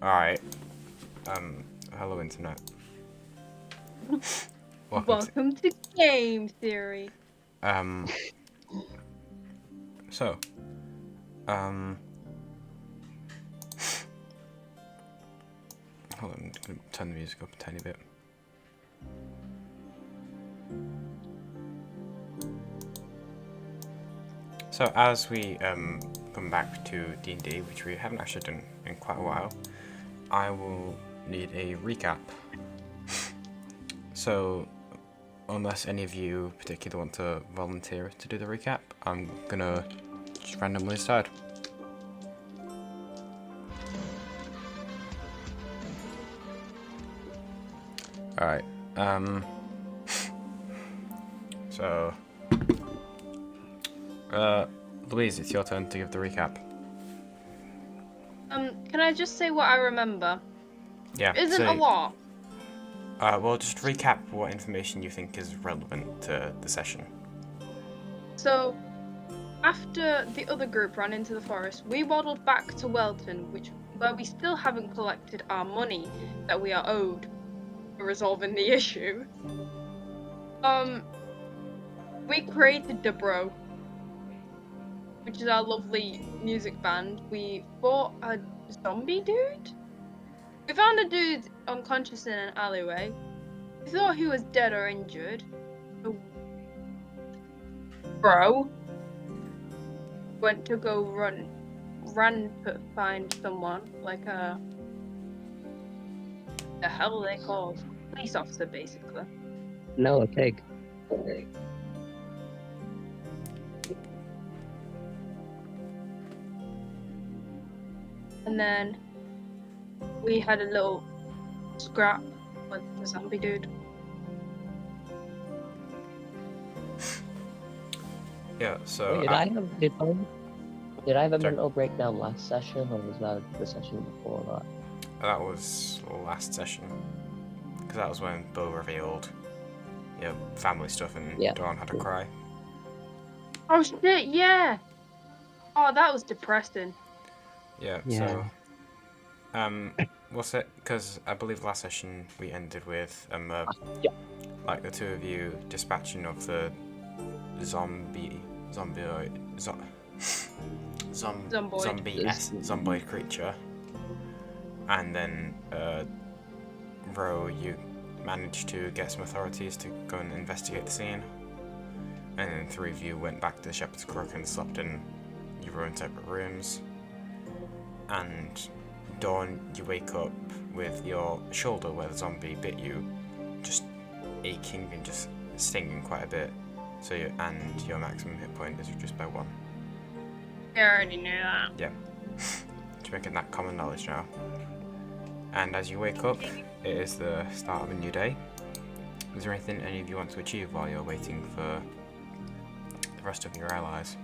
Alright. Hello internet. Welcome to game theory. So, hold on, I'm gonna turn the music up a tiny bit. So as we come back to D&D, which we haven't actually done in quite a while, I will need a recap. So, unless any of you particularly want to volunteer to do the recap, I'm gonna just randomly start. Alright, so, Louise, it's your turn to give the recap. Can I just say what I remember? Yeah. Isn't a lot. Well, just recap what information you think is relevant to the session. So, after the other group ran into the forest, we waddled back to Welton, where we still haven't collected our money that we are owed for resolving the issue. We created the Bro, which is our lovely music band. We fought a zombie dude. We found a dude unconscious in an alleyway. We thought he was dead or injured. Bro went to go ran to find someone, like the hell are they called? Police officer, basically. No, a pig. And then we had a little scrap with the zombie dude. Yeah, so... Wait, did I have a mental breakdown last session, or was that the session before that? That was last session. Because that was when Bill revealed, family stuff and Dawn had a cry. Oh shit, yeah! Oh, that was depressing. Yeah. So... what's it? Because I believe last session we ended with, like the two of you dispatching of the zomboid creature, and then Ro, you managed to get some authorities to go and investigate the scene, and then three of you went back to the Shepherd's Crook and slept in your own separate rooms. And Dawn, you wake up with your shoulder where the zombie bit you just aching and just stinging quite a bit. So your maximum hit point is reduced by 1. I already knew that. Yeah. Just making that common knowledge now. And as you wake up, it is the start of a new day. Is there anything any of you want to achieve while you're waiting for the rest of your allies?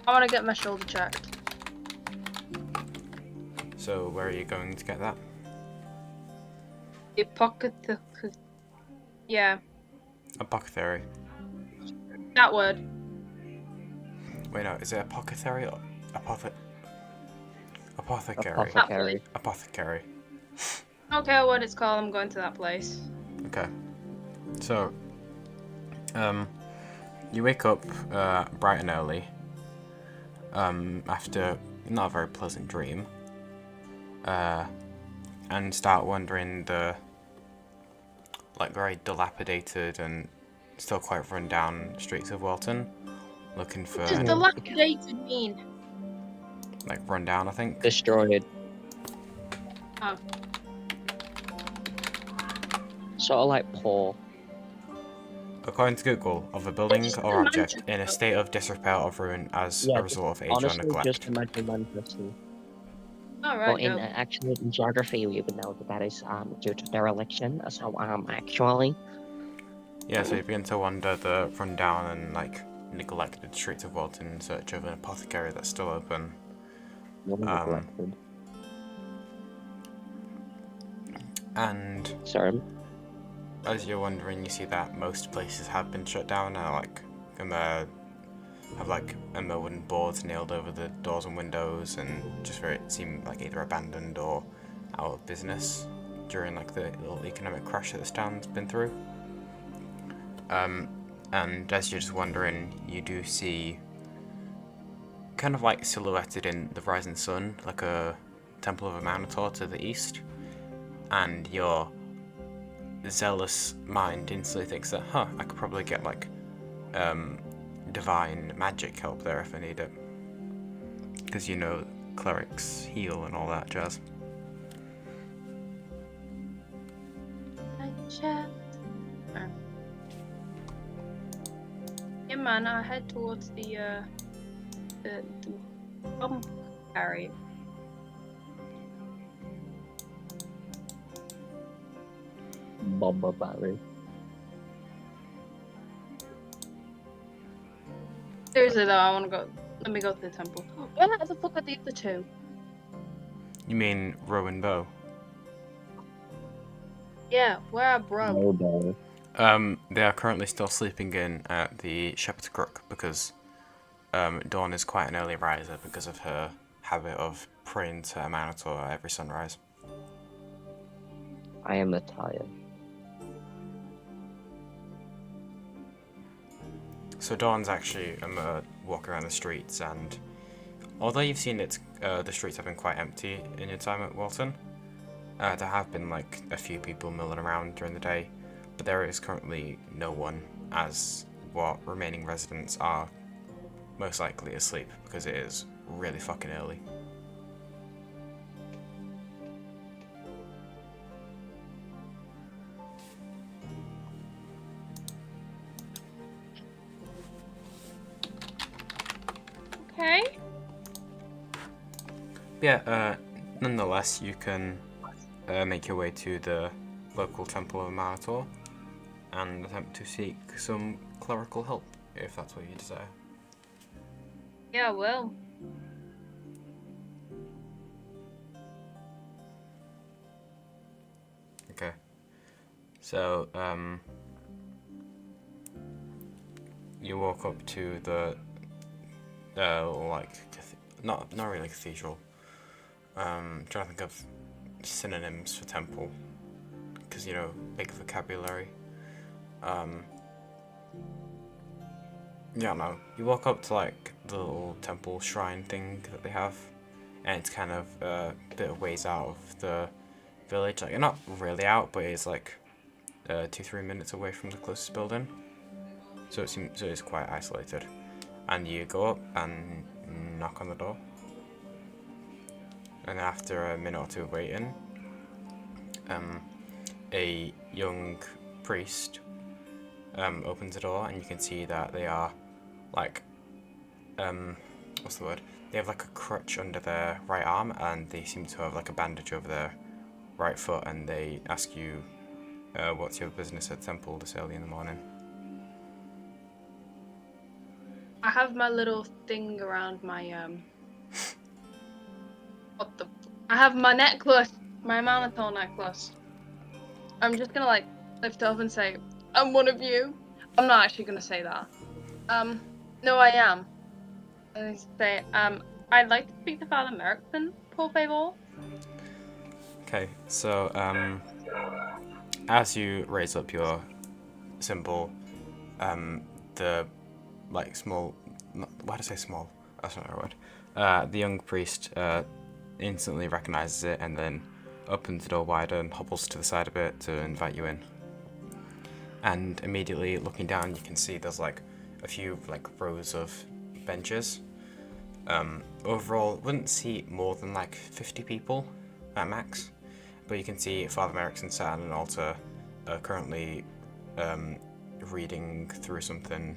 I want to get my shoulder checked. So where are you going to get that? The pocket. Yeah. Apothecary. That word. Wait, no, is it apothecary or apothecary? Apothecary. Apothecary. I don't care what it's called, I'm going to that place. Okay. So, you wake up bright and early after not a very pleasant dream, and start wandering the very dilapidated and still quite run down streets of Welton, looking for... What does dilapidated mean? Like run down, I think. Destroyed. Oh. Sort of like poor. According to Google, of a building or object in a state of disrepair or ruin as a result of age honestly, or neglect. just imagine Manchester. Alright, But actually in geography we would know that is due to dereliction, so actually. Yeah, so you begin to wander the rundown and neglected streets of Welton in search of an apothecary that's still open. And sorry. As you're wandering, you see that most places have been shut down now, have like a wooden boards nailed over the doors and windows, and just very it seemed like either abandoned or out of business during like the little economic crash that this town's been through. And as you're just wandering, you do see, kind of like silhouetted in the rising sun, like a temple of a minotaur to the east, and your zealous mind instantly thinks that, I could probably get like divine magic help there if I need it, because you know clerics heal and all that jazz. Yeah, man, I head towards the pump area. Bomber battery. Seriously though, I want to go. Let me go to the temple. Where the fuck are the other two? You mean Row and Bow? Yeah, where are bro? No, no. They are currently still sleeping in at the Shepherd's Crook because Dawn is quite an early riser because of her habit of praying to a minotaur at every sunrise. I am tired. So Dawn's actually walking around the streets, and although you've seen the streets have been quite empty in your time at Welton, there have been like a few people milling around during the day, but there is currently no one, as what remaining residents are most likely asleep because it is really fucking early. Okay. Yeah, nonetheless, you can make your way to the local Temple of Minotaur and attempt to seek some clerical help, if that's what you desire. Yeah, well. Okay. So, you walk up to the, not really cathedral. Trying to think of synonyms for temple, because you know, big vocabulary. Yeah, no. You walk up to like the little temple shrine thing that they have, and it's kind of a bit of ways out of the village. Like, you're not really out, but it's like 2-3 minutes away from the closest building. So it's quite isolated. And you go up and knock on the door. And after a minute or two of waiting, a young priest opens the door, and you can see that they are like, what's the word? They have like a crutch under their right arm, and they seem to have like a bandage over their right foot, and they ask you, what's your business at temple this early in the morning? I have my little thing around my I have my necklace, my minotaur necklace. I'm just gonna like lift up and say, I'm one of you. I'm not actually gonna say that. No, I am. And I say, I'd like to speak to Father Merrickson, por favor. Okay, so as you raise up your symbol, the like small, why did I say small? That's not the right word. The young priest instantly recognizes it and then opens the door wider and hobbles to the side a bit to invite you in. And immediately looking down, you can see there's like a few like rows of benches. Overall, wouldn't see more than like 50 people at max, but you can see Father Merrickson sat at an altar, currently reading through something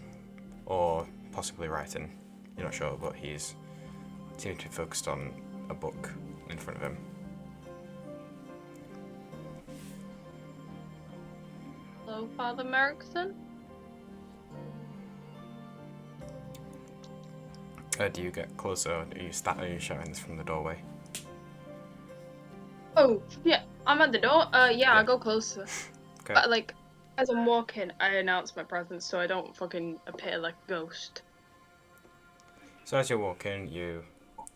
or possibly writing. You're not sure, but he's seems to be focused on a book in front of him. Hello, Father Merrickson. Do you get closer? Are you shouting this from the doorway? Oh, yeah, I'm at the door. Yeah, I Yeah. go closer. Okay. But like, as I'm walking, I announce my presence so I don't fucking appear like a ghost. So as you walk in, you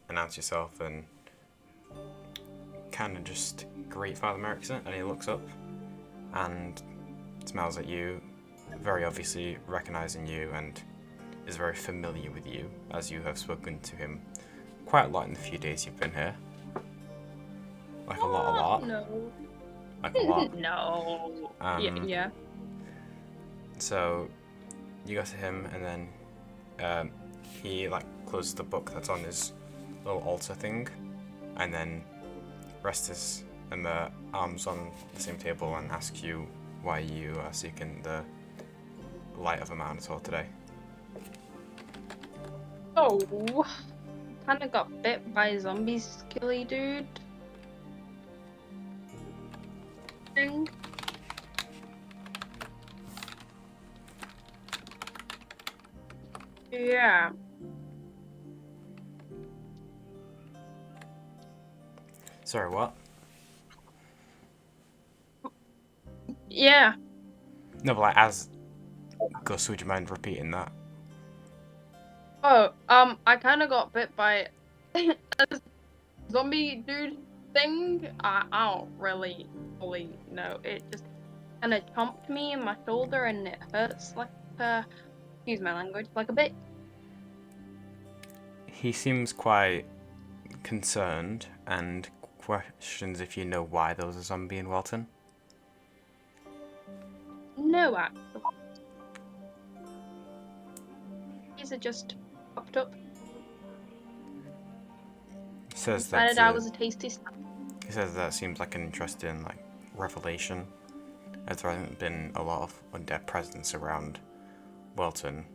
announce yourself and kind of just greet Father Merrickson, and he looks up and smiles at you, very obviously recognizing you, and is very familiar with you, as you have spoken to him quite a lot in the few days you've been here. Like a lot. No. Like a lot. No. Yeah. So you go to him, and then he like closes the book that's on his little altar thing, and then rests his arms on the same table and asks you why you are seeking the light of a Minotaur today. Oh, kind of got bit by a zombie skilly dude thing. Yeah. Sorry, what? Yeah. No, but like, as Gus, would you mind repeating that? Oh, I kind of got bit by a zombie dude thing. I don't really fully know. It just kind of chomped me in my shoulder, and it hurts like excuse my language, like a bit. He seems quite concerned and questions if you know why there was a zombie in Welton. No, actually. These are just popped up. He says Decided I was a tasty snack. He says that seems like an interesting revelation, as there hasn't been a lot of undead presence around Welton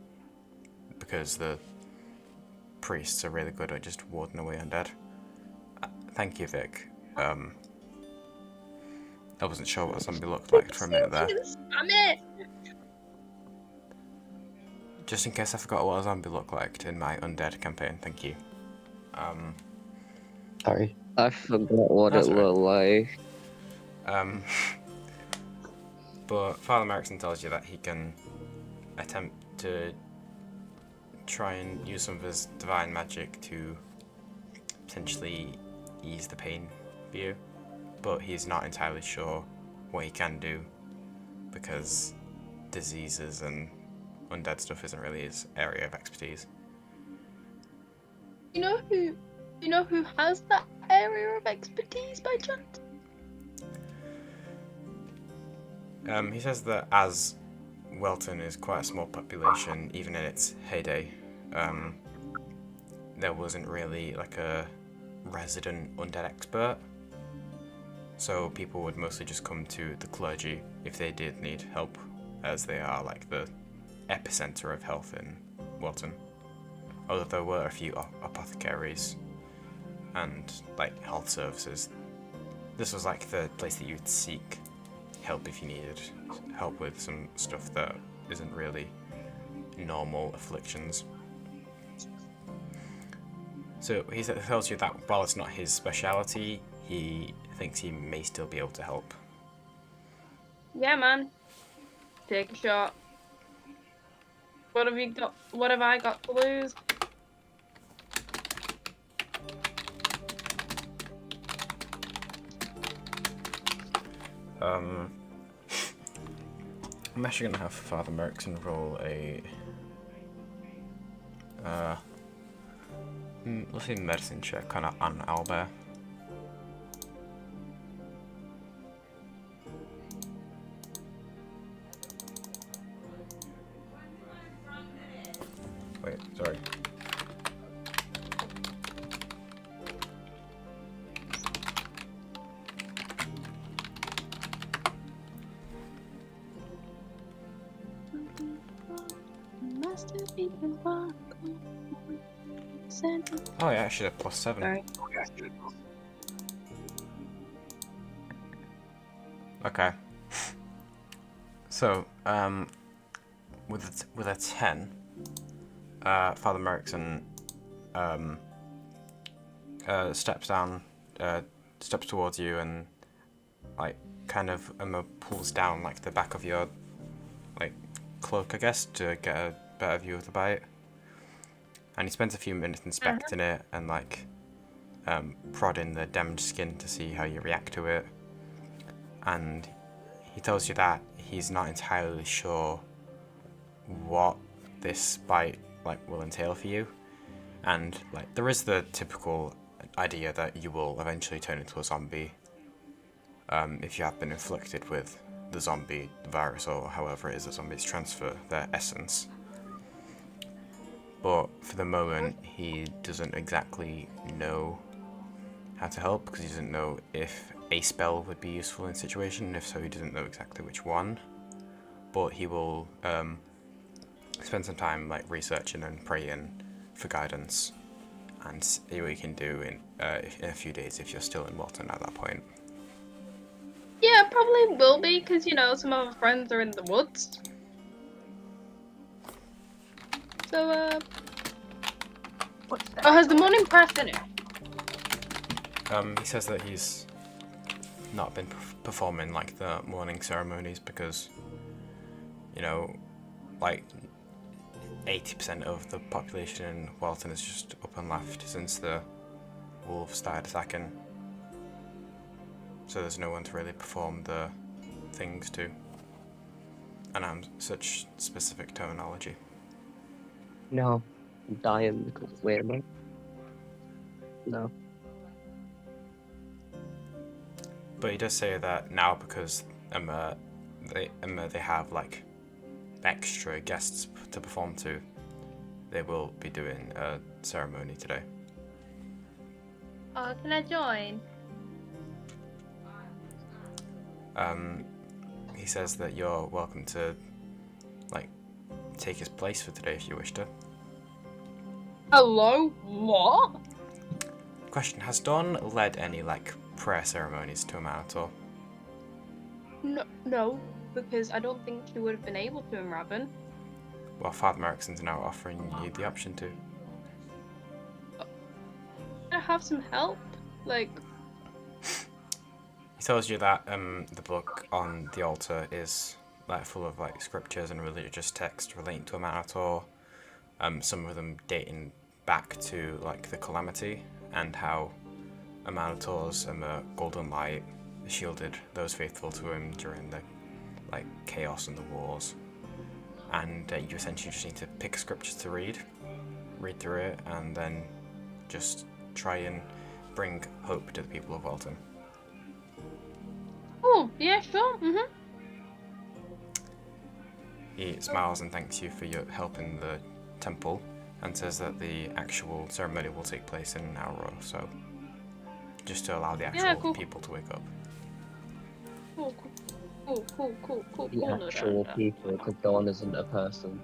because the priests are really good at just warding away undead. Thank you, Vic. I wasn't sure what a zombie looked like for a minute there. I'm it. Just in case I forgot what a zombie looked like in my undead campaign, thank you. Sorry. I forgot what That's it looked like. But Father Merrickson tells you that he can attempt to try and use some of his divine magic to potentially ease the pain for you, but he's not entirely sure what he can do because diseases and undead stuff isn't really his area of expertise. You know who has that area of expertise by chance? He says that as Welton is quite a small population, even in its heyday, there wasn't really like a resident undead expert. So people would mostly just come to the clergy if they did need help, as they are like the epicenter of health in Welton. Although there were a few apothecaries and like health services. This was like the place that you'd seek help if you needed help with some stuff that isn't really normal afflictions. So he tells you that while it's not his speciality, he thinks he may still be able to help. Yeah, man. Take a shot. What have you got? What have I got to lose? I'm actually gonna have Father Merrickson roll a let's say medicine check on Albert. Wait, sorry. Oh yeah, I should have +7. Sorry. Okay. So, with a 10, Father Merrickson steps towards you and like kind of pulls down like the back of your like cloak, I guess, to get a better view of the bite. and he spends a few minutes inspecting it and like prodding the damaged skin to see how you react to it. And he tells you that he's not entirely sure what this bite like will entail for you, and like there is the typical idea that you will eventually turn into a zombie if you have been inflicted with the zombie virus, or however it is that zombies transfer their essence. But for the moment, he doesn't exactly know how to help, because he doesn't know if a spell would be useful in the situation, and if so, he doesn't know exactly which one. But he will spend some time like researching and praying for guidance, and see what you can do in a few days if you're still in Welton at that point. Yeah, probably will be, because, you know, some of our friends are in the woods. So, What's that? oh, has the morning prayer finished? He says that he's not been performing like the morning ceremonies because, you know, like 80% of the population in Welton is just up and left since the wolves started attacking. So there's no one to really perform the things to. And I'm such specific terminology. No, I'm dying because wait a minute. No. But he does say that now, because they have like extra guests to perform to, they will be doing a ceremony today. Oh, can I join? He says that you're welcome to like take his place for today if you wish to. Hello? What? Question: has Dawn led any like prayer ceremonies to a man at all? No, because I don't think she would have been able to in Raven. Well, Father Merrickson's now offering you the option to. Can I have some help? Like, He tells you that the book on the altar is like full of like scriptures and religious texts relating to Amanator. Some of them dating back to like the Calamity and how Amanator's golden light shielded those faithful to him during the like chaos and the wars. And you essentially just need to pick scriptures to read through it, and then just try and bring hope to the people of Welton. oh, yeah, sure, He smiles and thanks you for your help in the temple, and says that the actual ceremony will take place in an hour or so, just to allow the actual cool. people to wake up. Cool. The actual people, because Dawn isn't a person.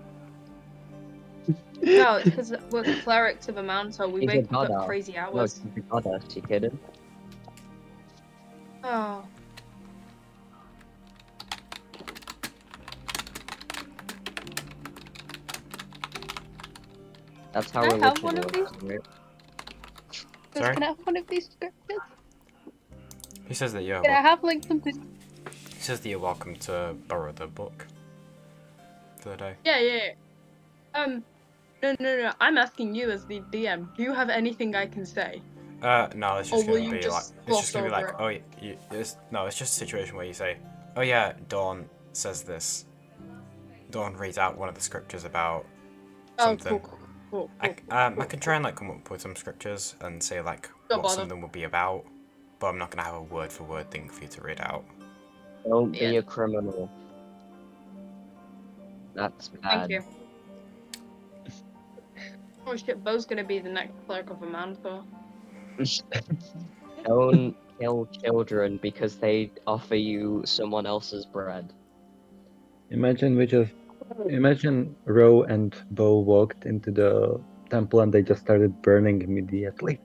No, it's because we're clerics of a man, so we He's a wake up goddess. at crazy No, hours. she's a goddess, you kidding? Oh. That's how Can I religion have one of works, right? Sorry? Can I have one of these scriptures? He says that you're Can I have like something? he says that you're welcome to borrow the book for the day. Yeah. No. I'm asking you as the DM. Do you have anything I can say? No, it's Or just will gonna you be just like gloss over it? oh, it's just a situation where you say, oh yeah, Dawn says this. Dawn reads out one of the scriptures about something. Cool. I can try and like come up with some scriptures and say like Don't what some bother. of them would be about, but I'm not gonna have a word for word thing for you to read out. Don't be Yeah. a criminal. That's Thank bad. you. Oh shit, Bo's gonna be the next cleric of a man, so. Don't kill children because they offer you someone else's bread. Imagine Ro and Bo walked into the temple and they just started burning immediately.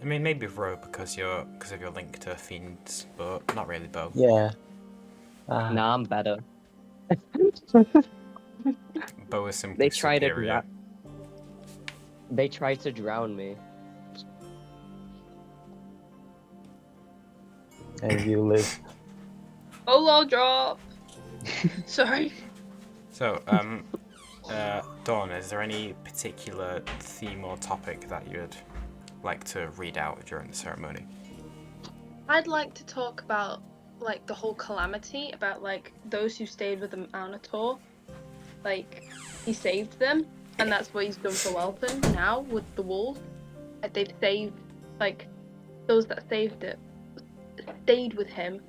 I mean, maybe Ro because of your link to fiends, but not really Bo. Yeah. Nah, I'm better. Bo is simply They tried superior. They tried to drown me. And you live. Oh, lol, drop. Sorry. So, Dawn, is there any particular theme or topic that you'd like to read out during the ceremony? I'd like to talk about like the whole calamity, about like those who stayed with the Minotaur. Like he saved them, and that's what he's done for Welton now with the wolves. Like they've saved, like those that saved it stayed with him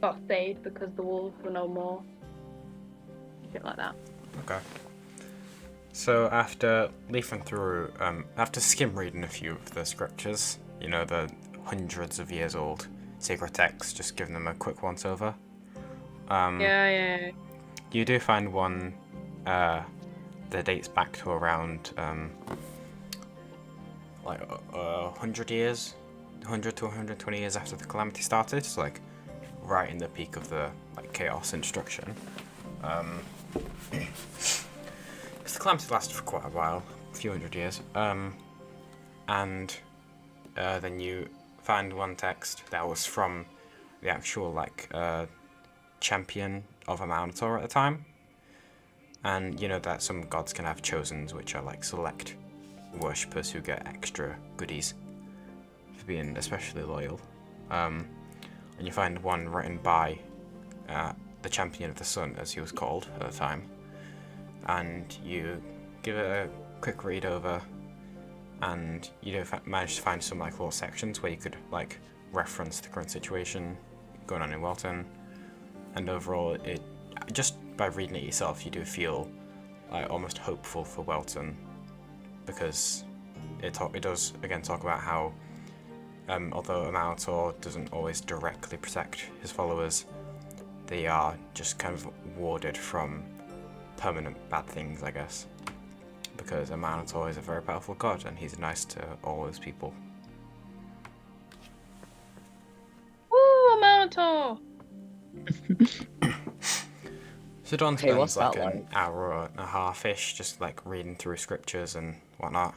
got saved because the wolves were no more. Shit like that. Okay. So after leafing through, after skim reading a few of the scriptures, you know, the hundreds of years old sacred texts, just giving them a quick once over. Yeah. You do find one that dates back to around like 100 years, 100 to 120 years after the calamity started. So like right in the peak of the like chaos and destruction. Because the calamity lasted for quite a while, a few hundred years. And then you find one text that was from the actual like champion of a Minotaur at the time. And you know that some gods can have chosens, which are like select worshippers who get extra goodies for being especially loyal. And you find one written by the champion of the sun, as he was called at the time. And you give it a quick read over, and you do manage to find some like little sections where you could like reference the current situation going on in Welton. And overall, it just by reading it yourself, you do feel like almost hopeful for Welton, because it does again talk about how although a Minotaur doesn't always directly protect his followers, they are just kind of warded from permanent bad things, I guess, because a Minotaur is a very powerful god and he's nice to all those people. Woo, a Minotaur! So Don Hey, what's spends like that an like? hour and a half-ish just like reading through scriptures and whatnot.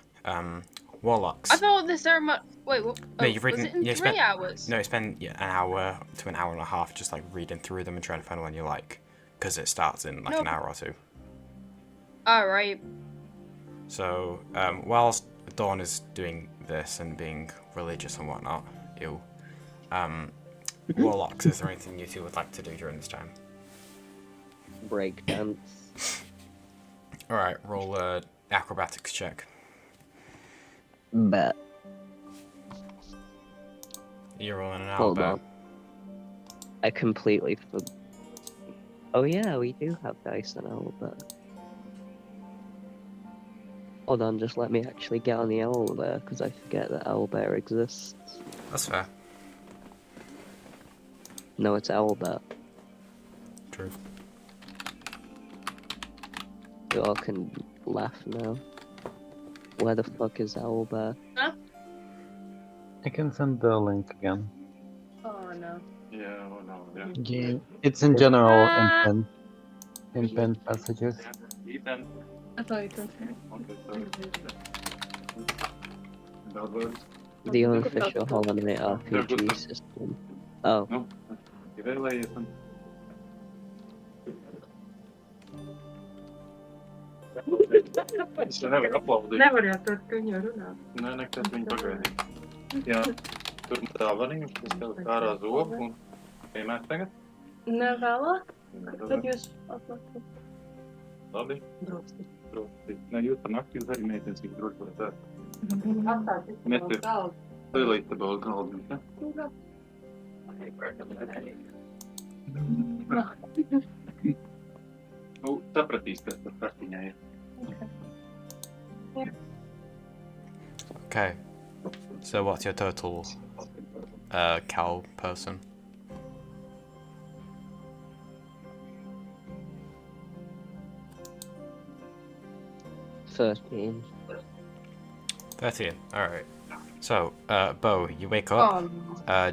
Warlocks. I thought the ceremony. Wait, what? No, Oh, you've was reading. it in You 3 hours? No, you spend an hour to an hour and a half just like reading through them and trying to find one you like, because it starts in like an hour or two. Alright. So whilst Dawn is doing this and being religious and whatnot, Warlocks, is there anything you two would like to do during this time? Breakdance. Alright, roll a acrobatics check. Bet. You're rolling an Hold owlbear. on. I completely Oh yeah, we do have dice and owlbear. Hold on, just let me actually get on the owlbear, because I forget that owlbear exists. That's fair. No, it's owlbear. True. You all can laugh now. Where the fuck is owlbear? Huh? I can send the link again. Oh no. Yeah, well, no, yeah. Yeah, it's in general in pinned passages. Ethan. I thought you could. Okay, sorry. Download. The unofficial Hollow Knight RPG system. Oh. No. Give it Ethan. Es nevar aplaudīt. Nevar jau tur viņu runāt. Nē, nekas viņu pagaidīt. Jā, tur tā variņš, kas tev ārā zobu un piemēr tagad. Ne vēlāk? Tad Tad jūs atnākat. labi. Drūksti. Droši. Nē, jūs par nakti jūs arī mēģiniet cik droši var tā. Atstāties. Mēs ir lielīt te vēl galdu, ne? Nu, sapratīs, kas par kartiņā ir. Okay. So what's your total cow person? $13. 13. Alright. So, Bo, you wake up,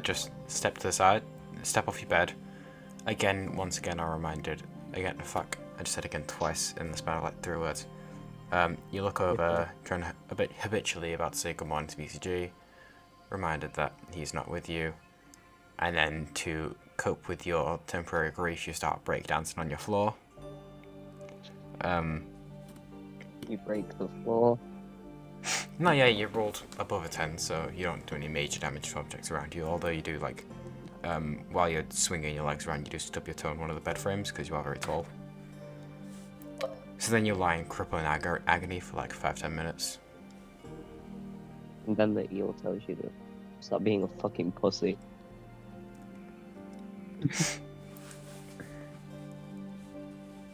just step to the side, step off your bed. Again, once again, I'm reminded, again, fuck, I just said again twice in the span of like 3 words. You look over, trying a bit habitually about to say good morning to BCG, reminded that he's not with you, and then to cope with your temporary grief, you start breakdancing on your floor. You break the floor. No, yeah, you rolled above a 10, so you don't do any major damage to objects around you, although you do, like, while you're swinging your legs around, you do stub your toe on one of the bed frames, because you are very tall. So then you lie in crippling agony for like 5-10 minutes. And then the eel tells you to stop being a fucking pussy.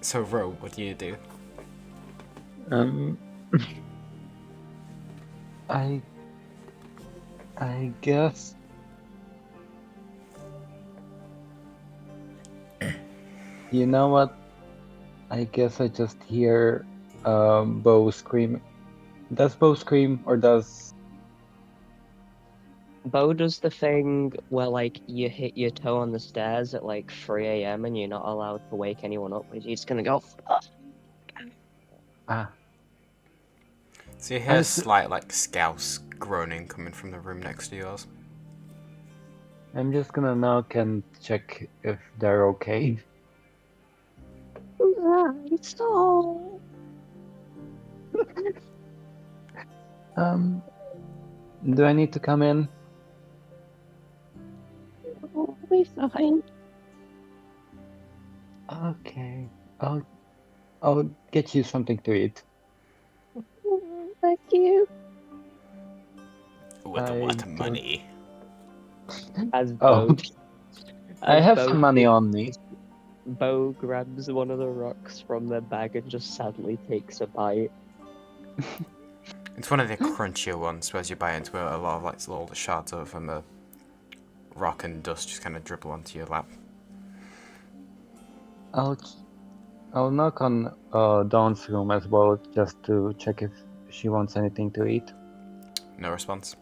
So, Ro, what do you do? I guess. You know what? I guess I just hear Bo scream. Does Bo scream or does? Bo does the thing where, like, you hit your toe on the stairs at, like, 3 a.m. and you're not allowed to wake anyone up. He's just gonna go, Ah, So you hear a slight, like, scouse groaning coming from the room next to yours. I'm just gonna knock and check if they're okay. so. Do I need to come in? We'll be fine. Okay. I'll get you something to eat. Thank you. With a I lot of don't- money. As Oh, Bo, I as have Bo some money takes- on me. Bo grabs one of the rocks from their bag and just sadly takes a bite. It's one of the crunchier ones, whereas you bite into it, a lot of, like, little shards of from the rock and dust just kind of dribble onto your lap. I'll knock on Dawn's room as well, just to check if she wants anything to eat. No response.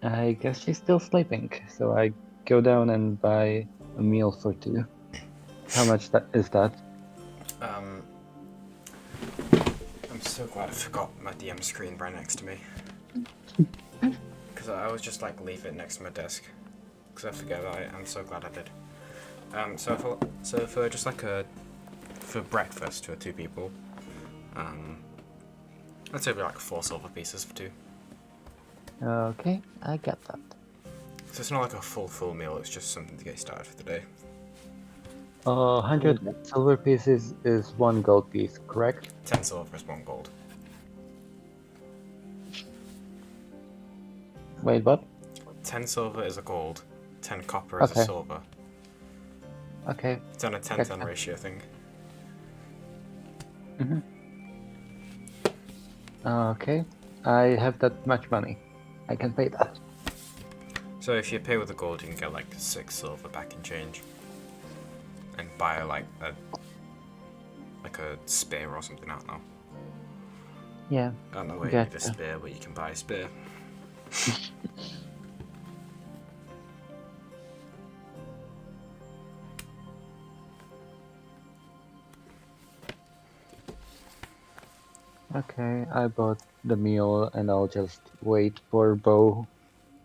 I guess she's still sleeping, so I go down and buy a meal for two. How much is that? I'm so glad I forgot my DM screen right next to me. Because I always just, like, leave it next to my desk. Because I forget about it. I'm so glad I did. So for just like for breakfast for 2 people, I'd say it'd be like 4 silver pieces for 2. Okay, I get that. So it's not like a full meal. It's just something to get started for the day. 100 silver pieces is 1 gold piece, correct? 10 silver is 1 gold. Wait, what? 10 silver is a gold. 10 copper is a Okay. silver. Okay. It's on a 10-10 ratio thing. Okay, I have that much money. I can pay that. So if you pay with the gold, you can get like 6 silver back in change, and buy like a spear or something. I don't know. Yeah. I don't know where you need a spear, but you can buy a spear. Okay, I bought the meal and I'll just wait for Bo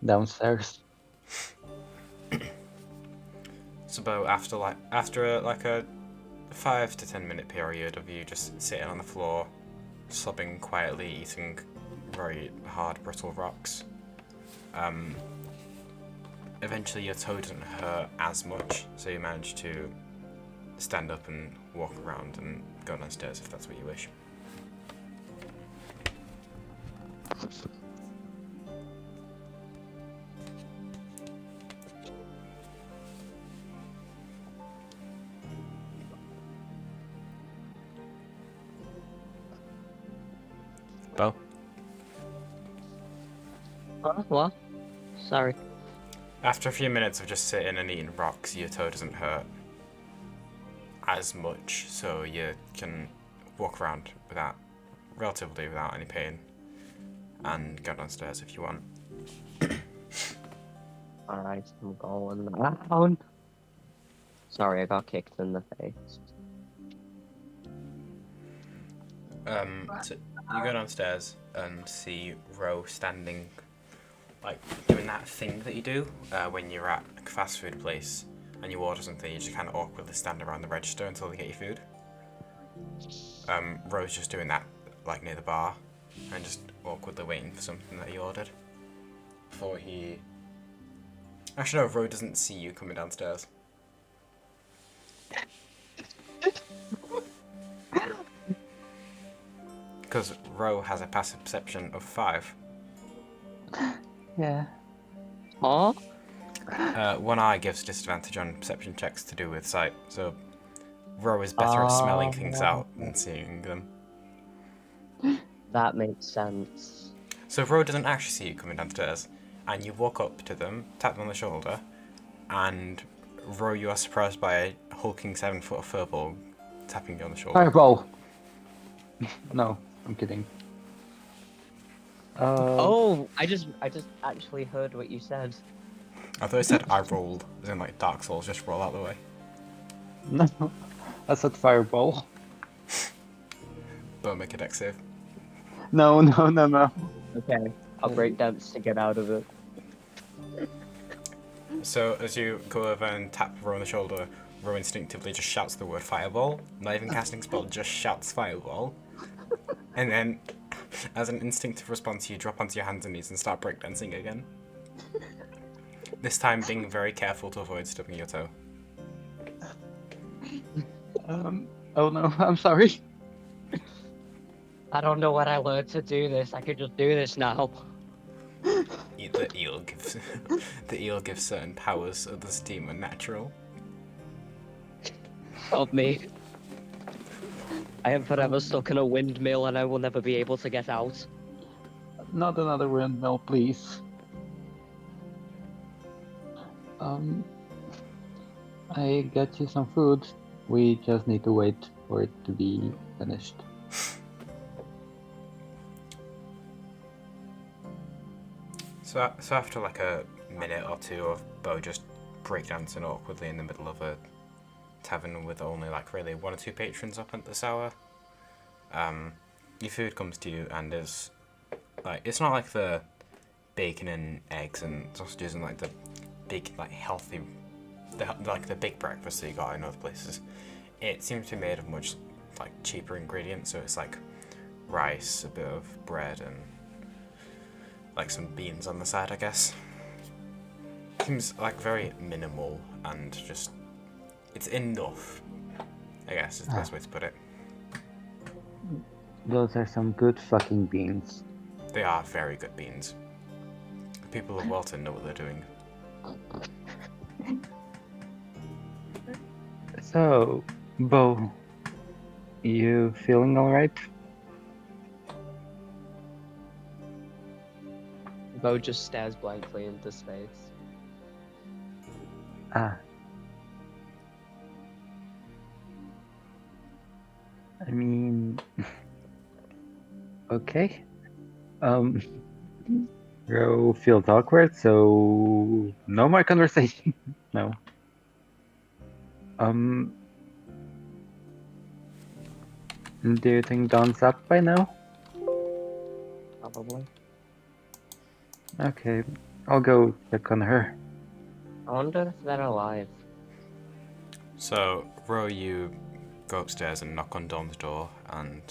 downstairs. So, Bo, after a 5 to 10 minute period of you just sitting on the floor, sobbing quietly, eating very hard, brittle rocks, eventually your toe doesn't hurt as much, so you manage to stand up and walk around and go downstairs if that's what you wish. Bo? What? Sorry. After a few minutes of just sitting and eating rocks, your toe doesn't hurt as much, so you can walk around relatively without any pain, and go downstairs if you want. Alright, I'm going down. Sorry, I got kicked in the face. So you go downstairs and see Ro standing, like, doing that thing that you do when you're at a fast food place and you order something, you just kind of awkwardly stand around the register until they get your food. Ro's just doing that, like near the bar, and just awkwardly waiting for something that he ordered. Before he... Actually no, Ro doesn't see you coming downstairs. Because Ro has a passive perception of 5. Yeah. Huh? One eye gives disadvantage on perception checks to do with sight, so Ro is better at smelling things out than seeing them. That makes sense. So Ro doesn't actually see you coming downstairs, and you walk up to them, tap them on the shoulder, and Ro, you are surprised by a hulking 7-foot furball tapping you on the shoulder. Fireball! No, I'm kidding. Oh, I just actually heard what you said. I thought it said I rolled, as in like Dark Souls, just roll out the way. No, I said fireball. Don't make a dex save. No. Okay, I'll break dance to get out of it. So as you go over and tap Ro on the shoulder, Ro instinctively just shouts the word fireball, not even casting spell, just shouts fireball. And then, as an instinctive response, you drop onto your hands and knees and start breakdancing again. This time being very careful to avoid stubbing your toe. Oh no, I'm sorry. I don't know what I learned to do this. I could just do this now. The eel gives certain powers of this team unnatural. Help me. I am forever stuck in a windmill and I will never be able to get out. Not another windmill, please. I got you some food. We just need to wait for it to be finished. So after like a minute or two of Bo just breakdancing awkwardly in the middle of a tavern with only like really 1 or 2 patrons up at this hour, your food comes to you and is like, it's not like the bacon and eggs and sausages and like the big like healthy, the big breakfast that you got in other places. It seems to be made of much like cheaper ingredients, so it's like rice, a bit of bread, and like some beans on the side, I guess. Seems like very minimal and just, it's enough, I guess is the best way to put it. Those are some good fucking beans. They are very good beans. The people of Welton know what they're doing. So, Bo, you feeling alright? Bo just stares blankly into space. Ah. I mean... okay. Ro feels awkward, so no more conversation. No. Do you think Dawn's up by now? Probably. Okay, I'll go check on her. I wonder if they're alive. So, Ro, you go upstairs and knock on Dawn's door and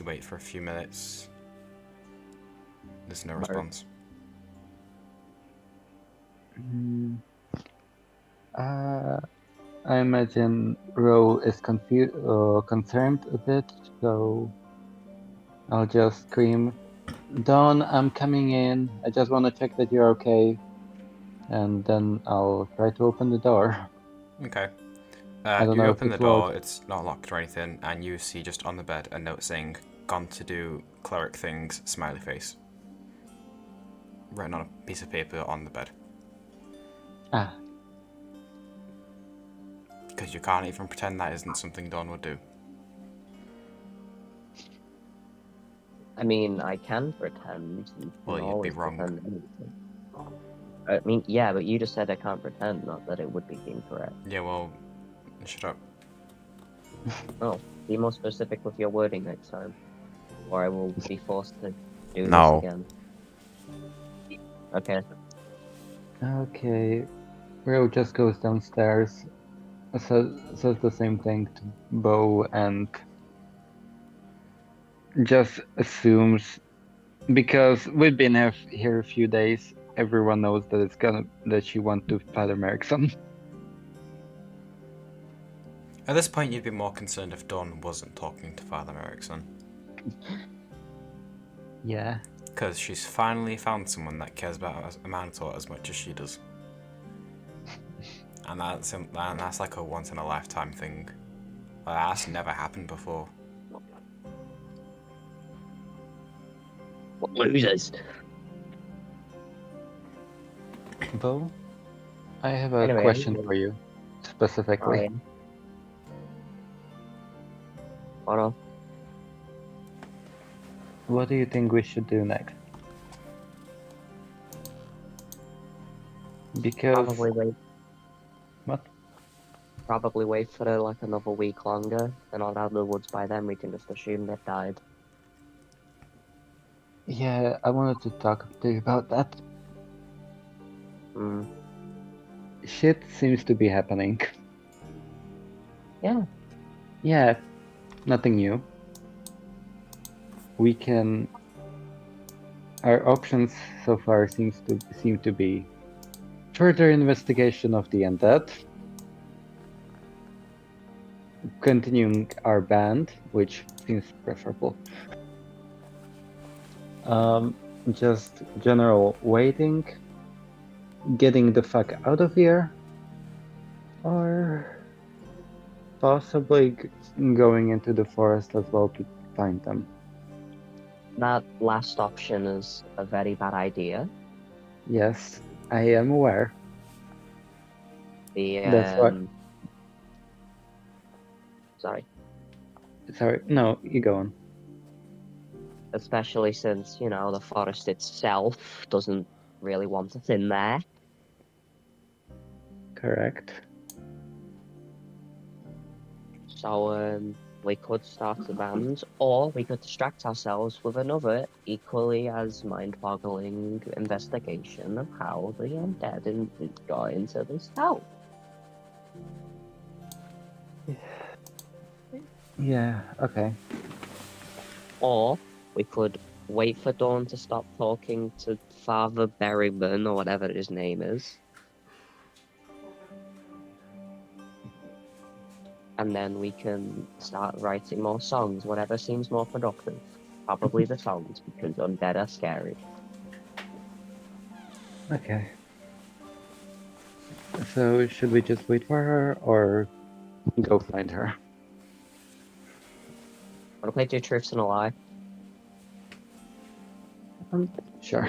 you wait for a few minutes. There's no response. I imagine Ro is concerned a bit, so I'll just scream, Dawn, I'm coming in. I just want to check that you're okay. And then I'll try to open the door. Okay. I don't You know if open the it's door, locked. it's not locked or anything, and you see just on the bed a note saying, "Gone to do cleric things, smiley face." Written on a piece of paper on the bed. Ah, Because you can't even pretend that isn't something Dawn would do. I mean, I can pretend. You Well, can you'd be always wrong. pretend anything. I mean, yeah, but you just said I can't pretend, not that it would be incorrect. Yeah, well, shut up. Oh, be more specific with your wording next time, or I will be forced to do No. this again. Okay. okay. Ro just goes downstairs, says the same thing to Bo, and just assumes, because we've been here a few days, everyone knows that she wants to Father Merrickson. At this point, you'd be more concerned if Dawn wasn't talking to Father Merrickson. Yeah. Because she's finally found someone that cares about a Minotaur as much as she does. And that's like a once in a lifetime thing. Like, that's never happened before. What losers? Bo, I have a Anyway, question for you, specifically. yeah. What else? What do you think we should do next? Because Probably wait. what? Probably wait for like another week longer. They're not out of the woods by then. We can just assume they've died. Yeah, I wanted to talk to you about that. Hmm. Shit seems to be happening. Yeah. Yeah, nothing new. We can. Our options so far seem to be further investigation of the undead, continuing our band, which seems preferable. Just general waiting, getting the fuck out of here, or possibly going into the forest as well to find them. That last option is a very bad idea. Yes, I am aware. The That's why. Sorry. Sorry, no, you go on. Especially since, you know, the forest itself doesn't really want us in there. Correct. So, we could start a band, or we could distract ourselves with another equally as mind-boggling investigation of how the undead got into this town. Yeah, okay. Or we could wait for Dawn to stop talking to Father Berryman, or whatever his name is. And then we can start writing more songs, whatever seems more productive. Probably the songs, because undead are scary. Okay. So should we just wait for her or go find her? Wanna play Two Truths and a Lie? Sure.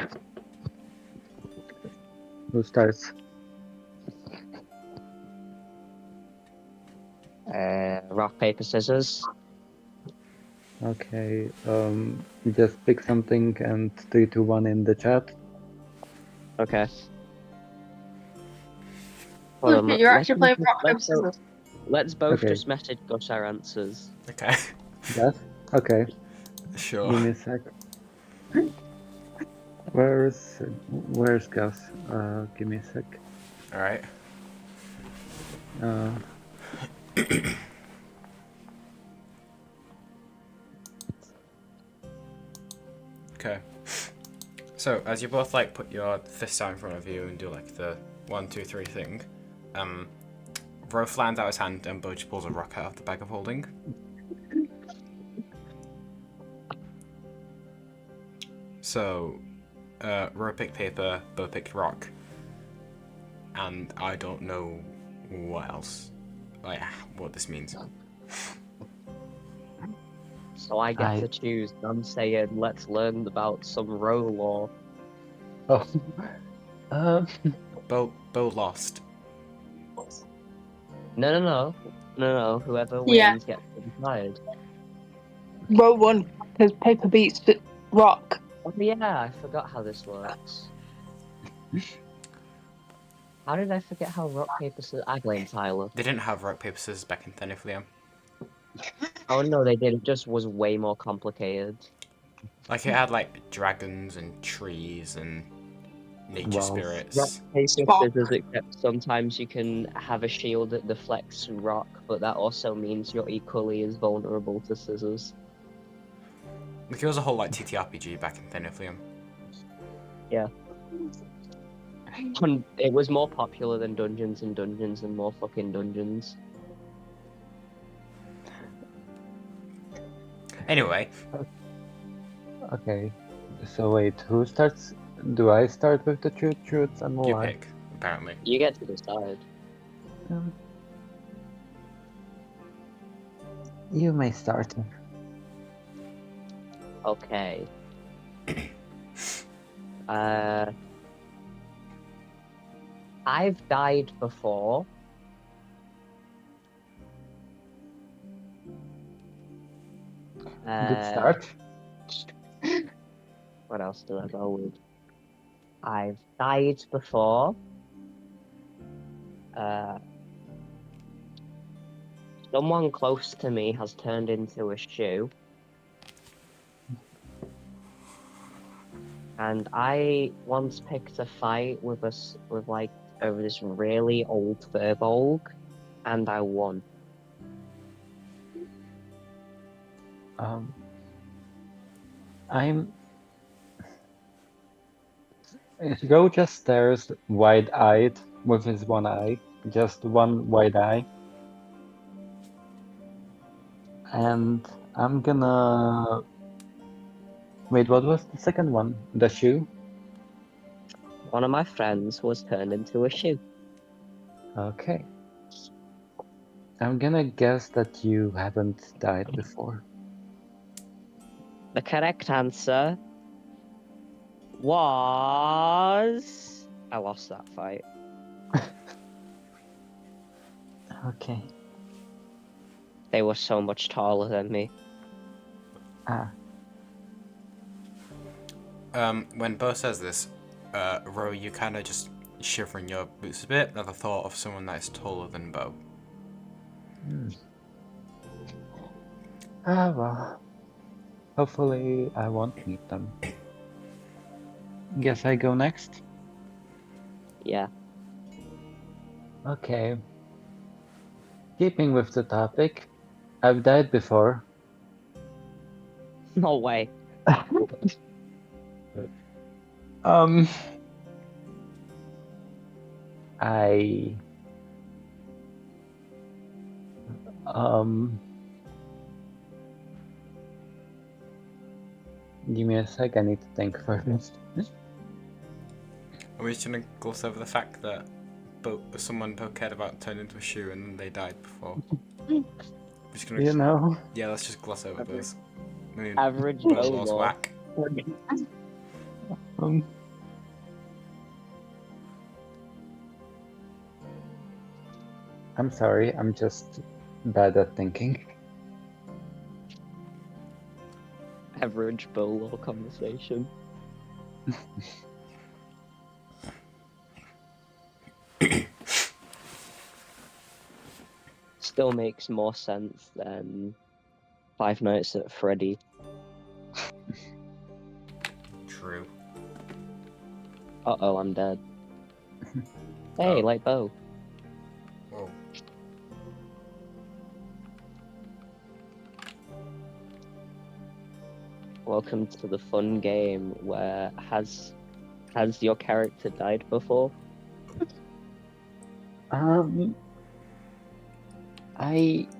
Who starts? Rock, paper, scissors. Okay, just pick something and 3, 2, 1 in the chat. Okay. Look, you're actually playing rock, paper, let's, scissors. let's both Okay. just message Gus our answers. Okay. Yes? Okay, Sure. give me a sec. Where's Gus? Give me a sec. Alright. Uh, Okay. So, as you both like put your fist out in front of you and do like the 1, 2, 3 thing, Ro lands out his hand and Bo just pulls a rock out of the bag of holding. So, Ro picked paper, Bo picked rock, and I don't know what else, like what this means. So I get to choose. I'm saying, let's learn about some row law. oh. Um, Bo lost. No. Whoever Yeah. wins gets to decide. Row 1, because paper beats rock. Oh yeah, I forgot how this works. How did I forget how rock, paper, scissors... I blame Tyler. They didn't have rock, paper, scissors back in Theniflium. Oh no, they did. It just was way more complicated. Like, it had, like, dragons and trees and nature Walls. spirits. Rock, paper, Fuck. scissors, except sometimes you can have a shield that deflects rock, but that also means you're equally as vulnerable to scissors. Like, it was a whole like TTRPG back in Thiniflium. It was more popular than Dungeons and Dungeons and more fucking dungeons. Anyway, Okay. So wait, who starts? Do I start with the truths and you lie? pick, apparently. You get to decide. Um, you may start. Okay. I've died before. Good start. What else do I go with? I've died before. Someone close to me has turned into a shoe. And I once picked a fight with like over this really old Furbolg, and I won. I'm. Ro just stares wide-eyed with his one eye, just one wide eye. And I'm gonna. Wait, what was the second one? The shoe? One of my friends was turned into a shoe. Okay. I'm gonna guess that you haven't died before. The correct answer was... I lost that fight. Okay. They were so much taller than me. Ah. When Bo says this, Ro, you kind of just shiver in your boots a bit at the thought of someone that is taller than Bo. Ah, well. Hopefully I won't meet them. Guess I go next? Yeah. Okay. Keeping with the topic, I've died before. No way. I give me a sec, I need to think first. Are we just gonna gloss over the fact that someone Bo cared about turned into a shoe and then they died before? We're just gonna, You know? yeah, let's just gloss over those. I mean, Average Bo Bo was law. whack. I'm sorry, I'm just bad at thinking. Average Bo law conversation. Still makes more sense than Five Nights at Freddy. True. Uh-oh, I'm dead. Hey, Oh. like Bo. Whoa. Welcome to the fun game where has your character died before? I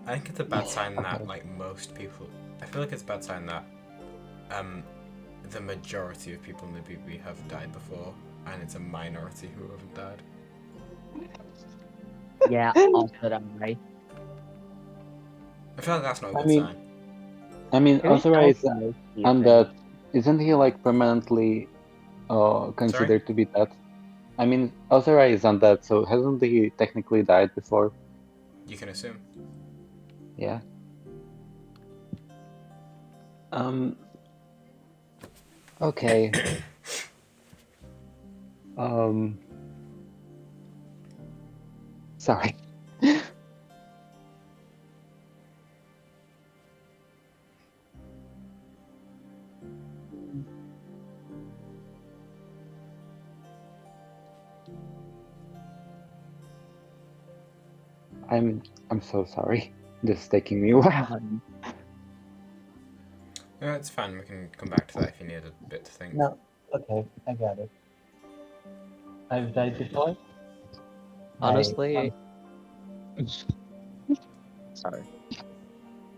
think it's a bad sign that Okay. like most people. I feel like it's a bad sign that the majority of people in the BB have died before, and it's a minority who haven't died. Yeah, after that, right? I feel like that's not a I good mean- sign. I mean, Who's authorized died the most, do you and think? that isn't he like permanently considered to be dead? I mean, Azura is undead, so hasn't he technically died before? You can assume. Yeah. Okay. Sorry. I'm so sorry. This is taking me a while. No, it's fine. We can come back to that if you need a bit to think. No, okay, I got it. I've died before. Honestly, sorry.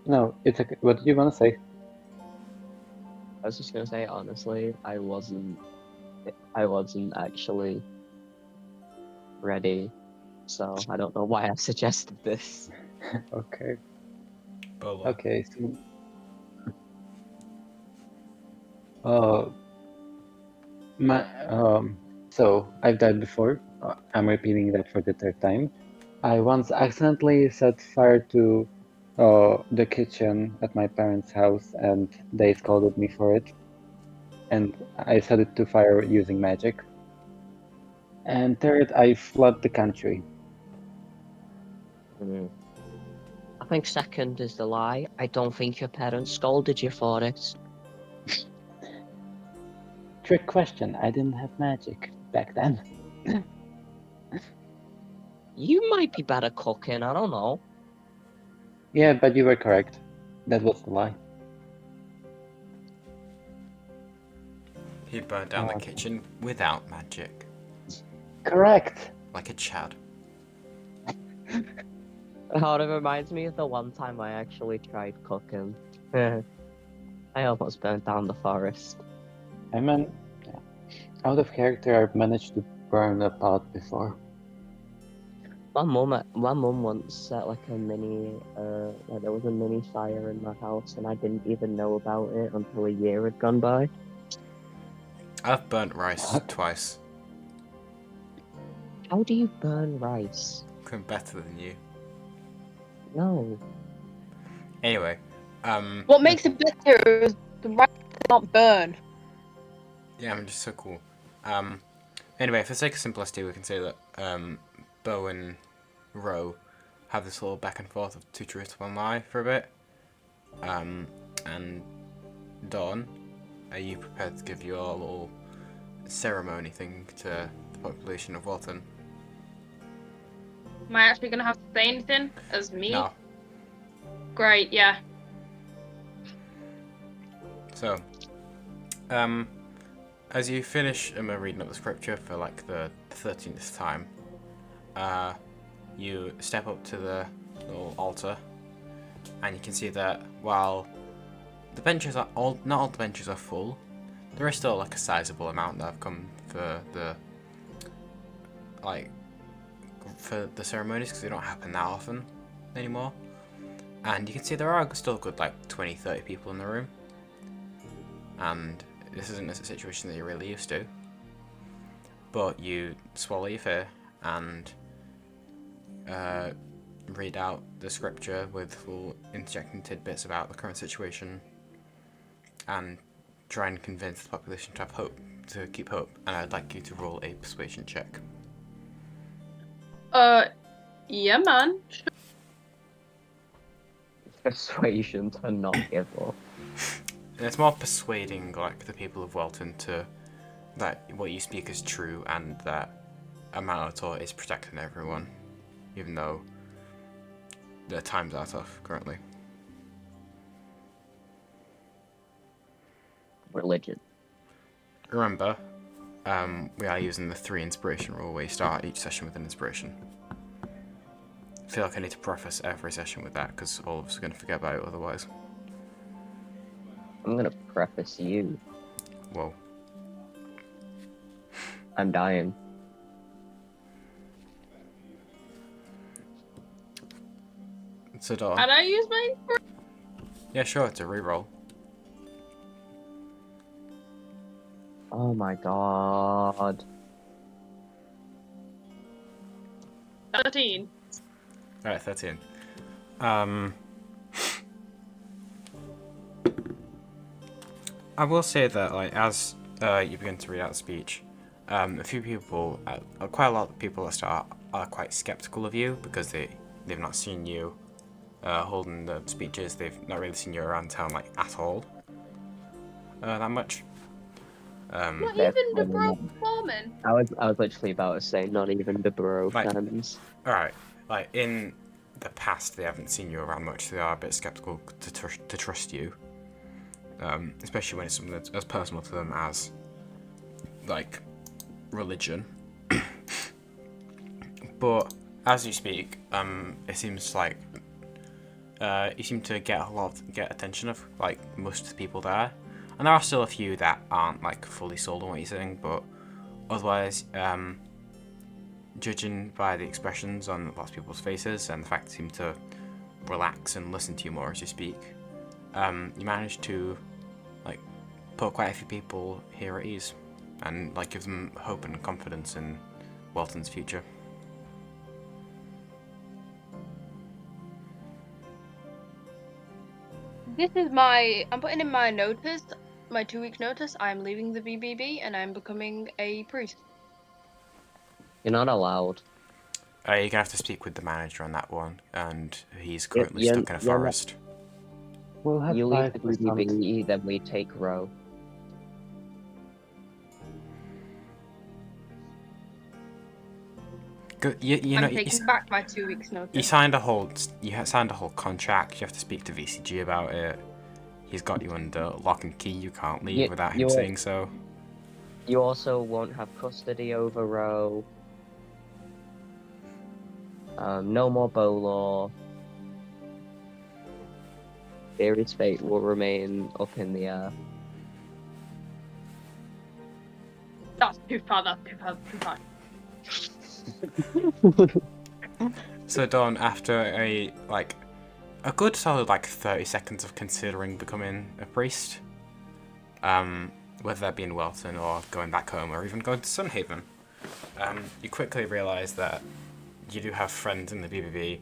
No, it's okay. What did you want to say? I was just gonna say, honestly, I wasn't actually ready, so I don't know why I suggested this. Okay. Bolo. Okay, so so I've died before. I'm repeating that for the third time. I once accidentally set fire to the kitchen at my parents' house, and they scolded me for it. And I set it to fire using magic. And third, I flood the country. Hmm. I think second is the lie. I don't think your parents scolded you for it. Trick question. I didn't have magic back then. You might be better cooking, I don't know. Yeah, but you were correct. That was the lie. He burned down the kitchen without magic, Correct. like a Chad. Oh, it reminds me of the one time I actually tried cooking. I almost burnt down the forest. I mean, yeah. Out of character, I've managed to burn a pot before. My mum once set like a mini, like there was a mini fire in my house, and I didn't even know about it until a year had gone by. I've burnt rice What? twice. How do you burn rice? I'm better than you. No. Anyway, What makes it better is the rice does not burn. yeah, I'm just so cool. Anyway, for the sake of simplicity, we can say that Bo and Ro have this little back and forth of two truths, one lie for a bit. And Dawn, are you prepared to give your little ceremony thing to the population of Welton? Am I actually gonna have to say anything as me? No. Great, yeah. So, as you finish reading up the scripture for like the 13th time, you step up to the little altar, and you can see that while the benches are not all the benches are full, there is still like a sizable amount that have come for the ceremonies because they don't happen that often anymore. And you can see there are still a good like 20-30 people in the room, and this isn't a situation that you're really used to. But you swallow your fear and read out the scripture with full interjecting tidbits about the current situation, and try and convince the population to have hope, to keep hope. And I'd like you to roll a persuasion check. Yeah, man. Persuasion to not give up. And it's more persuading like the people of Welton to that what you speak is true and that Amalator is protecting everyone, even though the times are tough currently. Religion. Remember, we are using the 3 inspiration rule where you start each session with an inspiration. I feel like I need to preface every session with that because all of us are going to forget about it otherwise. I'm gonna preface you. Whoa. I'm dying. So Dawn. Can I use my inspiration? Yeah, sure, it's a reroll. Oh my god. 13. Alright, 13. I will say that, like, as you begin to read out the speech, a few people, quite a lot of people at the start are quite skeptical of you because they've not seen you holding the speeches. They've not really seen you around town, like, at all. That much. Not They're even the probably bro not. performing. I was literally about to say not even the bro Like- fans. Alright, like, in the past, they haven't seen you around much. They are a bit skeptical to trust you, especially when it's something that's as personal to them as like religion. But as you speak, it seems like you seem to get attention of like most of the people there, and there are still a few that aren't like fully sold on what you're saying, but otherwise, judging by the expressions on lots of people's faces and the fact they seem to relax and listen to you more as you speak, you manage to like put quite a few people here at ease and like give them hope and confidence in Welton's future. I'm putting in my notice, my 2 week notice. I'm leaving the BBB and I'm becoming a priest. You're not allowed. You're gonna have to speak with the manager on that one, and he's Yeah, currently stuck in a forest. We'll have You leave the 5%. BBB, then we take row. You I'm know, taking back my 2 weeks notice. you signed a whole contract. You have to speak to VCG about it. He's got you under lock and key. You can't leave without him saying so. You also won't have custody over row. No more bow law. Theory's fate will remain up in the air. That's too far. That's too far. Too far. So Dawn, after a good solid 30 seconds of considering becoming a priest, whether that be in Welton or going back home or even going to Sunhaven, you quickly realise that you do have friends in the BBB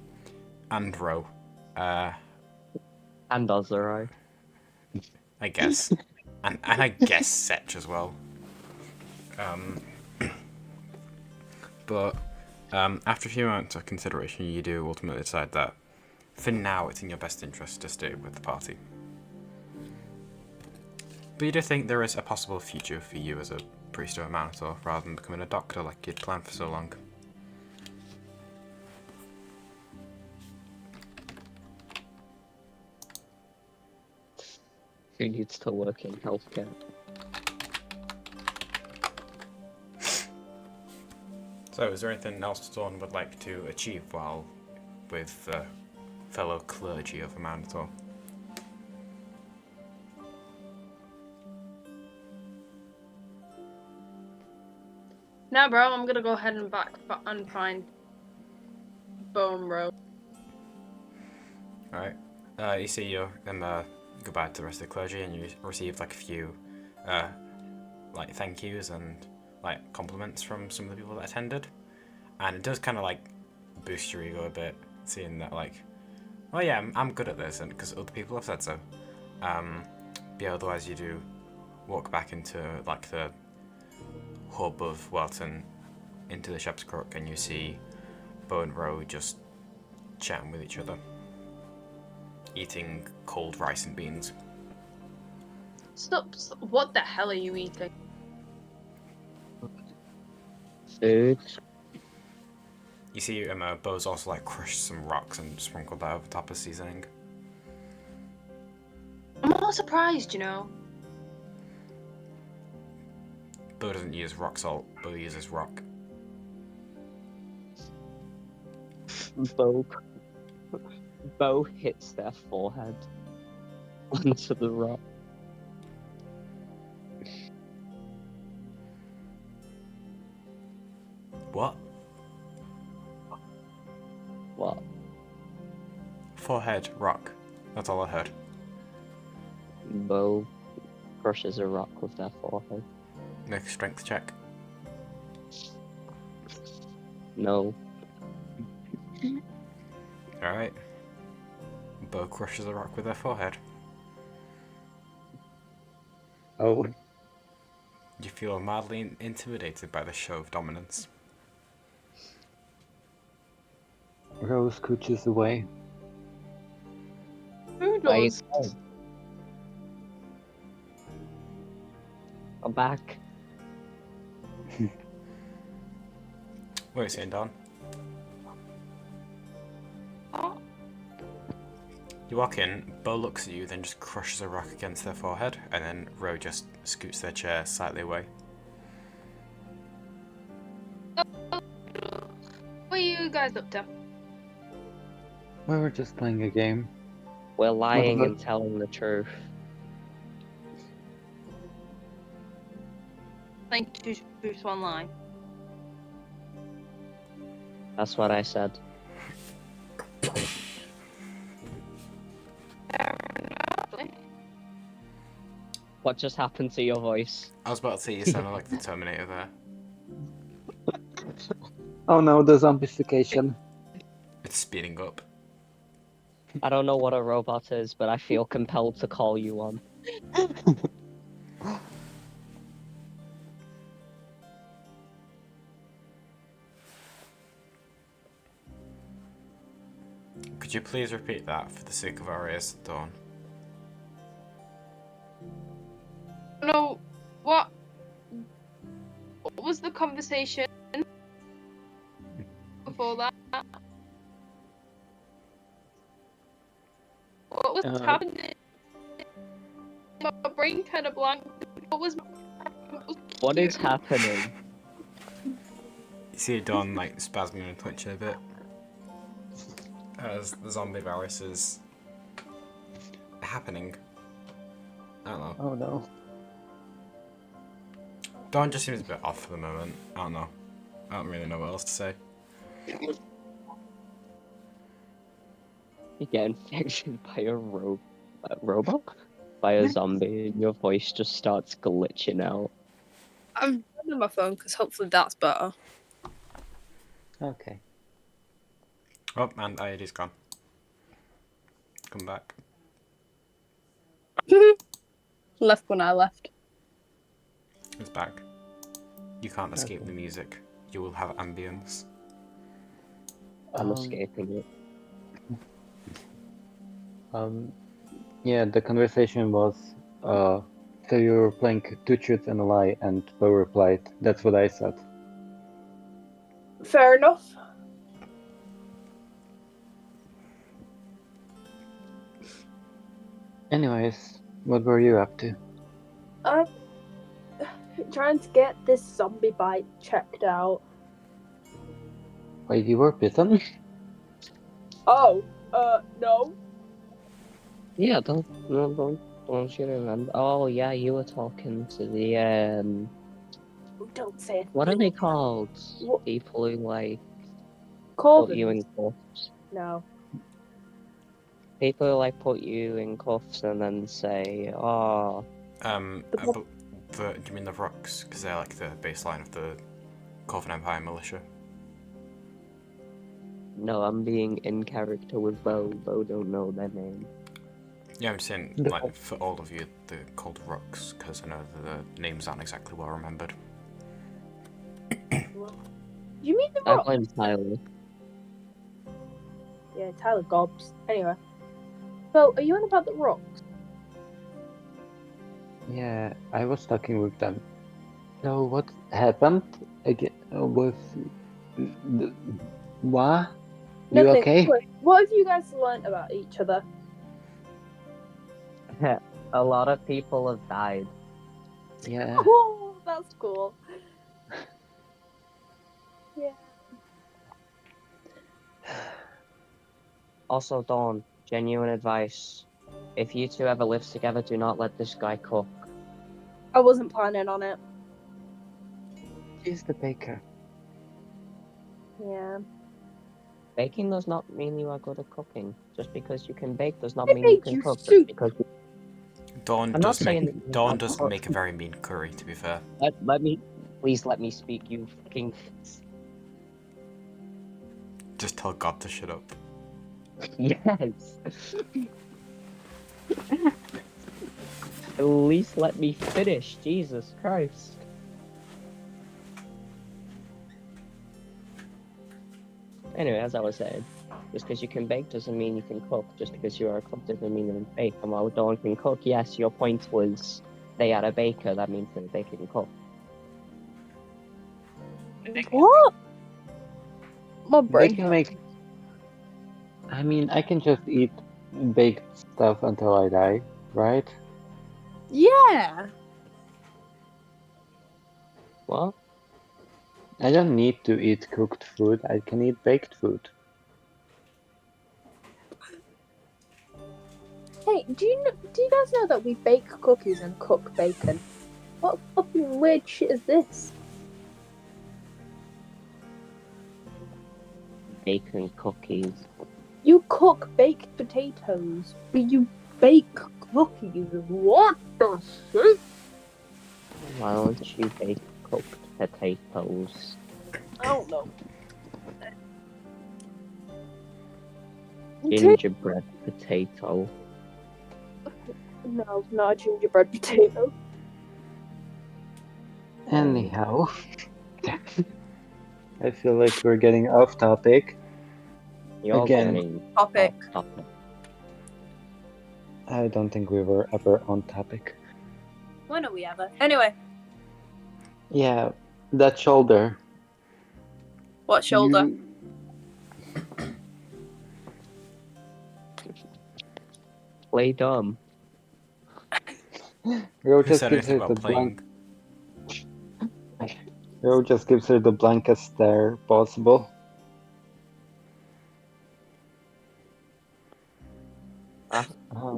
and Row, And Ozerai. I guess, and I guess Setch as well. But after a few moments of consideration, you do ultimately decide that for now it's in your best interest to stay with the party. But you do think there is a possible future for you as a priest or a Manator rather than becoming a doctor like you'd planned for so long. Who needs to work in healthcare? So is there anything else Dawn would like to achieve while with the fellow clergy of a Manator? Now, bro, I'm gonna go ahead and find Bone Row. Alright. You see your goodbye to the rest of the clergy, and you receive a few thank yous and compliments from some of the people that attended. And it does kind of boost your ego a bit, seeing that oh yeah, I'm good at this, and because other people have said so. Yeah, otherwise you do walk back into the hub of Welton, into the Shepherd's Crook, and you see Bo and Row just chatting with each other, eating cold rice and beans. Stop! What the hell are you eating? Food. You see, Bo's also crushed some rocks and sprinkled that over top of seasoning. I'm all surprised, you know. Bo doesn't use rock salt. Bo uses rock. Bo hits their forehead onto the rock. What? What? Forehead, rock. That's all I heard. Bo crushes a rock with their forehead. Make a strength check. No. Alright. Bo crushes a rock with their forehead. Oh, You feel mildly intimidated by the show of dominance. Rose scooches away. Who Where you knows? going? Come back. What are you saying, Don? You walk in, Bo looks at you, then just crushes a rock against their forehead, and then Ro just scoots their chair slightly away. What are you guys up to? We were just playing a game. We're lying What? and telling the truth. Playing two truths, one lie. That's what I said. What just happened to your voice? I was about to say you sounded like the Terminator there. Oh no, the zombification. It's speeding up. I don't know what a robot is, but I feel compelled to call you one. Could you please repeat that for the sake of our ears, Dawn? No, what was the conversation before that? What was happening? My brain kind of blank. What was? What is happening? You see Dawn like spasming and twitching a bit as the zombie virus is happening. I don't know. Oh no. Dawn just seems a bit off for the moment. I don't know. I don't really know what else to say. You get infected by a robot? By a zombie, and your voice just starts glitching out. I'm on my phone because hopefully that's better. Okay. Oh, and IED's gone. Come back. Left when I left. It's back. You can't escape the music. You will have ambience. I'm escaping it. Yeah, the conversation was, so you were playing two truths and a lie, and Bo replied, that's what I said. Fair enough. Anyways, what were you up to? I'm trying to get this zombie bite checked out. Wait, you were bitten? Oh, no. Yeah, don't you remember? Oh yeah, you were talking to the Don't say it. what are they called? What? People who like Corbin. put you in cuffs. No. People who like put you in cuffs and then say, "Oh, Do you mean the Rooks? Because they're like the baseline of the Corvin Empire militia. no, I'm being in character with Bo. Bo don't know their name." Yeah, I'm saying, like, for all of you, they're called Rooks, because I know the names aren't exactly well remembered. You mean the I Rock? blame Tyler. Yeah, Tyler Gobs. Anyway. So, are you on about the Rocks? Yeah, I was talking with them. So what happened again with what? You Nothing. okay? Wait, what have you guys learnt about each other? A lot of people have died. Yeah. Cool. That's cool. Yeah. Also, Dawn, genuine advice. If you two ever live together, do not let this guy cook. I wasn't planning on it. She's the baker. Yeah. Baking does not mean you are good at cooking. Just because you can bake does not I mean you make can you cook. Just soup. because Dawn I'm not does saying make that you Dawn can't does cook. make a very mean curry, to be fair. Please let me speak, you fucking. Just tell God to shut up. Yes. At least let me finish. Jesus Christ. Anyway, as I was saying, just because you can bake doesn't mean you can cook. Just because you are a cook doesn't mean you can bake. And while Dawn can cook, yes, your point was they are a baker. That means that they can cook. What? My They brain. can make. I mean, I can just eat baked stuff until I die, right? Yeah. What? I don't need to eat cooked food. I can eat baked food. Hey, do you guys know that we bake cookies and cook bacon? What fucking weird shit is this? Bacon cookies. You cook baked potatoes, but you bake cookies. What the shit? Why don't you bake cooked potatoes? I don't know. Gingerbread potato. No, not a gingerbread potato. Anyhow, I feel like we're getting off topic. You're Again. getting Topic. off topic. I don't think we were ever on topic. When are we ever? Anyway, Yeah, that shoulder. what shoulder? You... Play dumb. Ro Who just said gives anything her the about playing? Ro just gives her the blankest stare possible.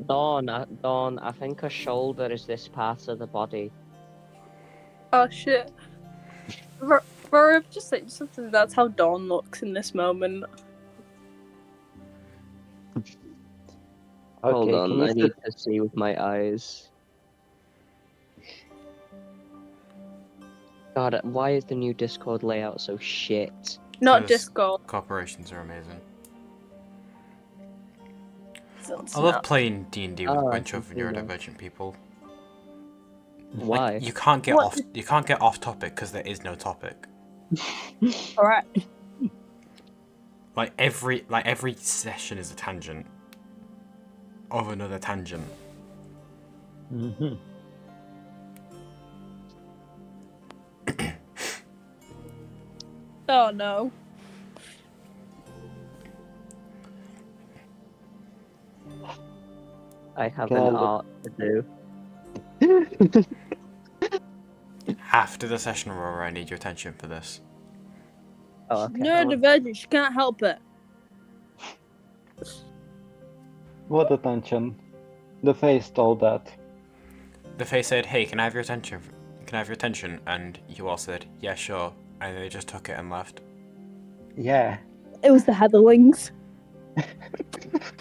Dawn, I think a shoulder is this part of the body. Oh shit. Bro, I've just said something. That's how Dawn looks in this moment. Hold Okay, on, can you I need to see with my eyes. God, why is the new Discord layout so shit? Not 'Cause Discord. Corporations are amazing. It's I love not. playing D&D with a Oh, I bunch can of see now. neurodivergent people. Why? Like, you can't get What? off. You can't get off topic because there is no topic. Alright. Like every session is a tangent of another tangent. Mm-hmm. Oh no. I have Can I an look? art to do. After the session, Aurora, I need your attention for this. Oh, okay. Neurodivergent, she can't help it. What attention? The face told that. The face said, "Hey, can I have your attention? Can I have your attention?" And you all said, "Yeah, sure." And they just took it and left. Yeah. It was the Heatherlings.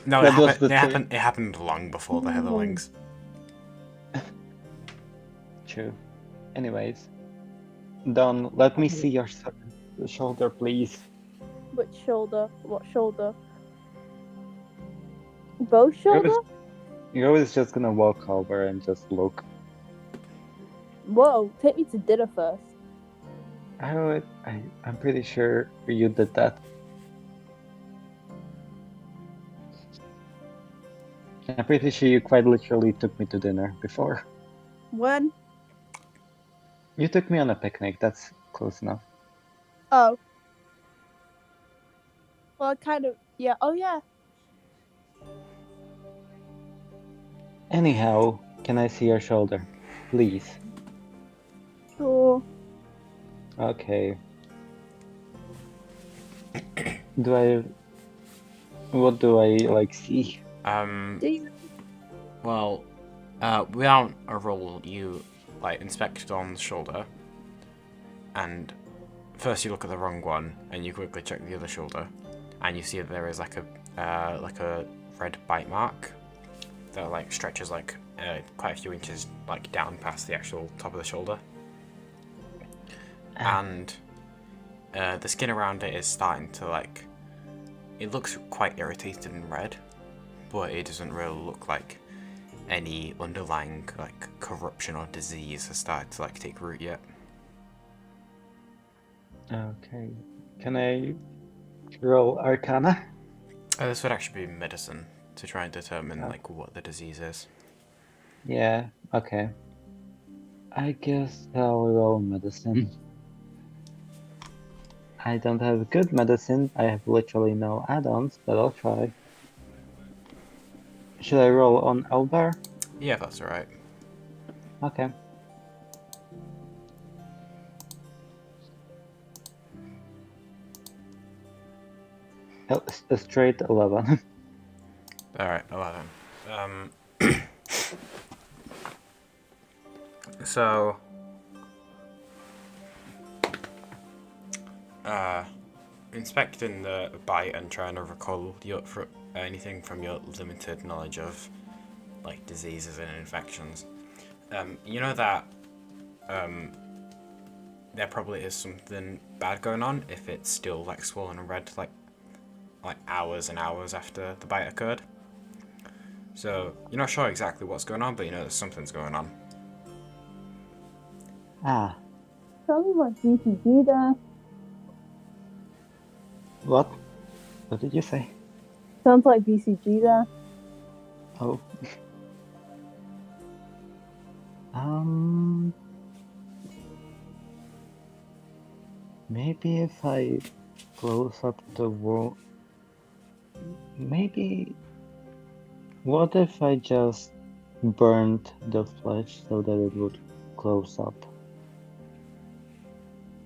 No, That was the It happened long before the Heatherlings. True. Anyways. Don, let me see your shoulder, please. Which shoulder? What shoulder? Both shoulder? You're always just gonna walk over and just look. Whoa, take me to dinner first. I'm pretty sure you did that. I'm pretty sure you quite literally took me to dinner before. When? You took me on a picnic, that's close enough. Oh. Well, kind of. Yeah. Oh, yeah. Anyhow, can I see your shoulder? Please. Sure. Okay. What do I, like, see? Well, without a roll, you like inspect on the shoulder, and first you look at the wrong one, and you quickly check the other shoulder, and you see that there is like a red bite mark that like stretches like quite a few inches like down past the actual top of the shoulder, and the skin around it is starting to like. It looks quite irritated and red, but it doesn't really look like any underlying like corruption or disease has started to like take root yet. Okay. Can I roll Arcana? This would actually be medicine to try and determine like what the disease is. Yeah, okay. I guess I'll roll medicine. I don't have good medicine. I have literally no add-ons, but I'll try. Should I roll on Elbar? Yeah, that's alright. Okay. A straight 11. Alright, 11. So, inspecting the bite and trying to recall anything from your limited knowledge of like diseases and infections. You know that there probably is something bad going on if it's still like swollen and red like hours and hours after the bite occurred. So you're not sure exactly what's going on, but you know that something's going on. Ah, Sounds like BCG there. what? What did you say? Sounds like BCG there. Oh. Um. Maybe if I close up the wound. Maybe. What if I just burned the flesh so that it would close up?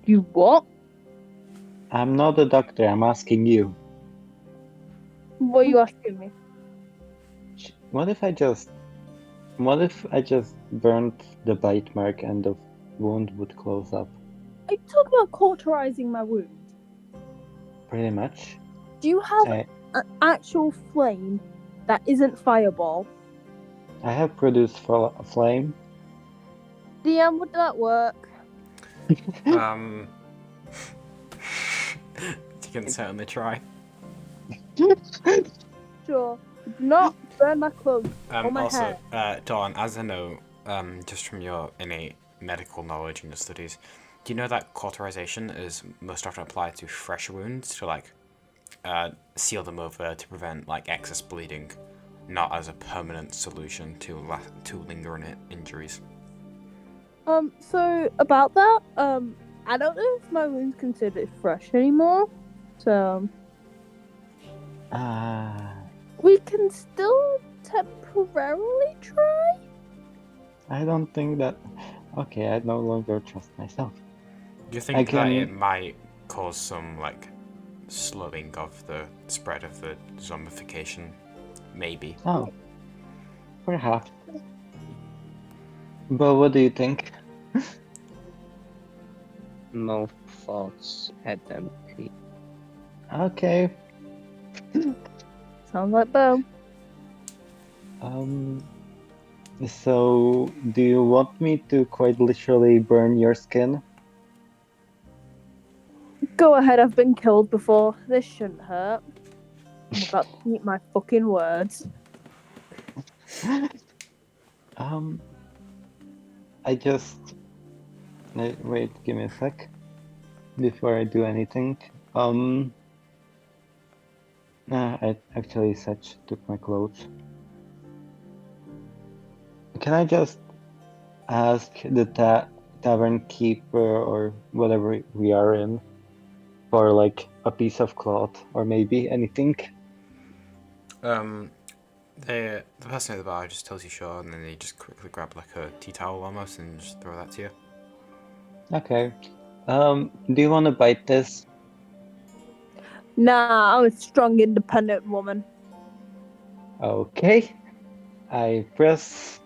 You what? I'm not a doctor, I'm asking you. What are you asking me? What if I just burned the bite mark and the wound would close up? Are you talking about cauterizing my wound? Pretty much. Do you have I an actual flame that isn't fireball? I have produced flame. DM, would that work? You can certainly try. Sure. Do not burn my clothes or my Also, hair. Dawn, as I know, just from your innate medical knowledge and your studies, do you know that cauterization is most often applied to fresh wounds to like seal them over to prevent like excess bleeding, not as a permanent solution to lingering injuries. So about that, I don't know if my wound's considered fresh anymore. So we can still temporarily try. I don't think that. Okay, I no longer trust myself. Do you think that it might cause some like slowing of the spread of the zombification? Maybe. Oh, perhaps. But what do you think? No thoughts, head empty. Okay. Sounds like Bo. So do you want me to quite literally burn your skin? Go ahead, I've been killed before. This shouldn't hurt. I'm about to eat my fucking words. I just wait, give me a sec before I do anything. I actually took my clothes. Can I just ask the tavern keeper or whatever we are in for like a piece of cloth or maybe anything? The person at the bar just tells you sure, and then they just quickly grab like a tea towel almost and just throw that to you. Okay. Do you want to bite this? Nah, I'm a strong, independent woman. Okay. I press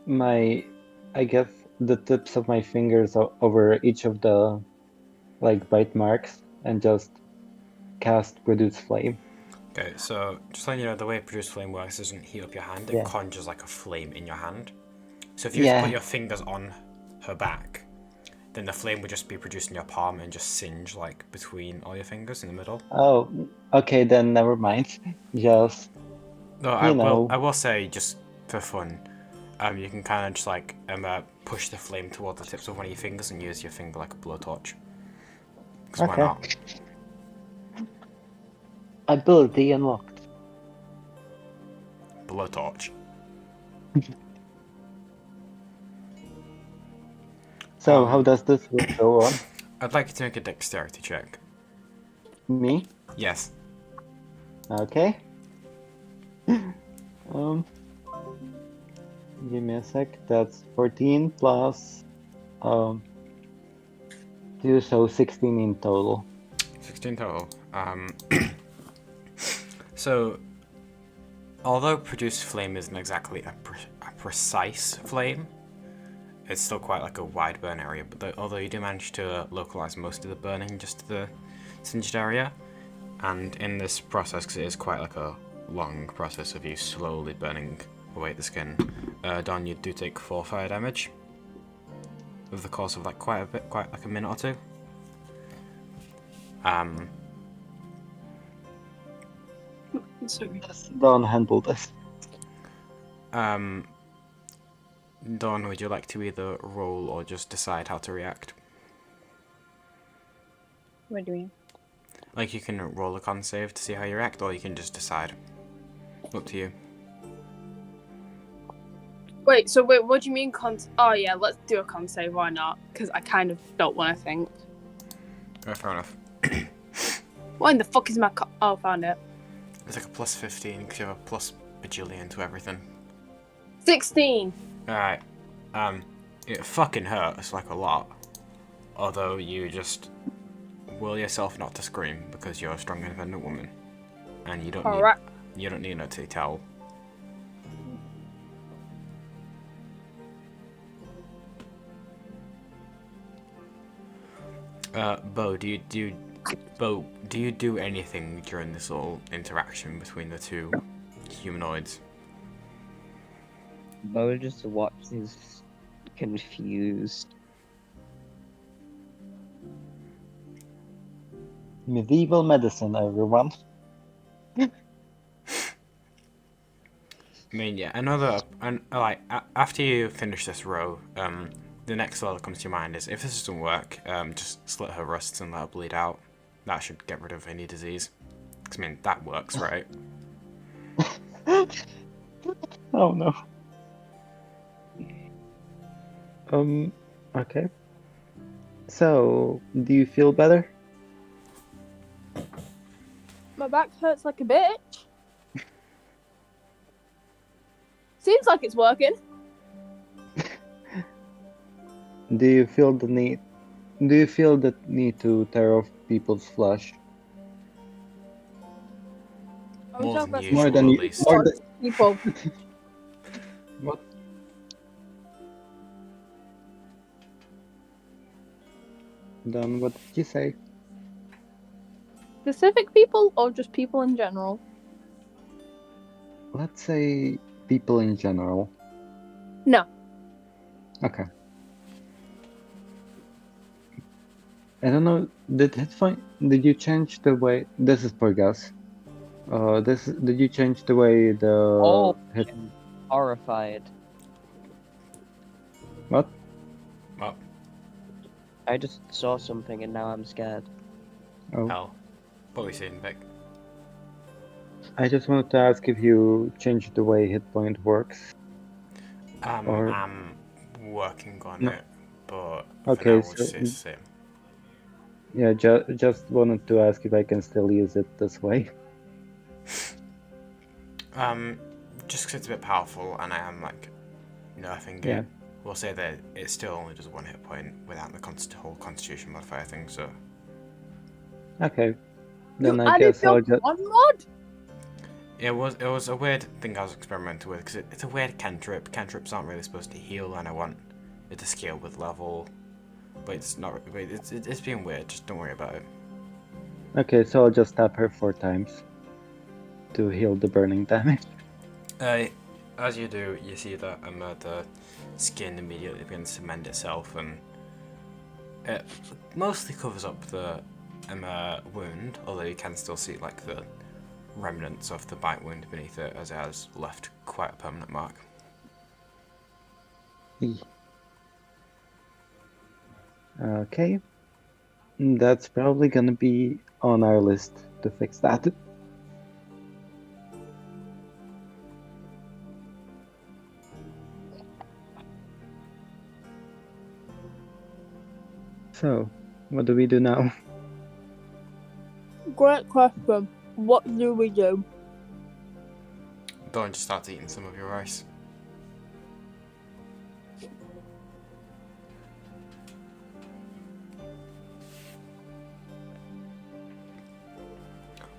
I guess the tips of my fingers over each of the like bite marks and just cast produce flame. Okay, so just letting you know, the way Produce Flame works doesn't heat up your hand, it conjures like a flame in your hand. So if you just put your fingers on her back, then the flame would just be produced in your palm and just singe like between all your fingers in the middle. Oh, okay, then never mind. Just No, I will say, just for fun, you can kind of just like push the flame toward the tips of one of your fingers and use your finger like a blowtorch. Because why not? Ability unlocked. Blowtorch. So how does this go on? I'd like you to make a dexterity check. Me? Yes. Okay. Um, Give me a sec. That's 14 plus 2, so 16 in total. 16 total. So, although produce flame isn't exactly a precise flame, it's still quite like a wide burn area. But although you do manage to localize most of the burning just to the singed area, and in this process, because it is quite like a long process of you slowly burning away the skin, Don, you do take 4 fire damage over the course of like quite like a minute or two. Sorry. Don't handle this. Dawn, would you like to either roll or just decide how to react? What do you mean? Like, you can roll a con save to see how you react, or you can just decide. Up to you. Wait, what do you mean Oh yeah, let's do a con save, why not? Because I kind of don't want to think. Fair enough. What in the fuck is my Oh, found it. It's like a plus 15, because you have a plus bajillion to everything. 16! Alright. It fucking hurts, like, a lot. Although you just will yourself not to scream, because you're a strong, independent woman. And you don't Alright. need her to tell. Bo, do you do anything during this little interaction between the two humanoids? Bo just watches confused. Medieval medicine, everyone. I mean, yeah, after you finish this row, the next thought that comes to your mind is, if this doesn't work, just slit her wrists and let her bleed out. That should get rid of any disease. 'Cause, I mean, that works, right? Oh no. Okay. So, do you feel better? My back hurts like a bitch. Seems like it's working. Do you feel the need to tear off people's flesh? I More was than about to usual, More than at you- least. more than- people. What? Then what did you say? Specific people or just people in general? Let's say people in general. No. Okay. I don't know. Did you change the way? This is for Gus. Did you change the way the Oh, hit? I'm horrified. What? Well, I just saw something and now I'm scared. Oh, hell. What are we seeing, Vic? I just wanted to ask if you changed the way hit point works. Or- I'm working on No. it, but Okay, for now we'll so- just say it's the same. Yeah, just wanted to ask if I can still use it this way. Just because it's a bit powerful and I am, like, nerfing Yeah. it, we'll say that it still only does 1 hit point without the whole constitution modifier thing, so... Okay. Then You I added guess I'll your just. one mod? It was a weird thing I was experimenting with, because it's a weird cantrip. Cantrips aren't really supposed to heal, and I want it to scale with level. But it's not. Wait, it's being weird. Just don't worry about it. Okay, so I'll just tap her 4 times to heal the burning damage. As you do, you see that the skin immediately begins to mend itself, and it mostly covers up the wound, although you can still see like the remnants of the bite wound beneath it, as it has left quite a permanent mark. Okay. That's probably gonna be on our list to fix that. So, what do we do now? Great question. What do we do? Dawn just starts eating some of your rice.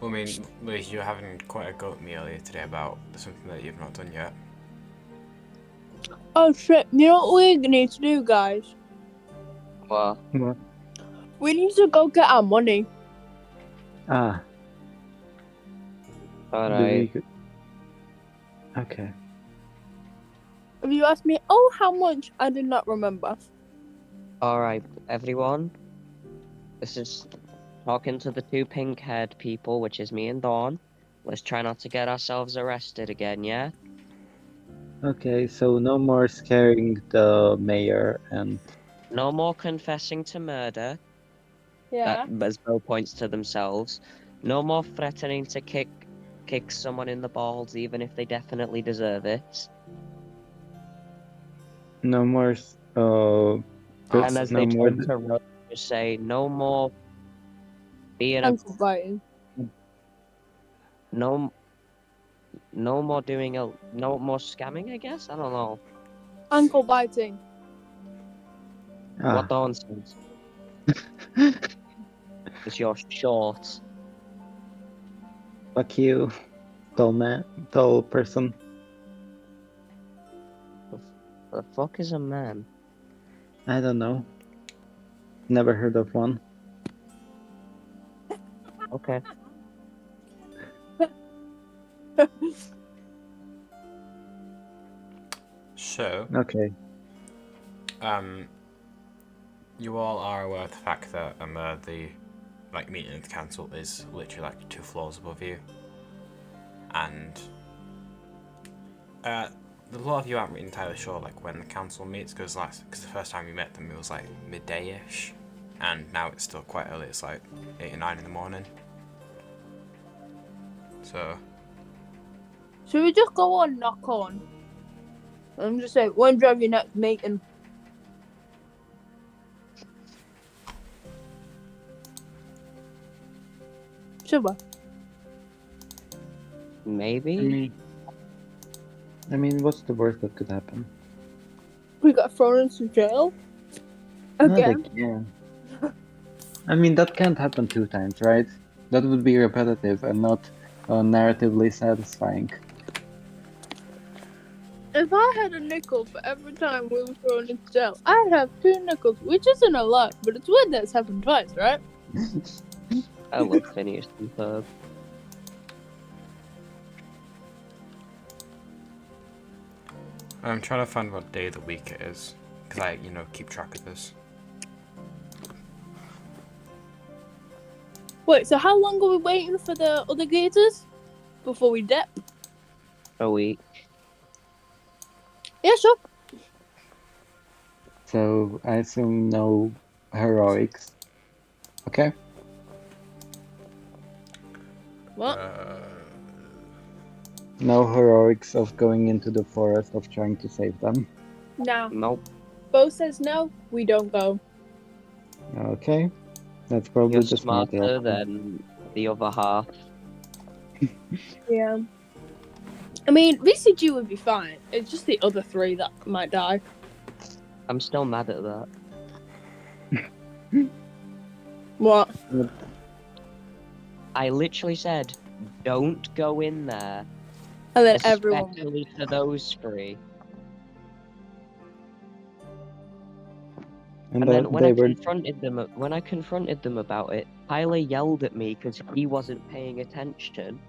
I mean, Liz, you're having quite a go at me earlier today about something that you've not done yet. Oh shit, you know what we need to do, guys? Well, What? We need to go get our money. Ah, do alright. we... Okay. If you ask me, oh, how much? I do not remember. Alright, everyone. This is talking to the two pink-haired people, which is me and Dawn. Let's try not to get ourselves arrested again, yeah? Okay, so no more scaring the mayor and... No more confessing to murder. Yeah. As Bo points to themselves. No more threatening to kick someone in the balls, even if they definitely deserve it. No more... And as no they more... turn to Rose, just say, no more being a Ankle biting. no more doing a no more scamming, I guess? I don't know. Ankle biting. What Ah. Dawn says. It's your short. Fuck you, tall man, tall person. The fuck is a man? I don't know. Never heard of one. Okay. So, Okay. you all are aware of the fact that the meeting of the council is literally like 2 floors above you, and a lot of you aren't entirely sure like when the council meets, because the first time you met them it was like midday-ish, and now it's still quite early. It's like 8 or 9 in the morning. So Should we just go on knock on? I'm just saying, when do you have your next meeting? Should we? Maybe? I mean, what's the worst that could happen? We got thrown into jail? No, they Again? can. I mean, that can't happen 2 times, right? That would be repetitive and not narratively satisfying. If I had a nickel for every time we were thrown into jail, I'd have 2 nickels, which isn't a lot, but it's weird that it's happened twice, right? I love Phineas and Ferb. I'm trying to find what day of the week it is, because I keep track of this. Wait, so how long are we waiting for the other gators? Before we dip? A week. Yeah, sure. So I assume no heroics. Okay. What? No heroics of going into the forest of trying to save them. No. Nope. Bo says no, we don't go. Okay. That's probably You're the smarter smarter option. than the other half. Yeah. I mean, VCG would be fine. It's just the other 3 that might die. I'm still mad at that. What? I literally said, don't go in there. And then everyone. Especially for those 3. And then when I confronted them about it, Tyler yelled at me because he wasn't paying attention.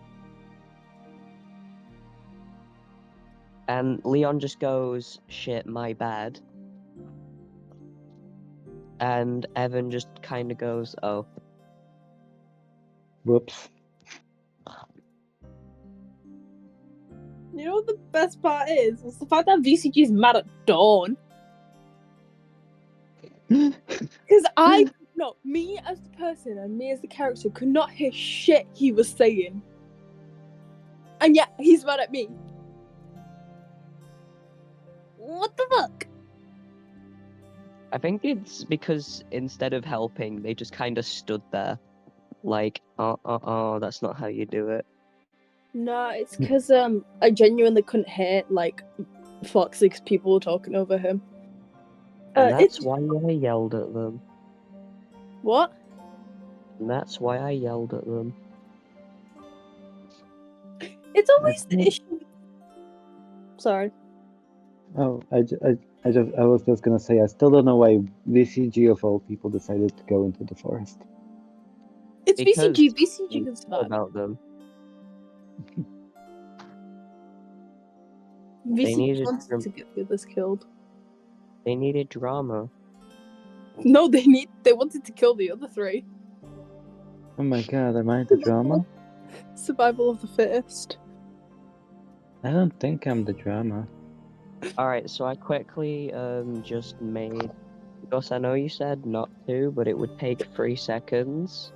And Leon just goes, shit, my bad. And Evan just kind of goes, oh. Whoops. You know what the best part is? It's the fact that VCG is mad at Dawn. Because me as the person and me as the character could not hear shit he was saying. And yet, he's mad at me. What the fuck? I think it's because instead of helping, they just kind of stood there. Like, oh, that's not how you do it. No, it's because I genuinely couldn't hear like Foxy's people were talking over him. And that's It's why I yelled at them. what? And that's why I yelled at them. It's always the think- issue. Sorry. Oh, I was just gonna say, I still don't know why VCG of all people decided to go into the forest. It's Because VCG. VCG we can know survive. about them. VCG needed wanted to- to get the others killed. They needed drama. No, they wanted to kill the other three. Oh my god, am I the drama? Survival of the fittest. I don't think I'm the drama. Alright, so I quickly just made, because I know you said not to, but it would take 3 seconds.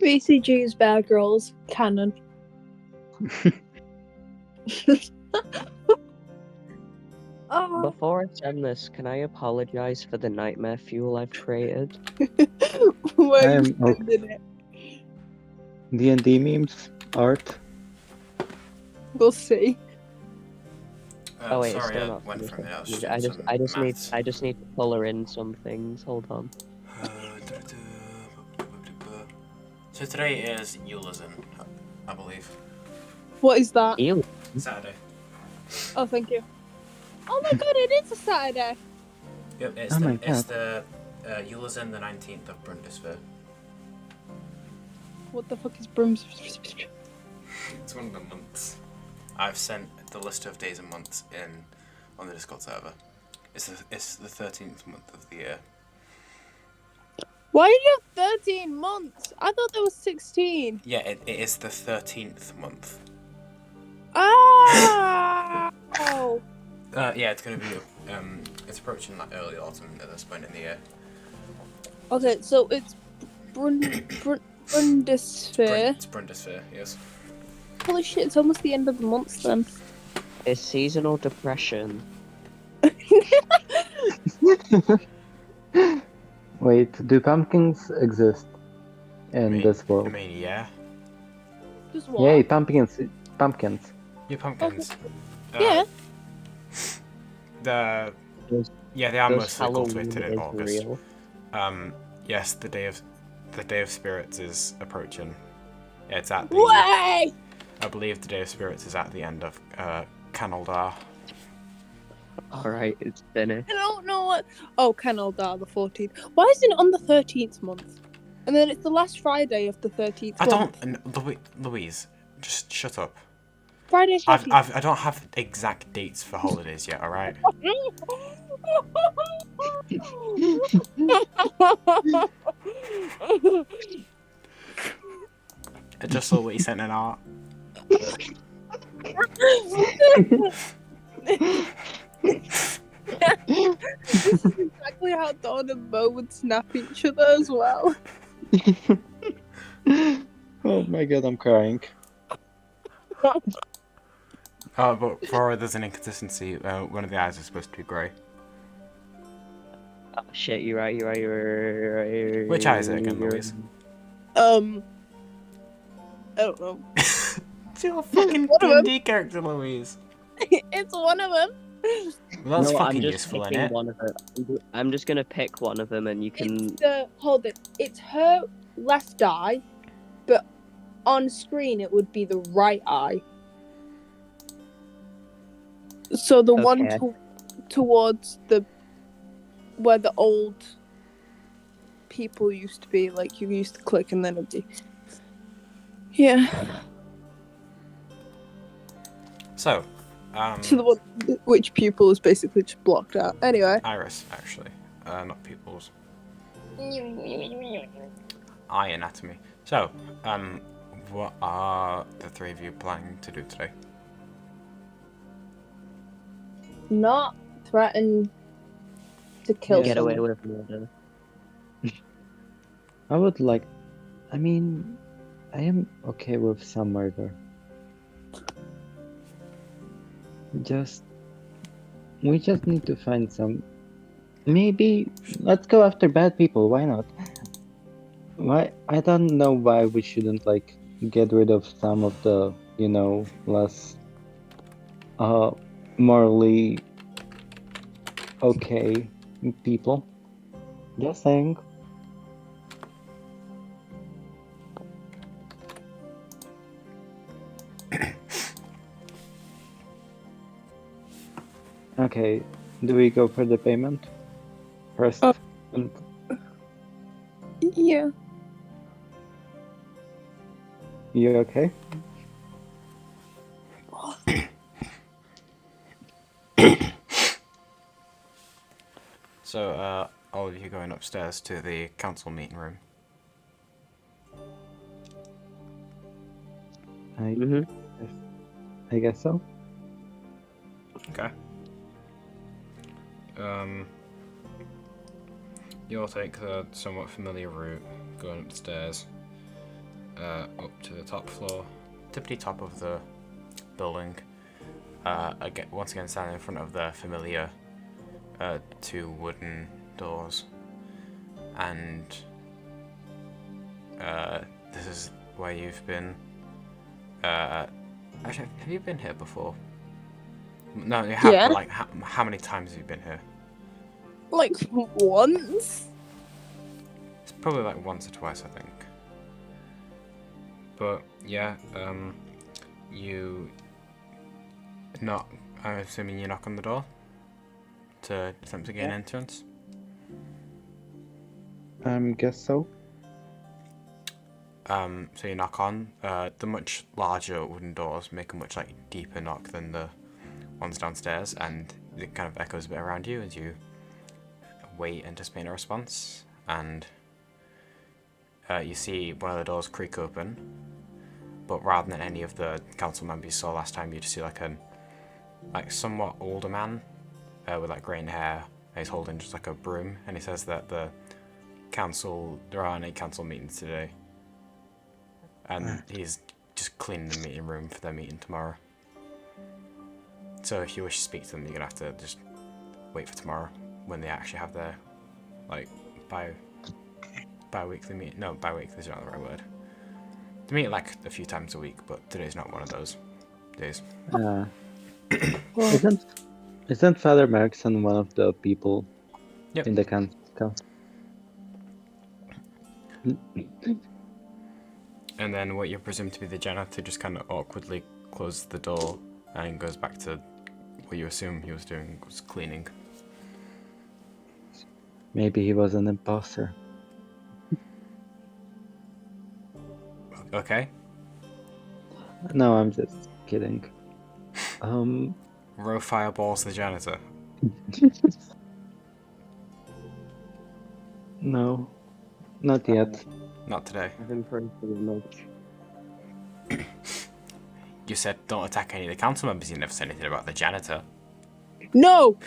VCG's Bad Girls canon. Oh, Before I send this, can I apologize for the nightmare fuel I've created? where are you I'm okay. sending it? D&D memes, art. We'll see. Oh wait, it's sorry, still I not went finished. from there. I just need to color in some things. Hold on. So today is Ulazin, I believe. What is that? Ew. Saturday. Oh, thank you. Oh my god, it is a Saturday. Yep, it's Oh my it's god. the Ulazin, the 19th of Brundisphere. What the fuck is Brooms? It's one of the months. I've sent the list of days and months on the Discord server. It's the 13th month of the year. Why do you have 13 months? I thought there was 16. Yeah, it is the 13th month. Ah! Oh. Yeah, it's gonna be it's approaching like early autumn at this point in the year. Okay, so it's Brundisphere. It's Brundisphere, yes. Holy shit, it's almost the end of the month then. It's seasonal depression. Wait, do pumpkins exist in this world? I mean, yeah. Just what? Yay, pumpkins! Pumpkins. Yeah, pumpkins. Yeah. Yeah, they are Does mostly Halloween cultivated in is August. real? Yes, the day of spirits is approaching. Yeah, it's at the. Way! I believe the day of spirits is at the end of Canaldar. Alright, it's finished. I don't know what. Oh, Canaldar, the 14th. Why isn't it on the 13th month? And then it's the last Friday of the 13th month. Louise, just shut up. Friday 13th. I don't have exact dates for holidays yet. All right. I just saw what you sent in art. This is exactly how Dawn and Mo would snap each other as well. Oh my god, I'm crying. But for there's an inconsistency. One of the eyes is supposed to be grey. Oh shit, you're right. Which eye is it again, Louise? I don't know. It's your fucking One of 'em. D&D character, Louise. It's one of them. Well, that's No, fucking I'm just useful, picking innit? one of them. I'm just gonna pick one of them, and you can. It's hold it. It's her left eye, but on screen it would be the right eye. So the one Okay. towards where the old people used to be, like you used to click and then it'd be. Yeah. So, So the one which pupil is basically just blocked out. Anyway. Iris, actually. Not pupils. Eye anatomy. So, what are the three of you planning to do today? Not threaten to kill Get someone. away with murder. I would like. I mean, I am okay with some murder. Just We just need to find some. Maybe let's go after bad people. Why not? Why? I don't know why we shouldn't like get rid of some of the, less morally okay people. Just saying. Okay, do we go for the payment first? And Yeah. you okay? So, all of you going upstairs to the council meeting room. I guess so. Okay. You'll take the somewhat familiar route going upstairs, up to the top floor, tippity top of the building. Once again, standing in front of the familiar two wooden doors, and this is where you've been. Actually, have you been here before? No, you have. Yeah. But like, how many times have you been here? Like once. It's probably like once or twice, I think. But yeah, you knock. I'm assuming you knock on the door to attempt to gain entrance. Guess so. So you knock on. The much larger wooden doors make a much deeper knock than the ones downstairs, and it kind of echoes a bit around you as you wait, anticipating a response. And you see one of the doors creak open, but rather than any of the council members you saw last time, you just see a somewhat older man with graying hair. And he's holding just a broom, and he says that there aren't any council meetings today. And he's just cleaning the meeting room for their meeting tomorrow. So if you wish to speak to them, you're going to have to just wait for tomorrow when they actually have their, bi-weekly meeting. No, bi-weekly is not the right word. They meet a few times a week, but today's not one of those days. Isn't Father Markson one of the people Yep. in the council? And then what you presume to be the janitor just kind of awkwardly closes the door and goes back to what you assume he was doing, was cleaning. Maybe he was an imposter. Okay. No, I'm just kidding. Row fireballs the janitor. No, not yet. Not today. I've improved pretty much. You said don't attack any of the council members. You never said anything about the janitor. No.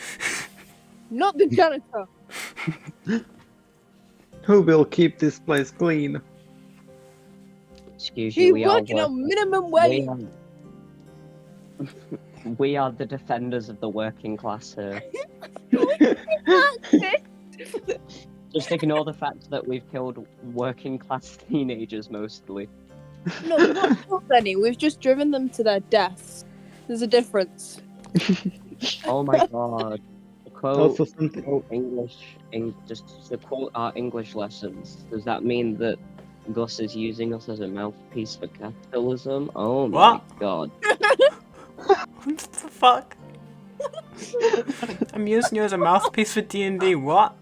Not the janitor. Who will keep this place clean? Excuse He's you, we are working on minimum wage. We are the defenders of the working class here. Just ignore the fact that we've killed working class teenagers mostly. No, we've not killed any. We've just driven them to their deaths. There's a difference. Oh my god. To quote Also something. just to quote our English lessons, does that mean that Gus is using us as a mouthpiece for capitalism? Oh my What? god. What the fuck? I'm using you as a mouthpiece for D&D. What?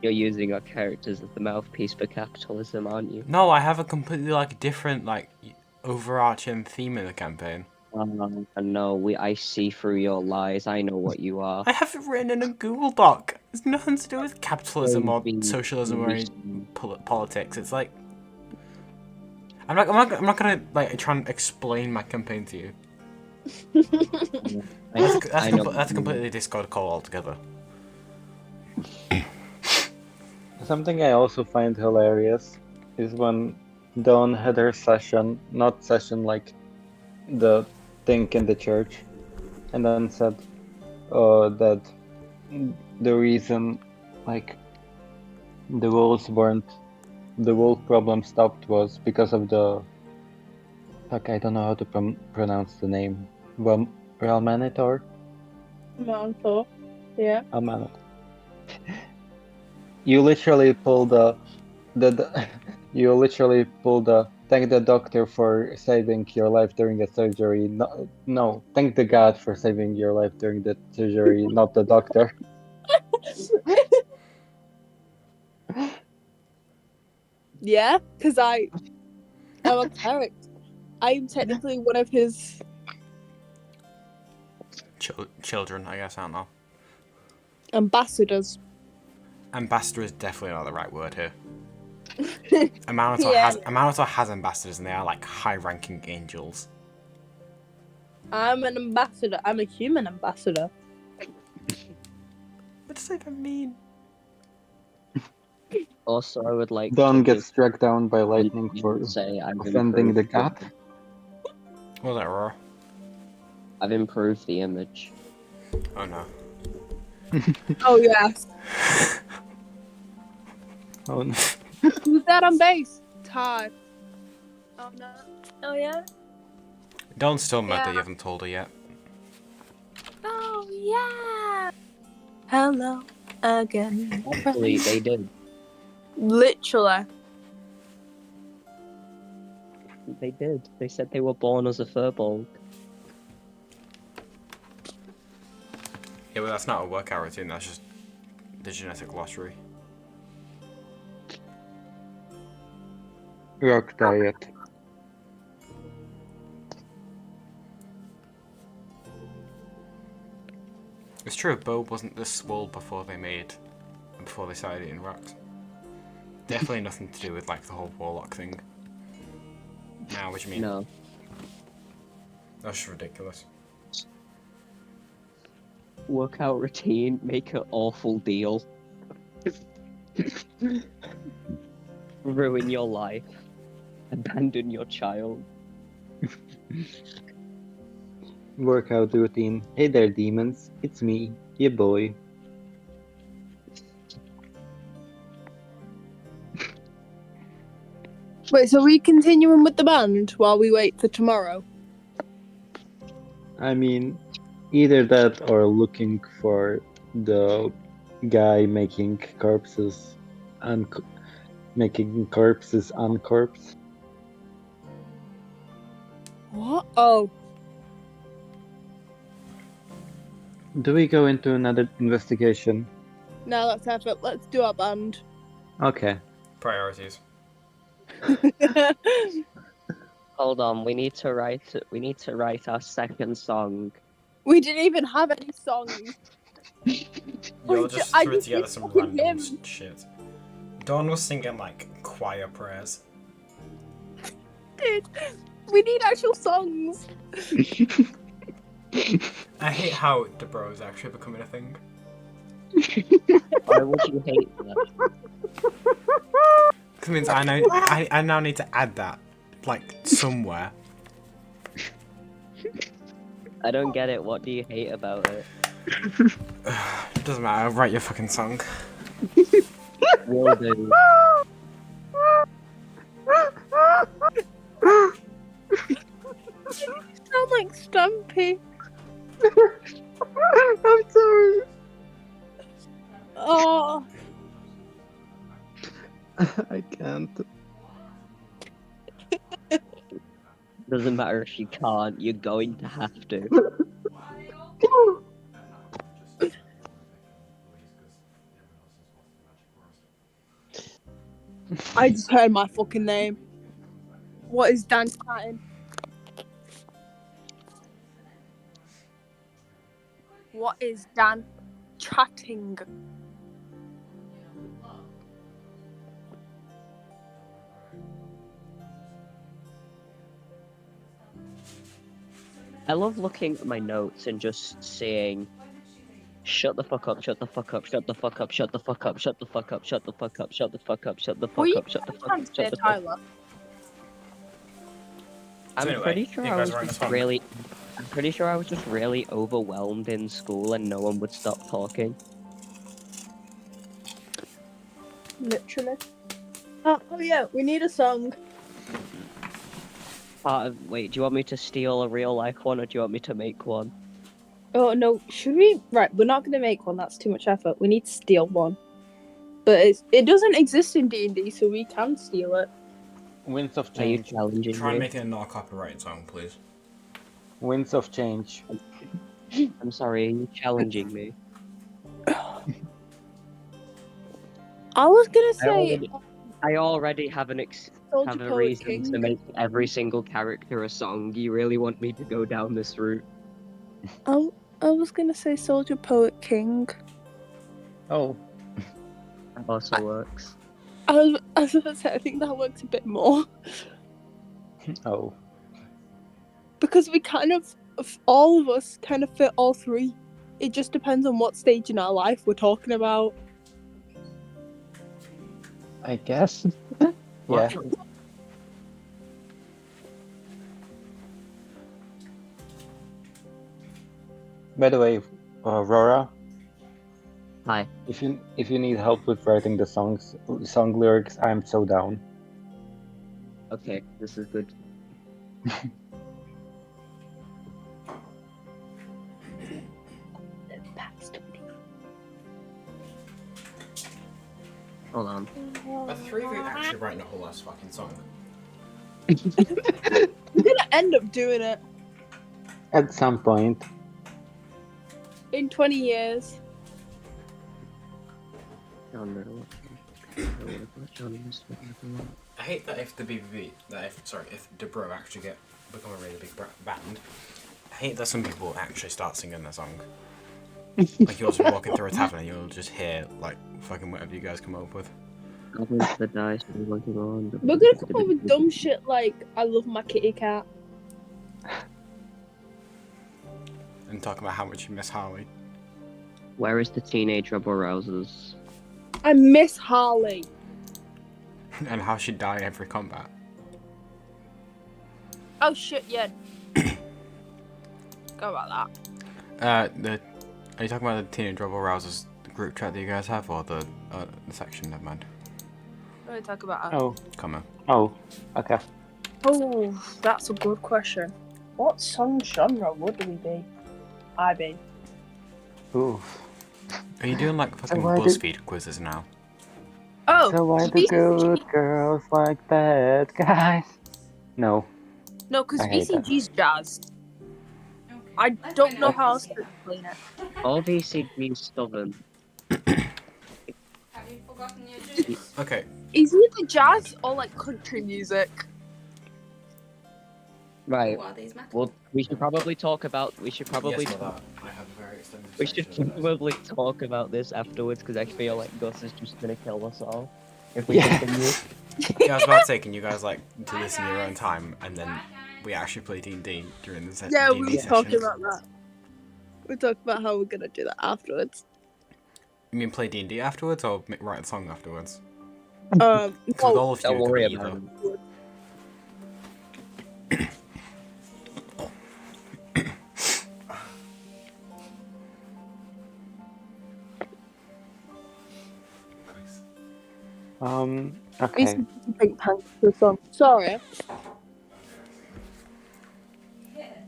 You're using our characters as the mouthpiece for capitalism, aren't you? No, I have a completely different overarching theme in the campaign. No, I see through your lies. I know what you are. I have it written in a Google Doc. It's nothing to do with capitalism or socialism or any politics. It's I'm not gonna try and explain my campaign to you. That's a completely Discord call altogether. Something I also find hilarious is when Dawn had her session, not session like the thing in the church, and then said that the reason, like, the wolf problem stopped was because of the fuck. I don't know how to pronounce the name. Well, Realmanitor. Mantle. Yeah. Almanac. You literally pull the you literally pull the thank the doctor for saving your life during the surgery. No, thank the God for saving your life during the surgery, not the doctor. Yeah, because I'm a cleric. I'm technically one of his. Children, I guess, aren't they? Ambassadors. Ambassador is definitely not the right word here. Yeah. Amanator has ambassadors, and they are like high-ranking angels. I'm an ambassador. I'm a human ambassador. What does that even mean? Also, I would like Don to gets struck down by lightning give for say I've offending the improved god. Was that raw? I've improved the image. Oh no. Oh yes. Oh, no. Who's that on base? Todd. Oh no. Oh yeah. Dawn's still mad that Yeah. you haven't told her yet. Oh yeah. Hello again. Actually, they did. Literally. They did. They said they were born as a furball. Yeah, but that's not a workout routine, that's just the genetic lottery. Rock diet. It's true, Bo wasn't this swole before they started eating rocks. Definitely nothing to do with like the whole warlock thing. Nah, what do you mean? No. That's just ridiculous. Workout routine, make an awful deal. Ruin your life. Abandon your child. Workout routine. Hey there, demons. It's me, your boy. Wait, so are we continuing with the band while we wait for tomorrow? I mean, either that or looking for the guy making corpses on corpse. What? Oh. Do we go into another investigation? No, let's have it. Let's do our band. Okay. Priorities. Hold on, we need to write our second song. We didn't even have any songs. You'll just I threw just together did some fucking random hymns. shit. Dawn was singing like choir prayers. Dude, we need actual songs. I hate how Debro is actually becoming a thing. Why would you hate that? Because it means I now need to add that, like, somewhere. I don't get it. What do you hate about it? It doesn't matter, I'll write your fucking song. Will do. You sound like Stumpy. I'm sorry. Oh. I can't. Doesn't matter if you can't. You're going to have to. I just heard my fucking name. What is Dan chatting? What is Dan chatting? I love looking at my notes and just saying, shut the fuck up, shut the fuck up, shut the fuck up, shut the fuck up, shut the fuck up, shut the fuck up, shut the fuck up, shut the Were fuck you up, shut the fuck trying up, to say shut the fuck up. Tyler? I'm anyway, pretty sure you I guys was writing a just song? really... I'm pretty sure I was just really overwhelmed in school and no one would stop talking. Literally. Oh yeah, we need a song. Wait, do you want me to steal a real life one or do you want me to make one? Oh no, should we? Right, we're not gonna make one. That's too much effort. We need to steal one. But it doesn't exist in D&D, so we can steal it. Winds of Are you change. challenging Try and me? make it a not copyrighted song, please. Winds of change. I'm sorry, are you challenging me? I was gonna say I already have have Soldier a Poet reason King. to make every single character a song. You really want me to go down this route? I was gonna say Soldier Poet King. Oh, That also works. I was gonna say I think that works a bit more oh. because we kind of all of us kind of fit all three. It just depends on what stage in our life we're talking about. I guess. What? Yeah. By the way, Aurora, Hi. if you need help with writing the song lyrics, I'm so down. Okay, this is good. Hold on. Are the three of you actually writing a whole ass fucking song? We're gonna end up doing it At some point. in 20 years. I hate that if the BBB, if Debro actually become a really big band, I hate that some people actually start singing their song. Like you'll just be walking through a tavern and you'll just hear like fucking whatever you guys come up with. We're gonna come up with dumb shit like I love my kitty cat. And talk about how much you miss Harley. Where is the teenage rebel rousers? I miss Harley. And how she die every combat. Oh shit, yeah. Go about that. Are you talking about the Teenage Rebel Rousers group chat that you guys have, or the section? Never mind. We're gonna talk about Oh. Come on. Oh. Okay. Oh, that's a good question. What song genre would we be? I be. Ooh. Are you doing like fucking why did- BuzzFeed quizzes now? Oh, So why do good girls like bad guys? No. no, because I hate that. VCG's jazz. I don't know how else to explain it. All VCG stubborn. Have you forgotten your juice? Okay. Is either jazz or like country music? Right. What are these metal? Well, we should probably talk about. Yes, but that I have a very extended. We should section of this. probably talk about this afterwards because I feel like Gus is just gonna kill us all if we Yeah. continue. Yeah, I was about to say, can you guys like do this in your own time, and then we actually play D&D during the Yeah, D&D we were sessions? talking about that. We talked about how we're gonna do that afterwards. You mean play D&D afterwards, or write a song afterwards? Um, 'Cause with no, all of you, Don't it could worry be about either. it. Okay. Pink Panther song. Sorry.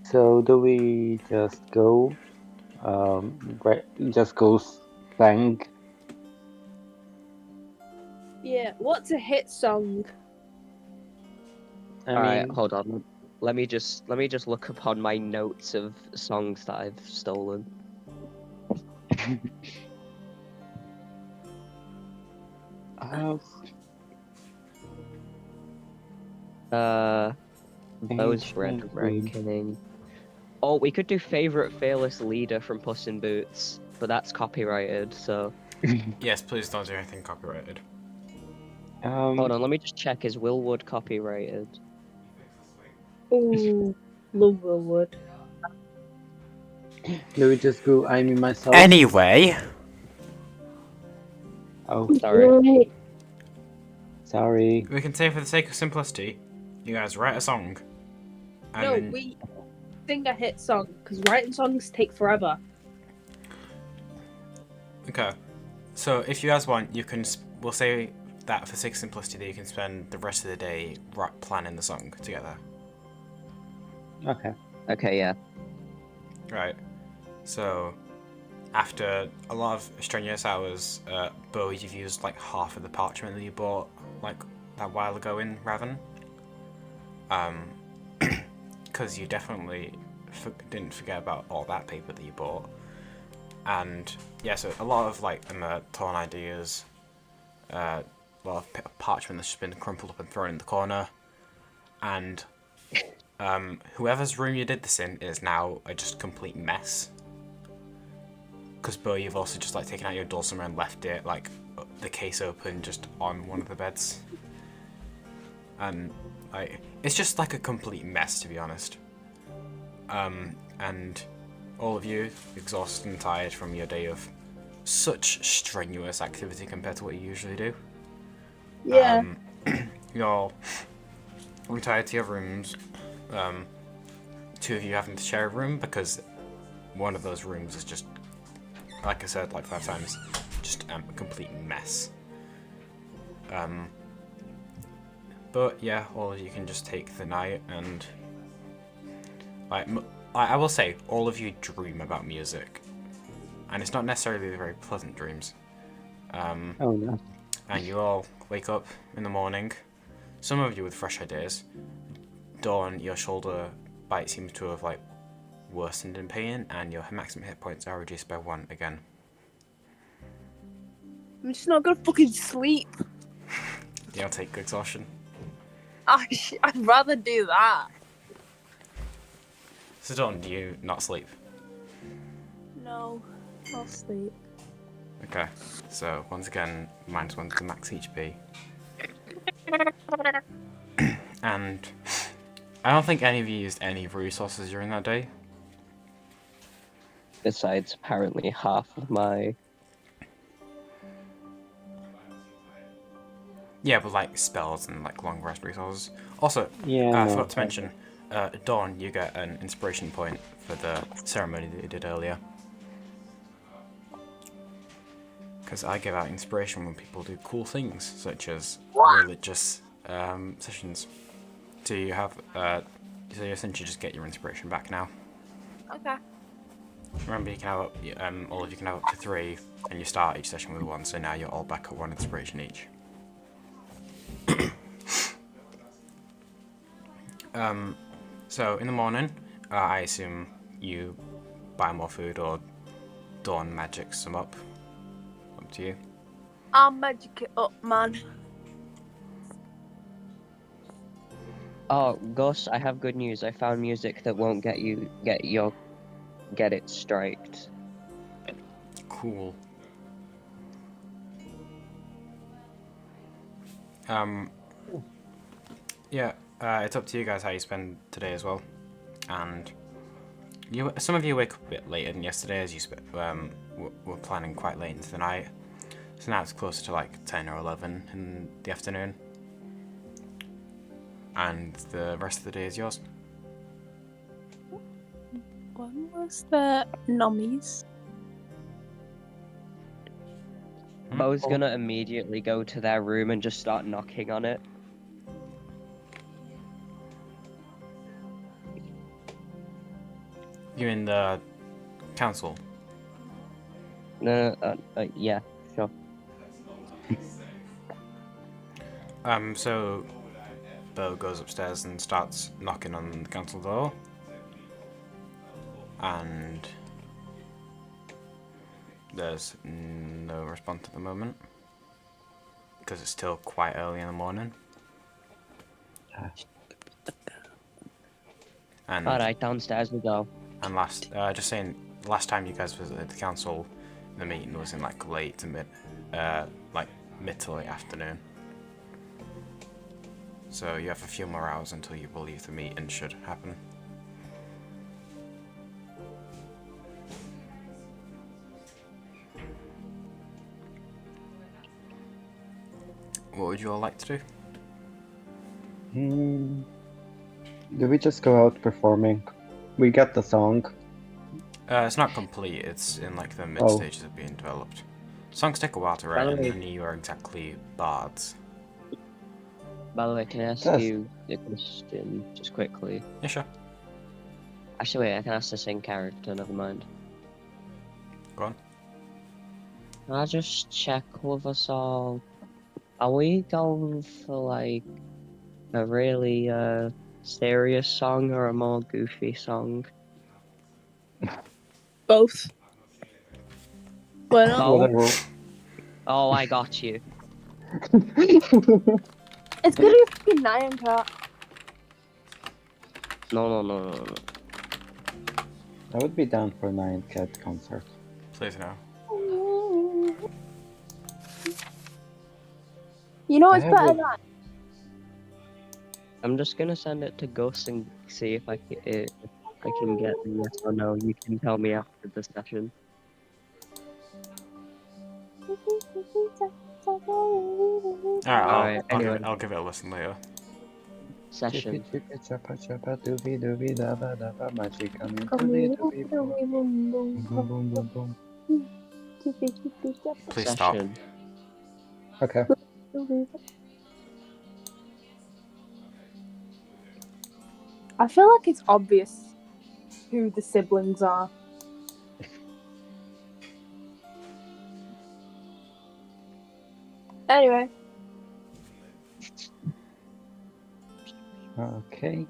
So do we just go, just go slang? Yeah, what's a hit song? I Alright, mean, hold on. Let me just look upon my notes of songs that I've stolen. Those red ranking. Oh, we could do favorite fearless leader from Puss in Boots, but that's copyrighted. So Yes, please don't do anything copyrighted. hold on, let me just check. Is Willwood copyrighted? Ooh, love Willwood. do we just go I, me, myself? Anyway, Oh, Sorry. sorry. we can say for the sake of simplicity, you guys write a song. And No, then, sing a hit song because writing songs take forever. Okay. So if you guys want, you can. We'll say that for 6 simplicity, you can spend the rest of the day planning the song together. Okay. Okay, yeah. Right. So after a lot of strenuous hours, Bo, you've used like half of the parchment that you bought like that while ago in Raven. Because you definitely didn't forget about all that paper that you bought. And yeah, so a lot of like torn ideas, a lot of parchment that's just been crumpled up and thrown in the corner, and whoever's room you did this in is now a just complete mess. Because Bo, you've also just like taken out your dulcimer and left it like the case open just on one of the beds, and like it's just like a complete mess, to be honest. And all of you exhausted and tired from your day of such strenuous activity compared to what you usually do. Yeah. You're all retired to your rooms. 2 of you having to share a room because one of those rooms is just, like I said like 5 times, just a complete mess. But yeah, all of you can just take the night and like I will say, all of you dream about music, and it's not necessarily very pleasant dreams. Oh no. And you all wake up in the morning, some of you with fresh ideas. Dawn, your shoulder bite seems to have like worsened in pain, and your maximum hit points are reduced by 1 again. I'm just not gonna fucking sleep. You'll take exhaustion. I'd rather do that. So Dawn, do you not sleep? No, I'll sleep. Okay, so once again, -1 to max HP. And I don't think any of you used any resources during that day. Besides, apparently half of my... Yeah, but like spells and like long rest resources. Also, Yeah. I No. forgot to mention, Dawn, you get an inspiration point for the ceremony that you did earlier. Because I give out inspiration when people do cool things, such as religious sessions. So you have, so you essentially just get your inspiration back now. Okay. Remember, you can have all of you can have up to 3, and you start each session with 1. So now you're all back at 1 inspiration each. So in the morning, I assume you buy more food or Dawn magics some up. Up to you. I'll magic it up, man. Oh, Gus, I have good news. I found music that won't get it striked. Cool. Yeah, it's up to you guys how you spend today as well. And some of you wake up a bit later than yesterday, as you were planning quite late into the night. So now it's closer to like 10 or 11 in the afternoon. And the rest of the day is yours. When was the nummies? Bo's gonna immediately go to their room and just start knocking on it. You in the council? No, yeah, sure. So Bo goes upstairs and starts knocking on the council door. And there's no response at the moment. Because it's still quite early in the morning. And Alright, downstairs we go. And just saying, last time you guys visited the council, the meeting was in like late to mid to late afternoon. So you have a few more hours until you believe the meeting should happen. What would you all like to do? Do we just go out performing? We got the song. It's not complete. It's in like the mid Oh. stages of being developed. Songs take a while to By write, the and way- none of you are exactly bards. By the way, can I ask Yes. you a question just quickly? Yeah, sure. Actually, wait, I can ask the same character, never mind. Go on. Can I just check with us all? Are we going for like a really serious song or a more goofy song? Both. Why not? Both? Whatever. Oh, I got you. It's gonna be fucking Nyan Cat. No. I would be down for a Nyan Cat concert. Please no. You know I what's have better a- than? I'm just gonna send it to Gus and see if I can get a yes or no. You can tell me after the session. Alright, Alright, anyway. I'll give it a listen later. Session. Chicka chappa chappa doobie doobie dabba dabba magic coming doobie doobie boom boom boom boom boom. Please stop. Session. Okay. I feel like it's obvious who the siblings are. Anyway, Okay.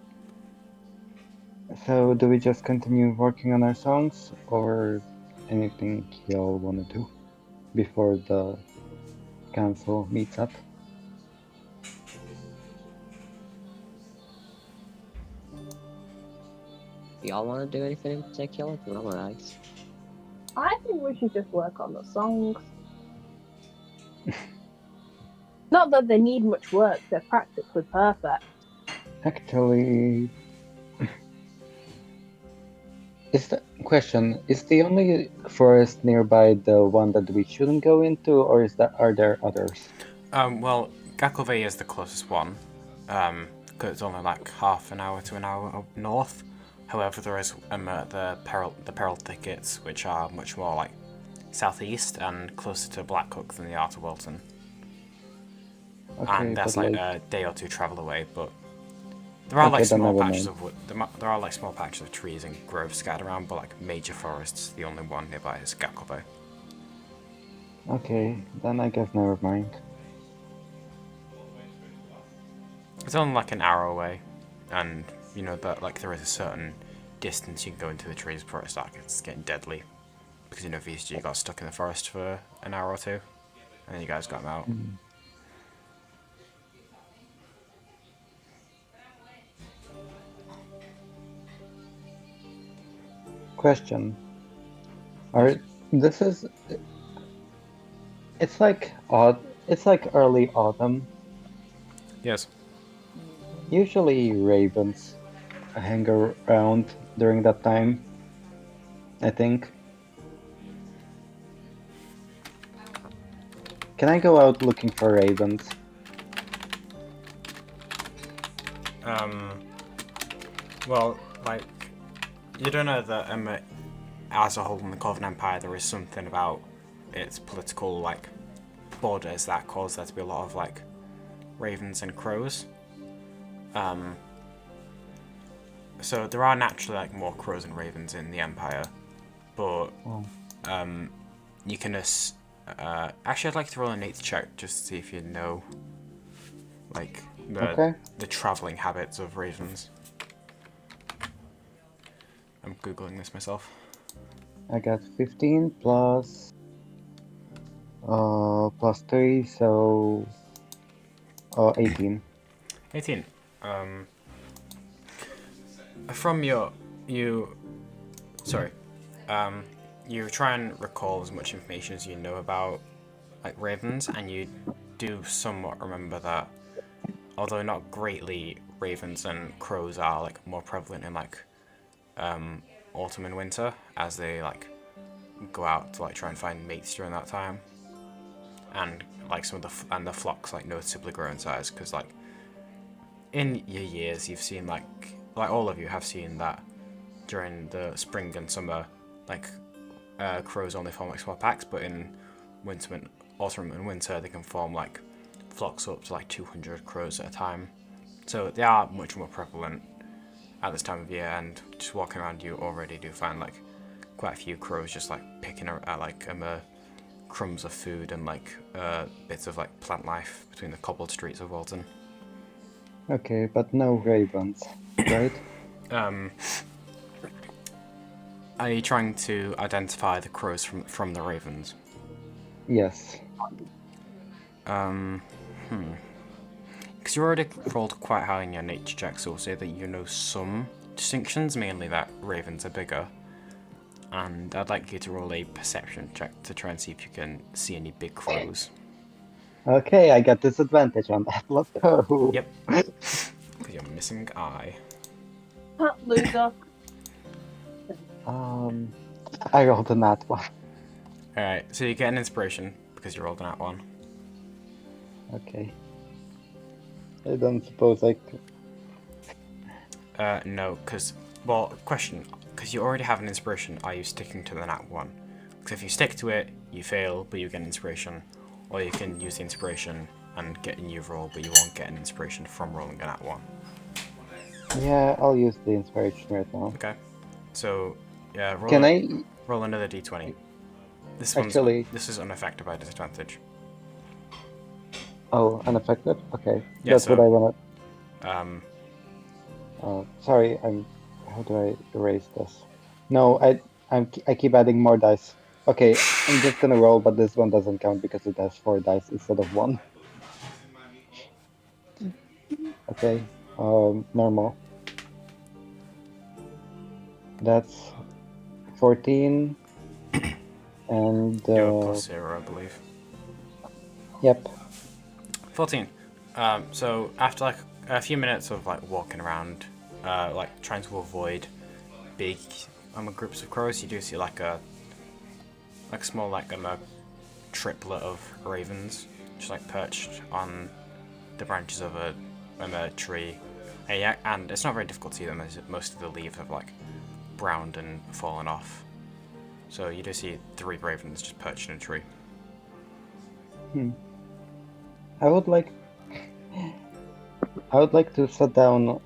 So do we just continue working on our songs or anything y'all wanna do before the council meets up? Y'all want to do anything in particular? I'm nice. I think we should just work on the songs. Not that they need much work, they're practically perfect. Actually, is the question, is the only forest nearby the one that we shouldn't go into, or are there others? Well, Gakleve is the closest one, because it's only like half an hour to an hour up north. However, there is the Peril Thickets, which are much more like southeast and closer to Blackhook than they are to Welton. Okay, And that's but like a day or two travel away, but there are Okay, like then small never patches mind. of wood. There are like small patches of trees and groves scattered around, but like major forests, the only one nearby is Gakleve. Okay, then I guess never mind. It's only like an hour away, and you know that like there is a certain distance you can go into the trees before it's getting deadly, because you know VSG got stuck in the forest for an hour or two, and then you guys got him out. Question. This is, it's like it's like early autumn. Yes. Usually ravens hang around during that time, I think. Can I go out looking for ravens? Well, like you don't know that as a whole in the Corvan Empire, there is something about its political like borders that cause there to be a lot of like ravens and crows. So there are naturally like more crows and ravens in the Empire, but you can actually I'd like to roll a nature check just to see if you know like the traveling habits of ravens. I'm googling this myself. I got 15 plus 3, so 18. 18. From you try and recall as much information as you know about like ravens, and you do somewhat remember that although not greatly, ravens and crows are like more prevalent in like autumn and winter, as they like go out to like try and find mates during that time, and like some of the flocks like noticeably grow in size, because like in your years you've seen like all of you have seen that during the spring and summer, like crows only form like small packs, but in autumn and winter they can form like flocks up to like 200 crows at a time. So they are much more prevalent at this time of year, and just walking around you already do find like quite a few crows just like picking at like crumbs of food and like bits of like plant life between the cobbled streets of Welton. Okay, but no ravens, right? Are you trying to identify the crows from the ravens? Yes. Because you already rolled quite high in your nature check, so we'll say that you know some distinctions, mainly that ravens are bigger. And I'd like you to roll a perception check to try and see if you can see any big crows. Okay, I got disadvantage on that. Let's go. Yep. Because you're missing eye. Loser. I rolled a nat one. Alright, so you get an inspiration because you rolled an at one. Okay. I don't suppose I could. No, because, well, question, because you already have an inspiration, are you sticking to the nat one? Because if you stick to it, you fail, but you get an inspiration, or you can use the inspiration and get a new roll, but you won't get an inspiration from rolling a nat one. Yeah, I'll use the inspiration right now. Okay, so, yeah, roll another d20. This is unaffected by disadvantage. Oh, unaffected? Okay. Yeah, That's what I wanted. Sorry, how do I erase this? No, I keep adding more dice. Okay, I'm just gonna roll, but this one doesn't count because it has 4 dice instead of 1. Okay, normal. That's 14, and You're plus 0, I believe. Yep. 14. So after like a few minutes of like walking around, like trying to avoid big groups of crows, you do see like a small like triplet of ravens just like perched on the branches of a tree. And it's not very difficult to see them as most of the leaves have like browned and fallen off. So you do see 3 ravens just perched in a tree. I would like to sit down.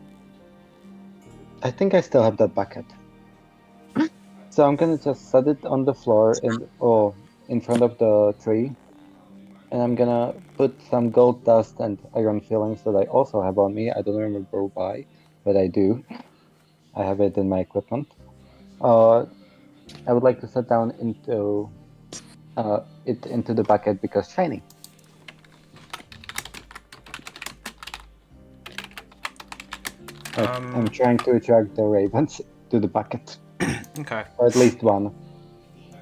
I think I still have that bucket. So I'm gonna just set it on the floor in front of the tree. And I'm gonna put some gold dust and iron fillings that I also have on me. I don't remember why, but I do. I have it in my equipment. I would like to set down into the bucket because shiny. I'm trying to attract the ravens to the bucket. Okay. Or at least one.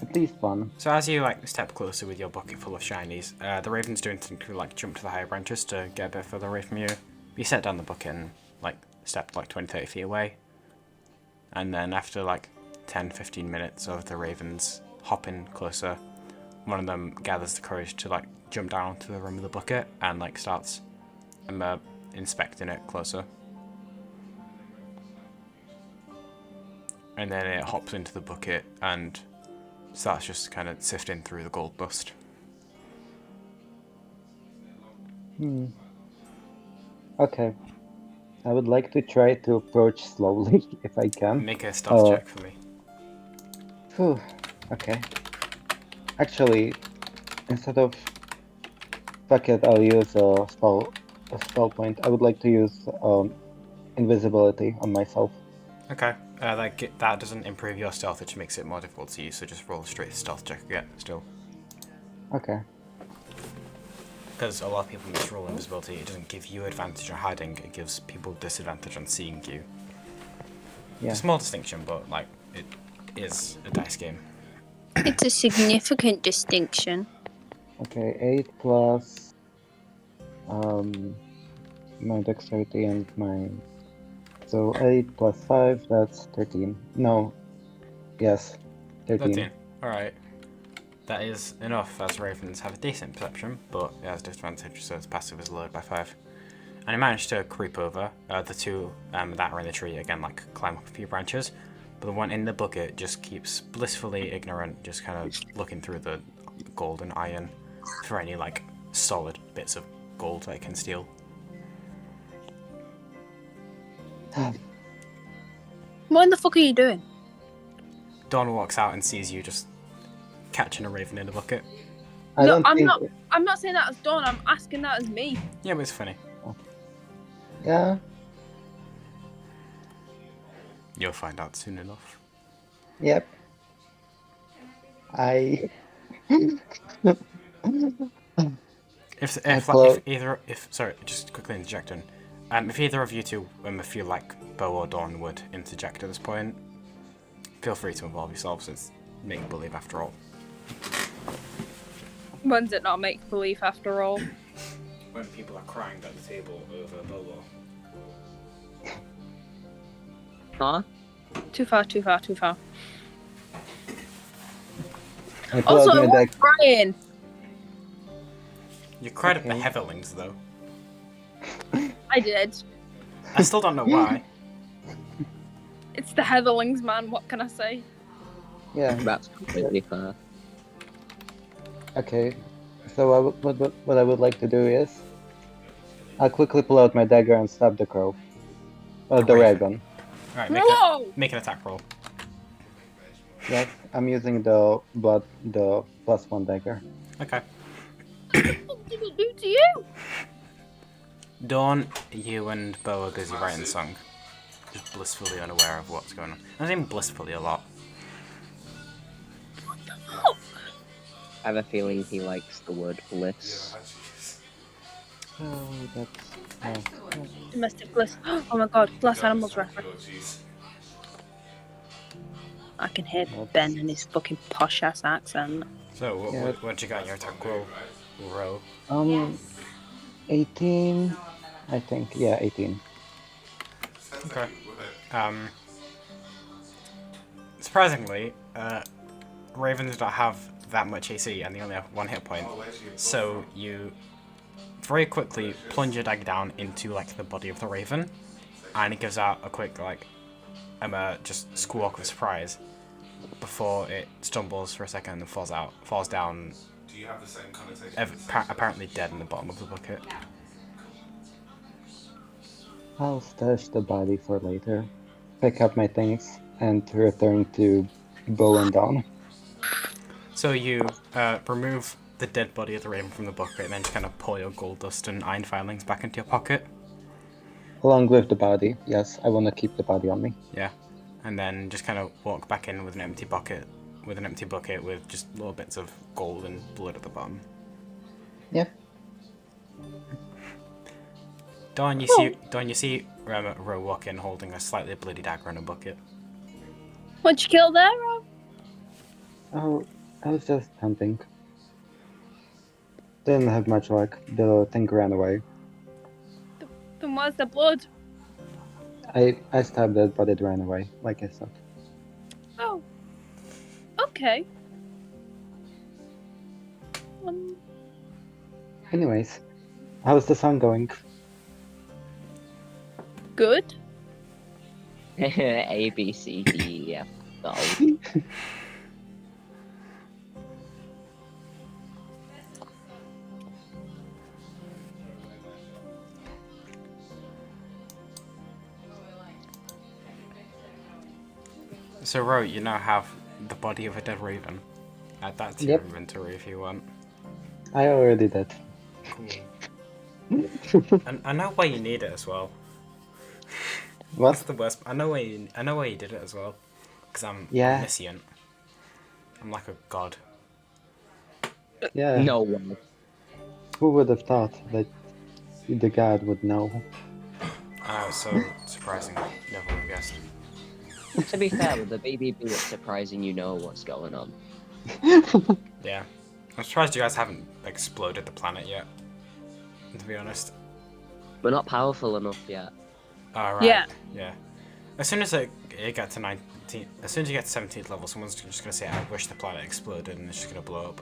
At least one. So as you like step closer with your bucket full of shinies, the ravens do instinctively like jump to the higher branches to get a bit further away from you. You set down the bucket and like step like 20-30 feet away. And then after like 10-15 minutes of the ravens hopping closer, one of them gathers the courage to like jump down to the rim of the bucket and like starts inspecting it closer. And then it hops into the bucket and starts just kind of sifting through the gold dust. Okay. I would like to try to approach slowly if I can. Make a stealth check for me. Phew. Okay. Actually, instead of bucket, I'll use a spell point. I would like to use invisibility on myself. Okay. That doesn't improve your stealth, which makes it more difficult to use, so just roll a straight stealth check again, still. Okay. Because a lot of people just roll invisibility, it doesn't give you advantage on hiding, it gives people disadvantage on seeing you. Yeah. It's a small distinction, but like, it is a dice game. It's a significant distinction. Okay, 8 plus my dexterity and my... So 8 plus 5, that's 13. No. Yes, 13. Alright. That is enough, as ravens have a decent perception, but it has disadvantage, so its passive is lowered by 5. And it managed to creep over. The two that are in the tree, again, like climb up a few branches, but the one in the bucket just keeps blissfully ignorant, just kind of looking through the gold and iron for any like solid bits of gold that it can steal. What in the fuck are you doing? Dawn walks out and sees you just catching a raven in a bucket. No, I'm not saying that as Dawn. I'm asking that as me. Yeah, but it's funny. Yeah. You'll find out soon enough. Yep. I. Sorry, just quickly interjecting. If either of you two feel like Bo or Dawn would interject at this point, feel free to involve yourselves. It's make believe after all. When's it not make believe after all? When people are crying at the table over Bobo. Huh? Too far, too far, too far. I pull Also, out I my was deck. crying. You cried at the Heatherlings, though. I did. I still don't know why. It's the Heatherlings, man. What can I say? Yeah. That's completely fair. Okay. So what I would like to do is, I'll quickly pull out my dagger and stab the crow. The raven. Alright, Whoa! make an attack roll. Yes, I'm using the +1 dagger. Okay. What did it do to you? Dawn, you and Bo are busy writing the song. Just blissfully unaware of what's going on. I'm saying blissfully a lot. I have a feeling he likes the word bliss. Oh, that's... Domestic bliss. Oh my god, Glass Animals reference. I can hear Ben and his fucking posh ass accent. So, what you got in your attack roll? 18, I think. Yeah, 18. Okay. Surprisingly, ravens don't have that much AC and they only have 1 hit point. So you very quickly plunge your dagger down into like the body of the raven, and it gives out a quick just squawk of surprise before it stumbles for a second and falls down. Do you have the same connotation? Apparently dead in the bottom of the bucket. I'll stash the body for later, pick up my things, and return to Bo and Dawn. So you remove the dead body of the raven from the bucket and then just kind of pull your gold dust and iron filings back into your pocket. Along with the body, yes, I want to keep the body on me. Yeah. And then just kind of walk back in with an empty bucket with just little bits of gold and blood at the bottom. Yep. Dawn, you see Ro walk in holding a slightly bloody dagger in a bucket. What'd you kill there, Rob? Oh, I was just hunting. Didn't have much luck. The thing ran away. Then where's the blood? I stabbed it, but it ran away, like I said. Oh. Okay. Anyways, how's the song going? Good. A, B, C, D, E, F, O. So Ro, you now have the body of a dead raven. Add that to your inventory if you want. I already did. Cool. And I know why you need it as well. What? That's the worst. I know why you did it as well. Because I'm omniscient. I'm like a god. Yeah. No one. Who would have thought that the god would know? So surprising. Never would have guessed. To be fair, with the baby being surprising, you know what's going on. Yeah. I'm surprised you guys haven't exploded the planet yet. To be honest. We're not powerful enough yet. Alright. Yeah. As soon as it gets to 19, as soon as you get to 17th level, someone's just gonna say, "I wish the planet exploded," and it's just gonna blow up.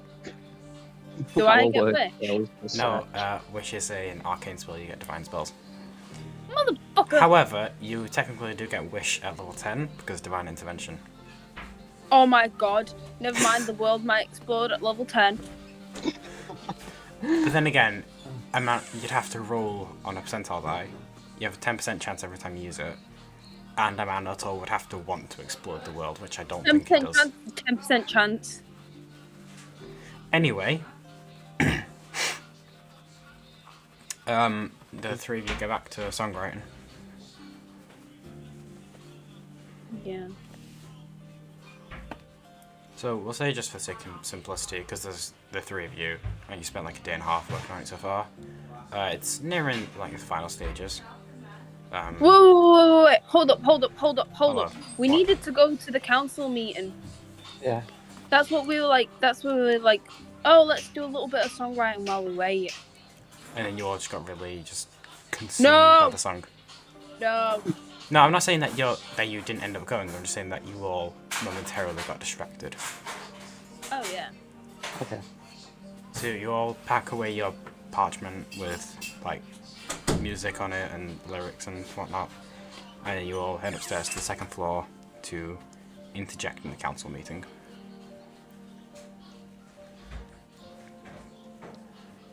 Do I get wish? No, wish is an arcane spell. You get divine spells. Motherfucker! motherfucker! However, you technically do get wish at level 10 because divine intervention. Oh my god. Never mind, the world might explode at level 10. But then again, you'd have to roll on a percentile die. You have a 10% chance every time you use it. And a mana total would have to want to explode the world, which I don't think it 10% does. chance, 10% chance. Anyway, the three of you go back to songwriting. Yeah. So we'll say just for sake of simplicity, because there's the three of you, and you spent like a day and a half working on it so far. It's nearing like the final stages. Wait. Hold up. Hello. We What? needed to go to the council meeting. Yeah. That's what we were like. Oh, let's do a little bit of songwriting while we wait. And then you all just got really just consumed by the song. No. No, I'm not saying that you didn't end up going. I'm just saying that you all momentarily got distracted. Oh yeah. Okay. So you all pack away your parchment with like music on it and lyrics and whatnot, and then you all head upstairs to the second floor to interject in the council meeting.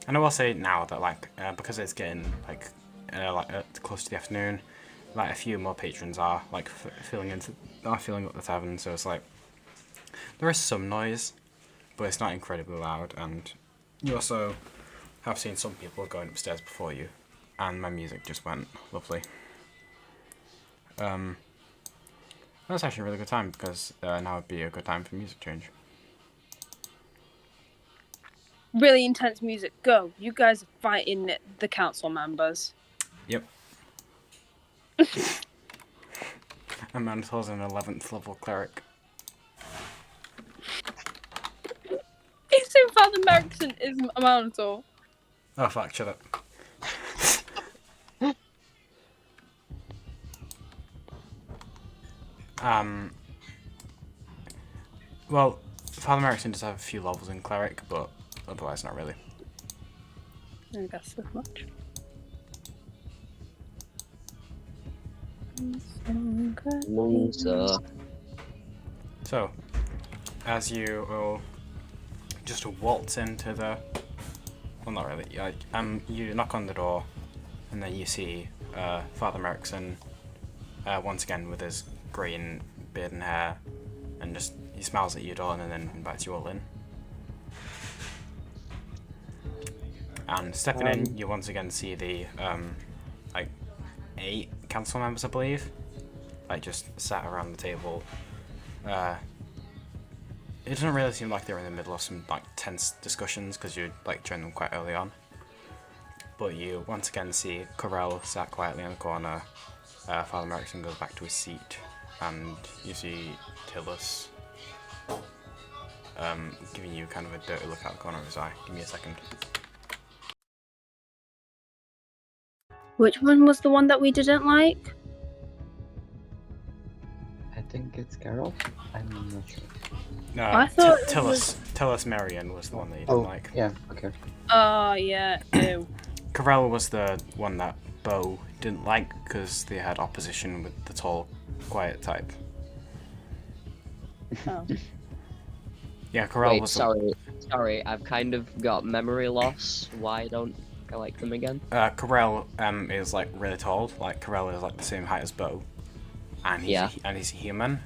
And I will say now that like because it's getting like close to the afternoon, like a few more patrons are like filling up the tavern, so it's like there is some noise, but it's not incredibly loud. And you also have seen some people going upstairs before you, and my music just went lovely. That's actually a really good time because now would be a good time for music change. Really intense music. Go. You guys are fighting the council members. Yep. Amanda's an 11th level cleric. It's in Father Merrickson is a Minotaur. Oh fuck, shut up. Well, Father Merrickson does have a few levels in cleric, but otherwise not really. I guess as much. Loser. So, as you all just waltz into the... Well, not really. You knock on the door, and then you see Father Merrickson once again with his green beard and hair, and just he smiles at you all and then invites you all in. And stepping in, you once again see the like 8 council members, I believe, like just sat around the table. It doesn't really seem like they're in the middle of some like tense discussions because you like joined them quite early on. But you once again see Corell sat quietly in the corner. Father Merrickson goes back to his seat, and you see Tillus giving you kind of a dirty look out the corner of his eye. Give me a second. Which one was the one that we didn't like? I think it's Carol. I'm not sure. No, I thought it Tillus Marion was the one that you didn't like. Yeah. Okay. Oh yeah. Ew. Corell was the one that Bo didn't like because they had opposition with the tall, quiet type. Oh. Yeah, Corell Wait, was. sorry, I've kind of got memory loss. Why don't I like them again? Corell is like really tall. Like Corell is like the same height as Bo, and he's a human.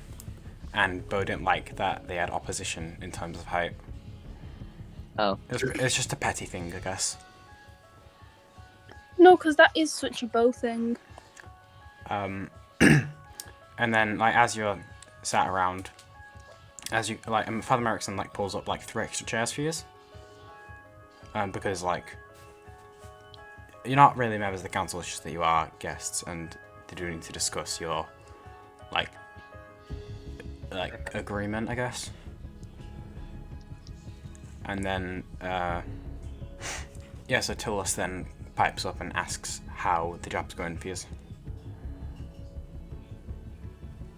And Bo didn't like that they had opposition in terms of height. Oh. It's just a petty thing, I guess. No, because that is such a bow thing. And then like as you're sat around, as you like, Father Merrickson like pulls up like 3 extra chairs for you. Because like you're not really members of the council, it's just that you are guests, and they do need to discuss your like agreement, I guess. And then yeah, so Tillus then pipes up and asks how the job's going for you.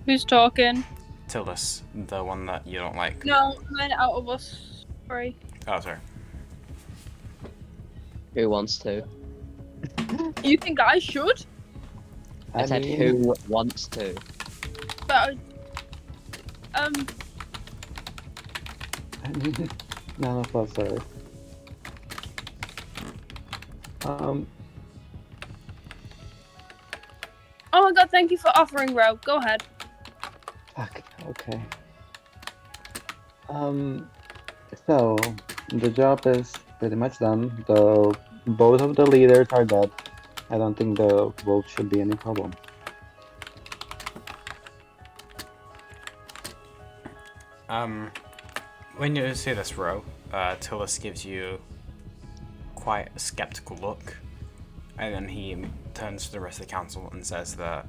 Who's talking? Tillus, the one that you don't like. No, mine out of us. Sorry. Oh, sorry. Who wants to? You think I should? I said who wants to. But I mean, none of us are. oh my god, thank you for offering, Ro. Go ahead. Fuck, okay. So the job is pretty much done. Both of the leaders are dead. I don't think the wolf should be any problem. When you see this row, Tullus gives you quite a skeptical look, and then he turns to the rest of the council and says that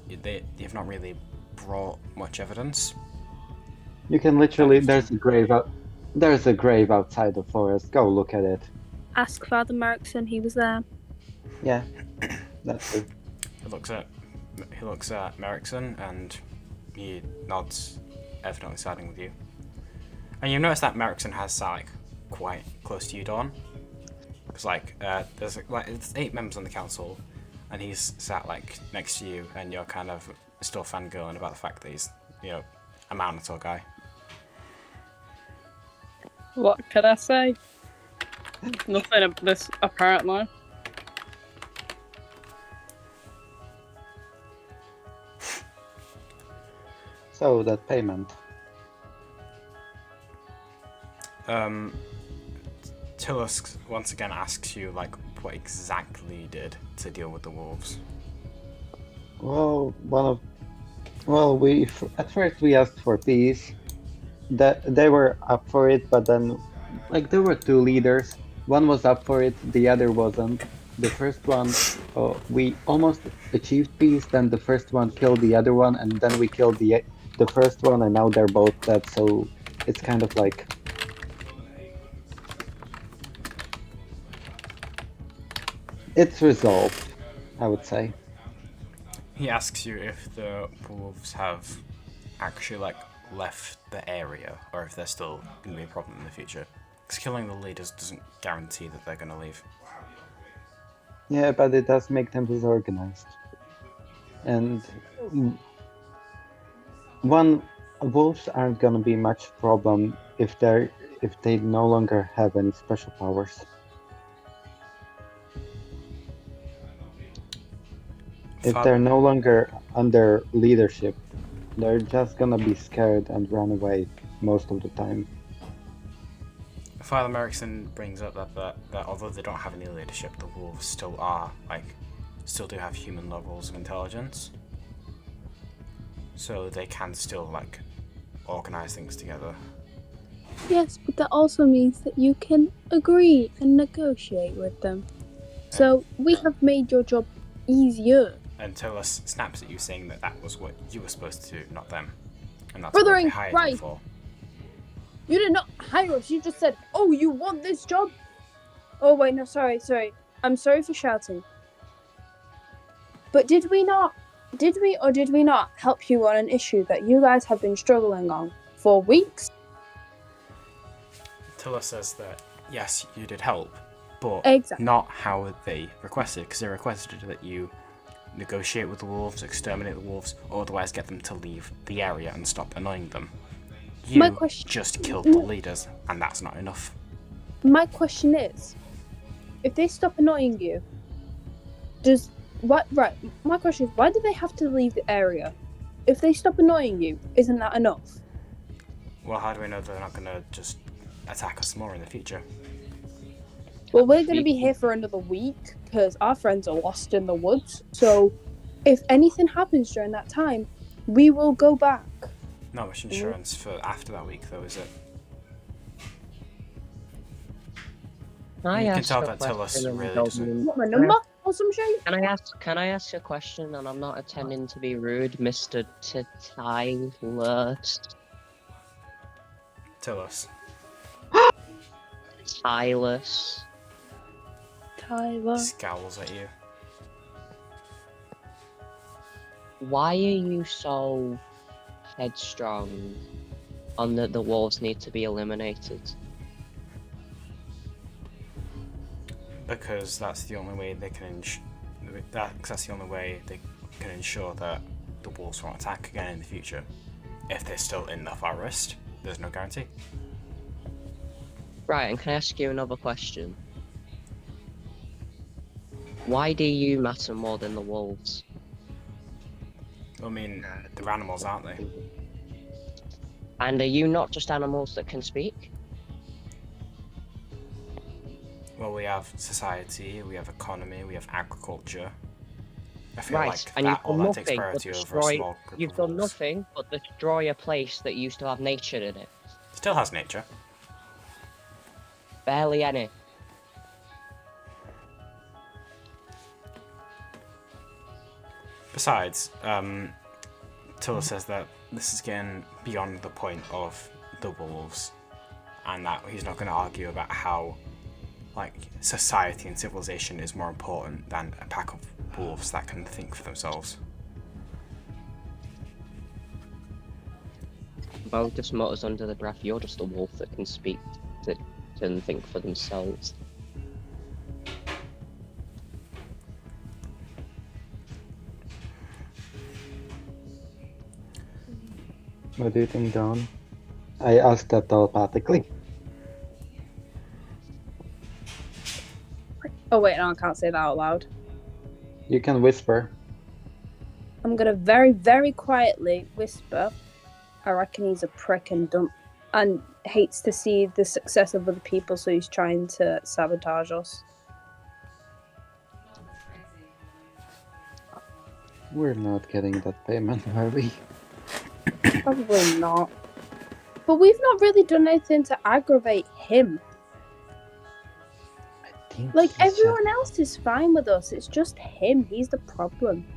they've not really brought much evidence. You can literally, there's a grave outside the forest. Go look at it. Ask Father Markson, he was there. Yeah, that's true. He looks at Merrickson and he nods, evidently siding with you. And you notice that Merrickson has sat like quite close to you, Dawn. Because there's it's 8 members on the council, and he's sat like next to you, and you're kind of still fangirling about the fact that he's, a Minotaur guy. What could I say? Nothing of this, apparently. So that payment. Tullus once again asks you what exactly you did to deal with the wolves. Well, at first we asked for peace. That they were up for it, but then there were 2 leaders. One was up for it, the other wasn't. The first one, we almost achieved peace. Then the first one killed the other one, and then we killed the first one, and now they're both dead. So it's kind of like. It's resolved, I would say. He asks you if the wolves have actually left the area, or if they're still going to be a problem in the future. Because killing the leaders doesn't guarantee that they're going to leave. Yeah, but it does make them disorganized. And wolves aren't gonna be much problem if they no longer have any special powers. If they're no longer under leadership, they're just gonna be scared and run away most of the time. Father Merrickson brings up that although they don't have any leadership, the wolves still are, still do have human levels of intelligence. So they can still, organize things together. Yes, but that also means that you can agree and negotiate with them. So we have made your job easier. And Tullus snaps at you saying that was what you were supposed to do, not them. And that's Brother what they in hired you Christ. for. You did not hire us. You just said, "Oh, you want this job?" Oh wait, no, sorry. I'm sorry for shouting. But did we or did we not help you on an issue that you guys have been struggling on for weeks? Tullus says that, yes, you did help, but Exactly. not how they requested, because they requested that you negotiate with the wolves, exterminate the wolves, or otherwise get them to leave the area and stop annoying them. You just killed the leaders, and that's not enough. My question is, if they stop annoying you, my question is, why do they have to leave the area? If they stop annoying you, isn't that enough? Well, how do we know they're not going to just attack us more in the future? Well, we're going to be here for another week because our friends are lost in the woods. So if anything happens during that time, we will go back. Not much insurance for after that week, though, is it? You can tell that Tullus really doesn't. What, my number or some shit? Can I ask a question? And I'm not intending to be rude, Mr. Tylus. Tullus. Tylus. Tyler. Scowls at you. Why are you so headstrong on that the wolves need to be eliminated? because that's the only way they can that's the only way they can ensure that the wolves won't attack again in the future. If they're still in the forest, there's no guarantee. Right, and can I ask you another question? Why do you matter more than the wolves? I mean, they're animals, aren't they? And are you not just animals that can speak? Well, we have society, we have economy, we have agriculture. I feel Right, like and that, you've all done that takes nothing but priority over a destroy. small group You've of done wolves. nothing but destroy a place that used to have nature in it. Still has nature. Barely any. Besides, Tilla says that this is getting beyond the point of the wolves, and that he's not going to argue about how, like, society and civilization is more important than a pack of wolves that can think for themselves. Bo just mutters under the breath, you're just a wolf that can speak, that can think for themselves. What do you think, Dawn? I asked that telepathically. Oh wait, no, I can't say that out loud. You can whisper. I'm gonna very, very quietly whisper. I reckon he's a prick and hates to see the success of other people, so he's trying to sabotage us. We're not getting that payment, are we? Probably not. But we've not really done anything to aggravate him. I think Like, he everyone else is fine with us. It's just him. He's the problem.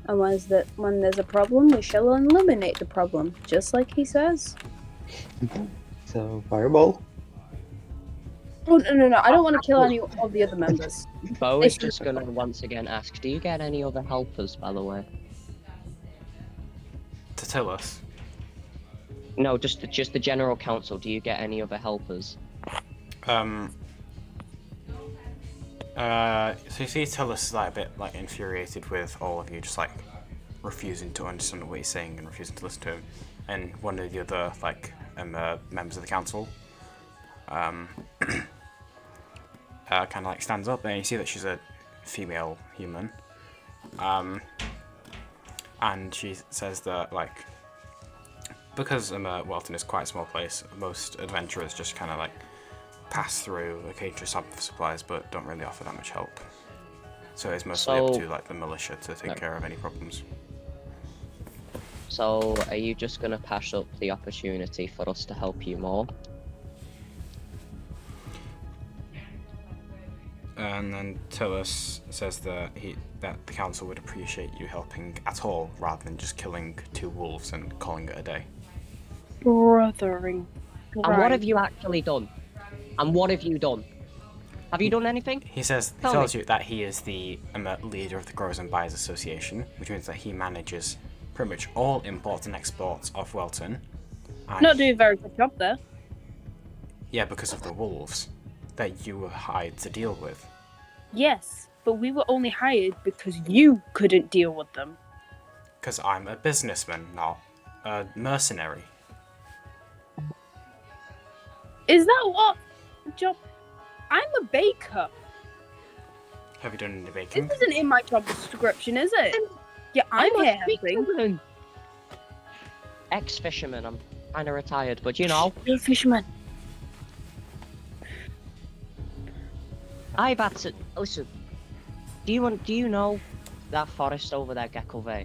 And when there's a problem, we shall eliminate the problem, just like he says. So, fireball? Oh, no. I don't want to kill any of the other members. Bo It's is just gonna once again ask, do you get any other helpers, by the way? To tell us, No, just the general council, do you get any other helpers? so you see Tillus is like a bit like infuriated with all of you just like refusing to understand what he's saying and refusing to listen to him, and one of the other like members of the council kind of like stands up, and you see that she's a female human, and she says that like because Welton is quite a small place, most adventurers just kind of like pass through, occasionally stop for supplies, but don't really offer that much help. So it's mostly up to like the militia to take care of any problems. So, are you just gonna pass up the opportunity for us to help you more? And then Tillus says that the council would appreciate you helping at all, rather than just killing 2 wolves and calling it a day. Brothering. And what have you actually done? And what have you done? Have you done anything? He tells you that he is the leader of the Growers and Buyers Association, which means that he manages pretty much all imports and exports of Welton. Not doing a very good job there. Yeah, because of the wolves that you were hired to deal with. Yes, but we were only hired because you couldn't deal with them. Because I'm a businessman, not a mercenary. Is that what job? I'm a baker. Have you done any baking? This isn't in my job description, is it? Yeah, I'm here helping. Ex-fisherman, I'm kinda retired, but you know. You're a fisherman. I've had to listen. Do you know that forest over there, Gecko Bay?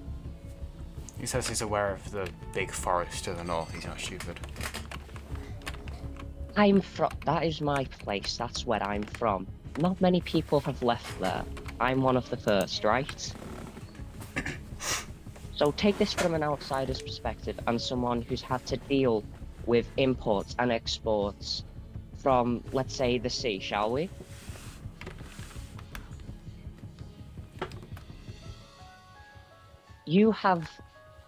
He says he's aware of the big forest to the north. He's not stupid. That is my place. That's where I'm from. Not many people have left there. I'm one of the first, right? So take this from an outsider's perspective and someone who's had to deal with imports and exports from, let's say, the sea, shall we? You have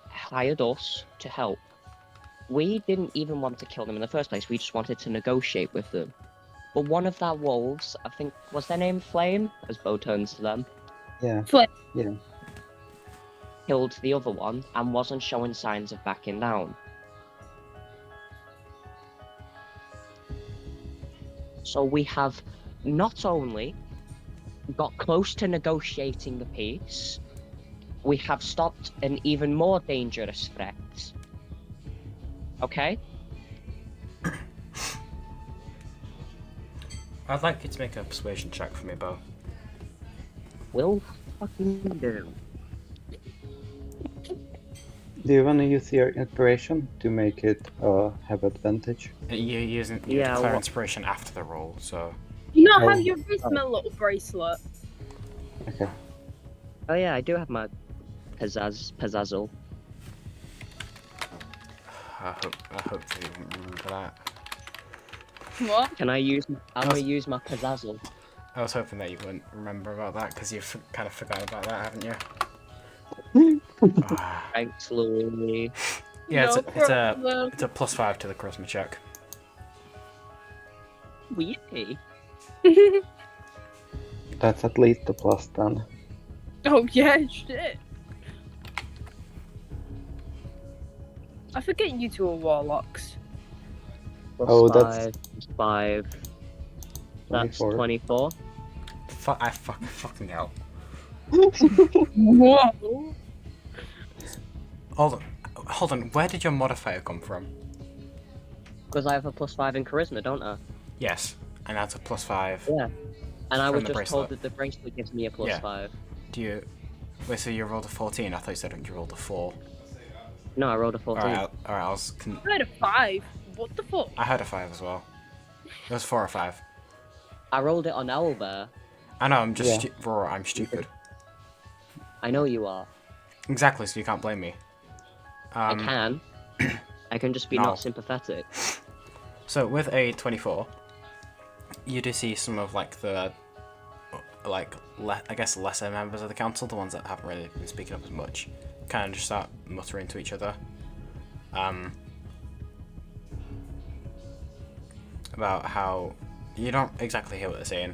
hired us to help. We didn't even want to kill them in the first place. We just wanted to negotiate with them. but one of their wolves, I think, was their name Flame, as Bo turns to them, Yeah. Flip. Yeah. killed the other one and wasn't showing signs of backing down. So we have not only got close to negotiating the peace, we have stopped an even more dangerous threat. Okay? I'd like you to make a persuasion check for me, Bo. Will fucking do. Do you want to use your inspiration to make it have advantage? You're using you Yeah, declare what- inspiration after the roll, so Do you not Oh. have your wrist my little bracelet? Okay. Oh yeah, I do have my pizzazzle. I hope you remember that. What? Can I use? I'm gonna use my pizzazzle. I was hoping that you wouldn't remember about that because you've kind of forgotten about that, haven't you? Ah. Thanks, Louis. Yeah, No problem. it's a +5 to the charisma check. Weepy. That's at least a +10. Oh yeah, shit. I forget you two are warlocks. Oh, that's- five. That's 24. 24. Fucking hell. Whoa. Hold on. Where did your modifier come from? Because I have a +5 in charisma, don't I? Yes, and that's a +5. Yeah. And I From was the just bracelet. told that the bracelet gives me a Yeah. +5. Do you? Wait, so you rolled a 14? I thought you said you rolled a 4. No, I rolled a 14. Alright, I was. I had a 5. What the fuck? I had a 5 as well. It was 4 or 5. I rolled it on Owlbear. I know. I'm just Yeah. Raw. I'm stupid. I know you are. Exactly. So you can't blame me. I can. I can just be No. not sympathetic. So with a 24, you do see some of like the I guess lesser members of the council, the ones that haven't really been speaking up as much, kind of just start muttering to each other. About how you don't exactly hear what they're saying,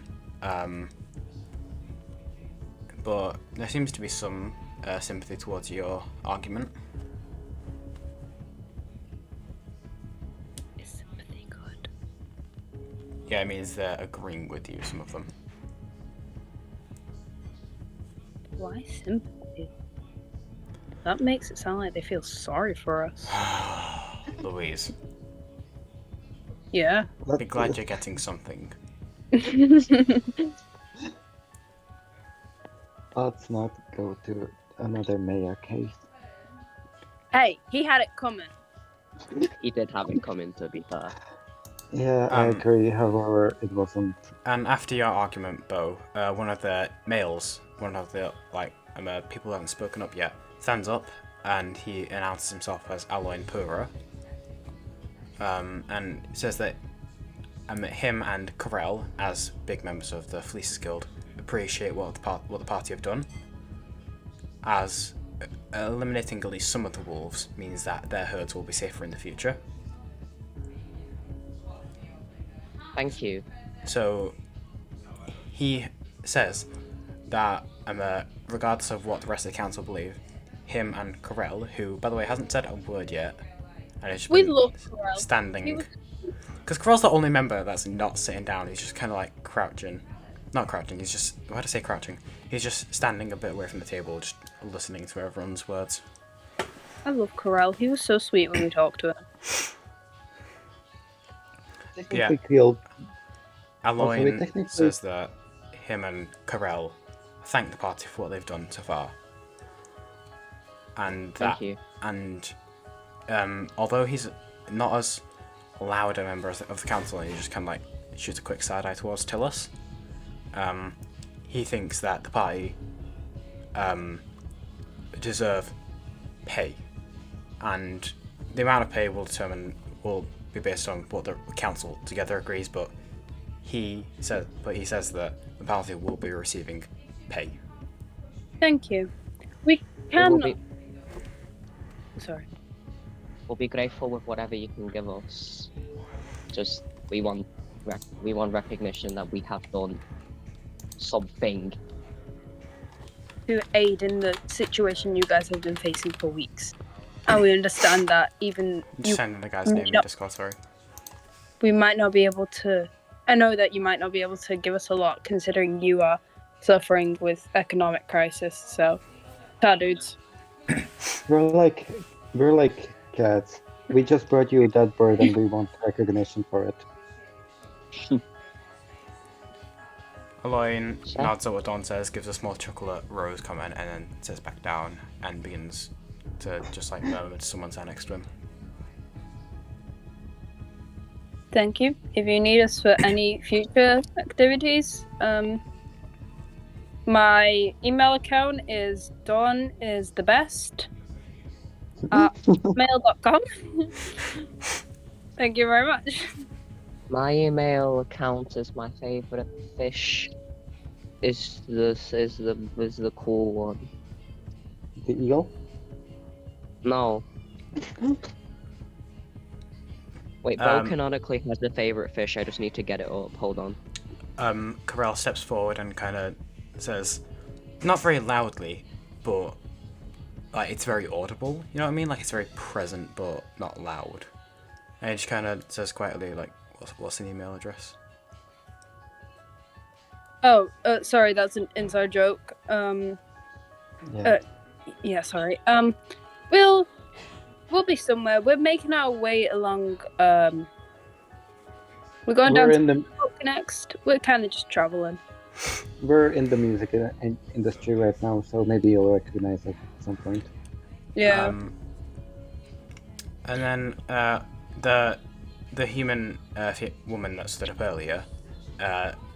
but there seems to be some sympathy towards your argument. Is sympathy good? Yeah, it means they're agreeing with you, some of them. Why sympathy? That makes it sound like they feel sorry for us. Louise, Yeah. be glad you're getting something. Let's not go to another mayor case. Hey, he had it coming. He did have it coming, to be fair. Yeah, I agree. However, it wasn't. And after your argument, Bo, one of the males, one of the people who haven't spoken up yet, stands up and he announces himself as Aloin Pura, and says that him and Corel, as big members of the Fleeces Guild, appreciate what the party have done, as eliminating at least some of the wolves means that their herds will be safer in the future. Thank you. So he says that regardless of what the rest of the council believe, him and Corel, who by the way hasn't said a word yet, and is We love Corel. standing, because Corel's the only member that's not sitting down. He's just kind of like crouching, not crouching. He's just, why did I say crouching? He's just standing a bit away from the table, just listening to everyone's words. I love Corel. He was so sweet when we talked to him. Yeah. Killed. Aloin technically- says that him and Corel thank the party for what they've done so far, and that, Thank you. and although he's not as loud a member of the council, and he just kind of like shoots a quick side eye towards Tillus, he thinks that the party deserve pay, and the amount of pay will be based on what the council together agrees, but he says that the party will be receiving pay. Thank you. We can. Sorry. We'll be grateful with whatever you can give us. Just, we want we want recognition that we have done something. To aid in the situation you guys have been facing for weeks. And we understand that even Just sending the guy's may name in not- Discord, sorry. we might not be able to. I know that you might not be able to give us a lot considering you are suffering with economic crisis. So, dudes. We're like cats. We just brought you a dead bird and we want recognition for it. Aloyn nods at what Dawn says, gives a small chuckle at Ro's comment, and then sits back down and begins to just like murmur to someone sat next to him. Thank you. If you need us for any future activities, my email account is dawnisthebest at mail.com. Thank you very much. My email account is my favorite fish. Is the cool one. The eel? No. Wait, Bo canonically has a favorite fish. I just need to get it up. Hold on. Corel steps forward and kind of says, not very loudly, but like it's very audible. You know what I mean? Like it's very present, but not loud. And he just kind of says quietly, like, "What's an email address?" Oh, sorry, that's an inside joke. Yeah. Yeah, sorry. We'll be somewhere. We're making our way along. We're going down to next. We're kind of just traveling. We're in the music industry right now, so maybe you'll recognize it at some point. Yeah. And then the human woman that stood up earlier,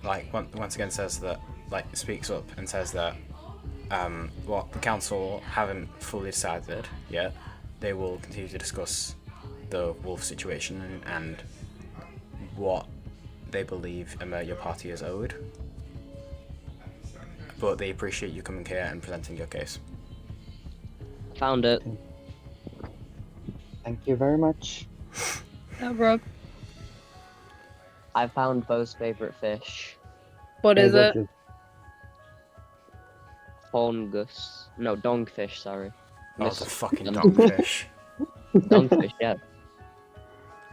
like once again says that, like speaks up and says that what the council haven't fully decided yet. They will continue to discuss the wolf situation and what they believe your party is owed. But they appreciate you coming here and presenting your case. Found it. Thank you very much. No, bro. I found Bo's favorite fish. What is it? Hongus. No, dongfish, sorry. Oh, the fucking dongfish. Dongfish, yeah.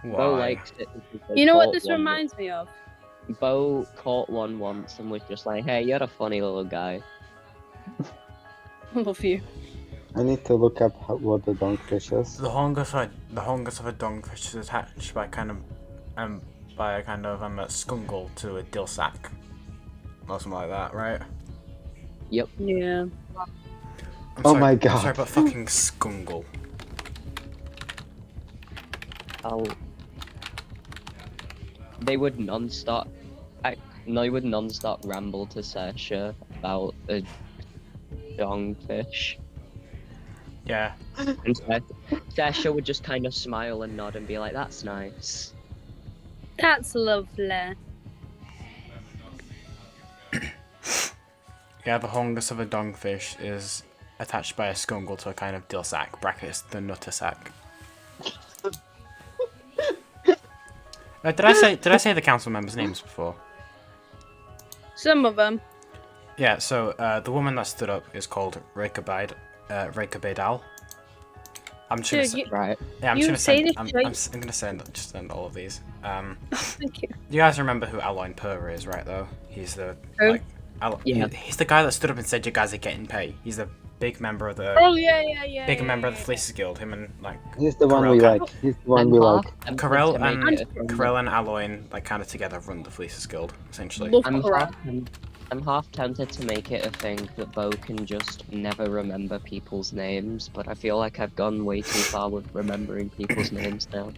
Why? Bo likes it. You know what this reminds me of? Bo caught one once and was just like, hey, you're a funny little guy. Love you. I need to look up what the dongfish is. The hongus of a dongfish is attached by a kind of a scungle to a dill sack. Or something like that, right? Yep. Yeah. Oh my god. I'm sorry about fucking scungle. They would non-stop ramble to Sasha about a dongfish. Yeah. And Sasha would just kind of smile and nod and be like, that's nice. That's lovely. Yeah, the hongus of a dongfish is attached by a scungle to a kind of dill sack, brackets the nutter sack. Did I say the council members' names before? Some of them. Yeah, so the woman that stood up is called Brigade. I'm just gonna say, right. Yeah, I'm just gonna send all of these. Thank you. You guys remember who Aloyn Purr is, right? Though he's the Yeah. he's the guy that stood up and said you guys are getting pay. He's a big member of the member of the Fleeces Guild. Him and like he's the one we like. He's the one we like. Corel and Aloyn like kind of together run the Fleeces Guild essentially. I'm half tempted to make it a thing that Bo can just never remember people's names, but I feel like I've gone way too far with remembering people's names now.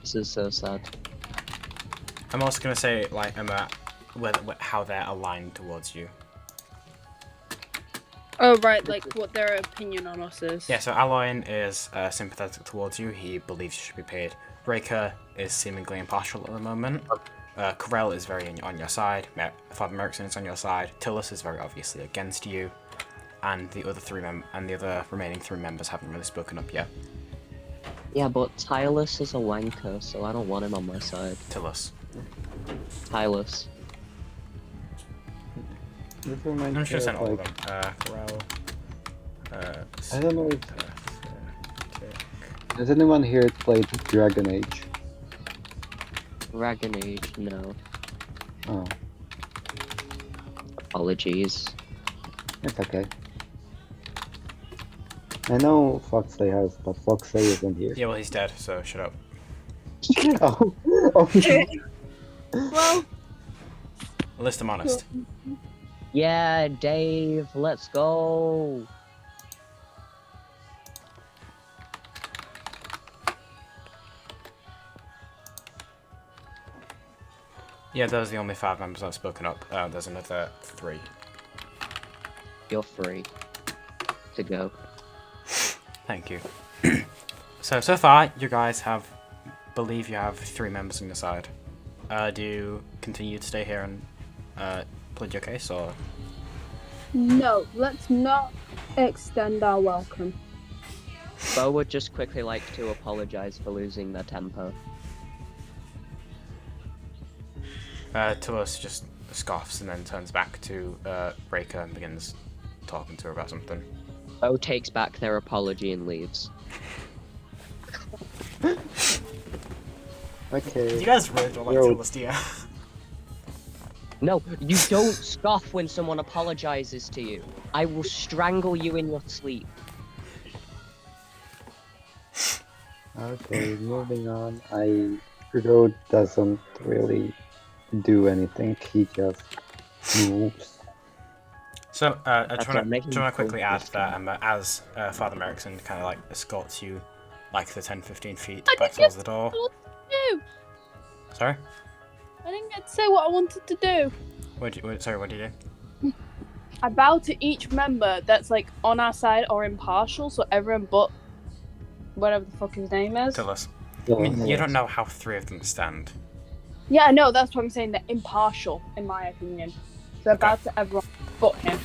This is so sad. I'm also gonna say like how they're aligned towards you. Oh right, like what their opinion on us is. Yeah, so Aloyn is sympathetic towards you. He believes you should be paid. Raker is seemingly impartial at the moment. Corel is very on your side. Father Merrickson is on your side. Tillis is very obviously against you, and the other remaining three members haven't really spoken up yet. Yeah, but Tylus is a wanker, so I don't want him on my side. Tylus. Tylus. This reminds I'm just me gonna send of, all like, of them. Corral. I don't know if Pathetic. has anyone here played Dragon Age? Dragon Age, no. Oh, Apologies. it's okay. I know Foxley has, but Foxley isn't here. Yeah, well, he's dead, so shut up. Oh, okay. Well, At least I'm honest. Yeah, Dave, let's go. Yeah, those are the only 5 members I've spoken up. There's another 3. You're free to go. Thank you. So far, you guys believe you have 3 members on your side. Do you continue to stay here and plead your case, or? No, let's not extend our welcome. Bo would just quickly like to apologize for losing their temper. Tullis just scoffs and then turns back to Breaker and begins talking to her about something. Bo takes back their apology and leaves. Okay. You guys really don't like Yo. Tullis, do you? No, you don't scoff when someone apologizes to you. I will strangle you in your sleep. Okay, moving on. Brigade doesn't really do anything. He just moves. So, I That's just want making to me quickly feel add this that as Father Merrickson kind of like escorts you like the 10-15 feet I back didn't towards get the door. what to do. Sorry? I didn't get to say what I wanted to do. What do you do? I bow to each member that's like on our side or impartial, so everyone but whatever the fuck his name is. Tullis. So, I mean, you yes. don't know how 3 of them stand. Yeah, I know, that's what I'm saying, they're impartial, in my opinion. So I bow to everyone but him.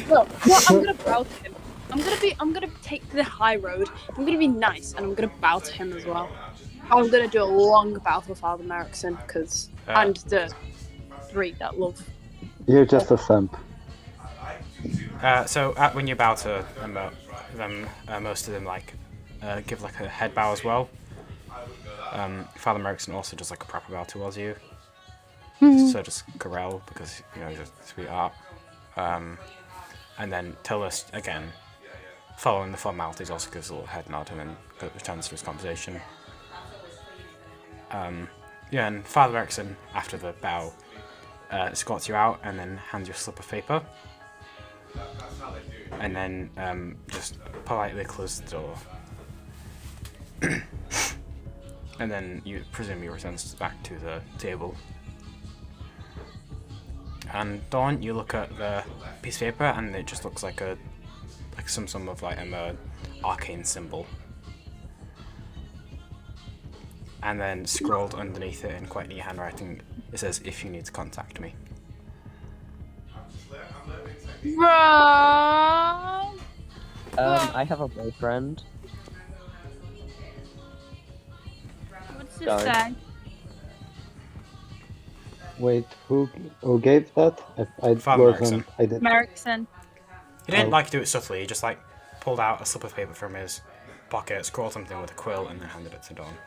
No, I'm gonna bow to him. I'm gonna take the high road. I'm gonna be nice, and I'm gonna bow to him as well. I'm gonna do a long bow for Father Merrickson, because and the 3 that love. You're just a simp. So when you bow to them, most of them give like a head bow as well. Father Merrickson also does like a proper bow towards you. So just Corel, because he's a sweetheart. And then Tullis again, following the formalities, also gives a little head nod and then returns to his conversation. Yeah, and Father Merrickson, after the bow, escorts you out and then hands you a slip of paper. And then just politely closes the door. And then you presume he returns back to the table. And Dawn, you look at the piece of paper and it just looks like some sort of an arcane symbol. And then scrawled underneath it in quite neat handwriting, it says, "If you need to contact me." Bro! I have a boyfriend. What's it Sorry. say? Wait, who gave that? I Father wasn't. I didn't. Merrickson. He didn't Oh. do it subtly, he just pulled out a slip of paper from his pocket, scrawled something with a quill, and then handed it to Dawn.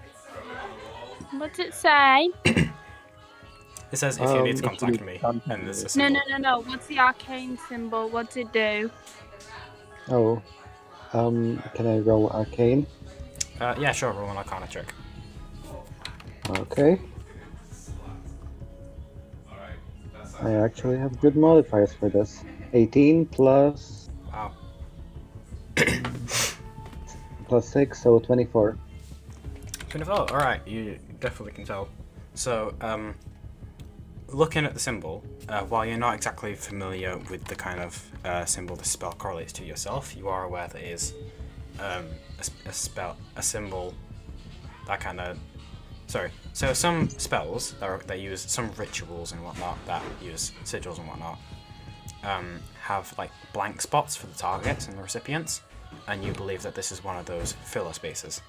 What's it say? It says, "If you need to If you contact need to me," contact and there's a No, symbol. no. What's the arcane symbol? What's it do? Oh, can I roll arcane? Yeah, sure, roll an Arcana check. Okay. I actually have good modifiers for this. 18 plus Wow. plus 6, so 24. 24, alright, you definitely can tell. So, looking at the symbol, while you're not exactly familiar with the kind of symbol the spell correlates to yourself, you are aware that it is a symbol that kind of... Sorry, so some spells that use some rituals and whatnot that use sigils and whatnot have blank spots for the targets and the recipients, and you believe that this is one of those filler spaces.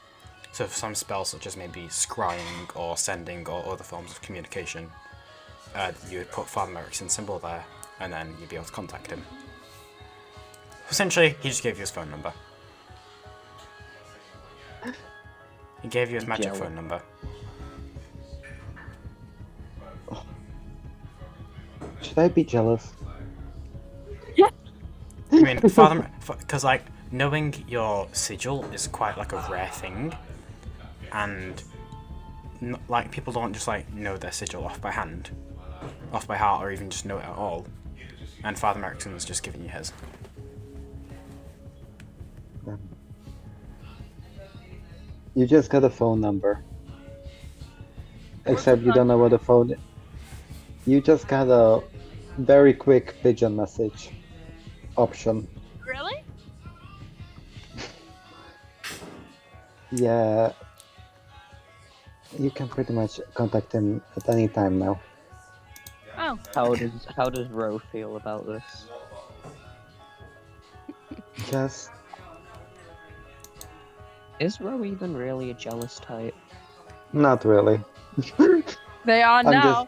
So for some spells, such as maybe scrying or sending or other forms of communication, you would put Father Merrickson's symbol there, and then you'd be able to contact him. Essentially, he just gave you his phone number. He gave you his magic phone number. Should I be jealous? I mean, because like knowing your sigil is quite like a rare thing, and like people don't just like know their sigil off by hand, off by heart, or even just know it at all. And Father Merrickson's just giving you his. You just got a phone number. Except you don't know what a phone is. You just got a very quick pigeon message option. Really? Yeah. You can pretty much contact him at any time now. Oh. How does Ro feel about this? Just Is Ro even really a jealous type? not really. They are I'm now.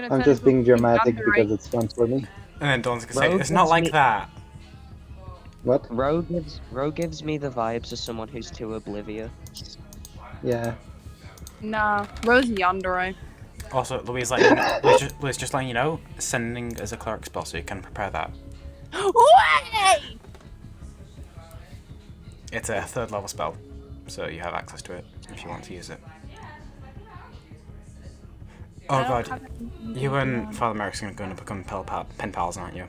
I'm just being dramatic because it's fun for me. And then Dawn's gonna say, it's not like that. What? Ro gives me the vibes of someone who's too oblivious. Yeah. Nah, Ro's yandere. Also, Louise, Louise, just letting you know, sending as a cleric spell, so you can prepare that. Way! It's a 3rd level spell, so you have access to it if you want to use it. Oh god, you and Father Merrickson are going to become pen pals, aren't you?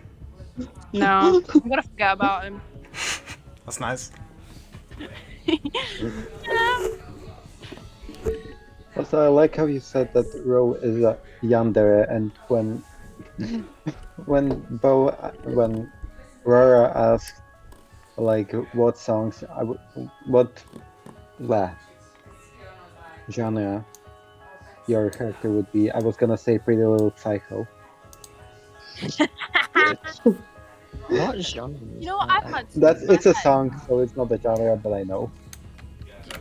No, I'm gonna forget about him. That's nice. Also, I like how you said that Ro is a yandere, and when Rora asked like what songs what genre your character would be, I was gonna say Pretty Little Psycho. What genre? You know what I've had? It's a song, so it's not a genre, but I know.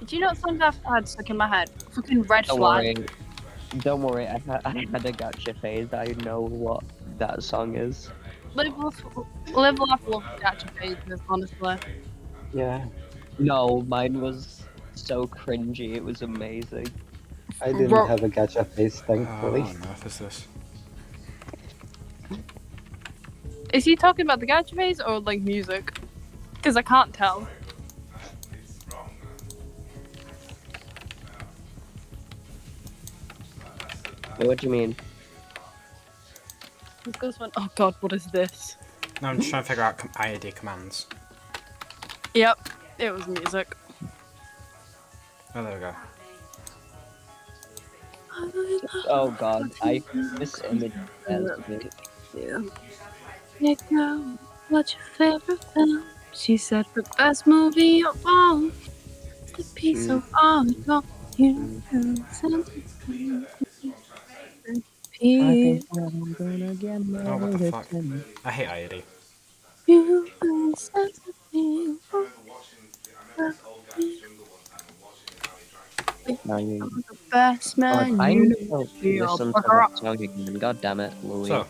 Do you know what songs I've had stuck in my head? Fucking Red Flag. Don't worry, I had a gacha phase. I know what that song is. Live, laugh, love gacha phases, honestly. Yeah. No, mine was so cringy. It was amazing. I didn't have a gacha face, thankfully. Oh, no, what is this? Is he talking about the gacha phase or like music? Because I can't tell. Wait, what do you mean? Oh god, what is this? No, I'm just trying to figure out IAD commands. Yep, it was music. Oh, there we go. Oh god, this image scares me. Yeah. Hey girl, what's your favorite film? She said the best movie of all. The piece of art. You can send I think I'm gonna get married. Oh, what the fuck? I hate IAD. You can send me. Now you. The best man I you need to listen to that song again. God damn it, Louis. So,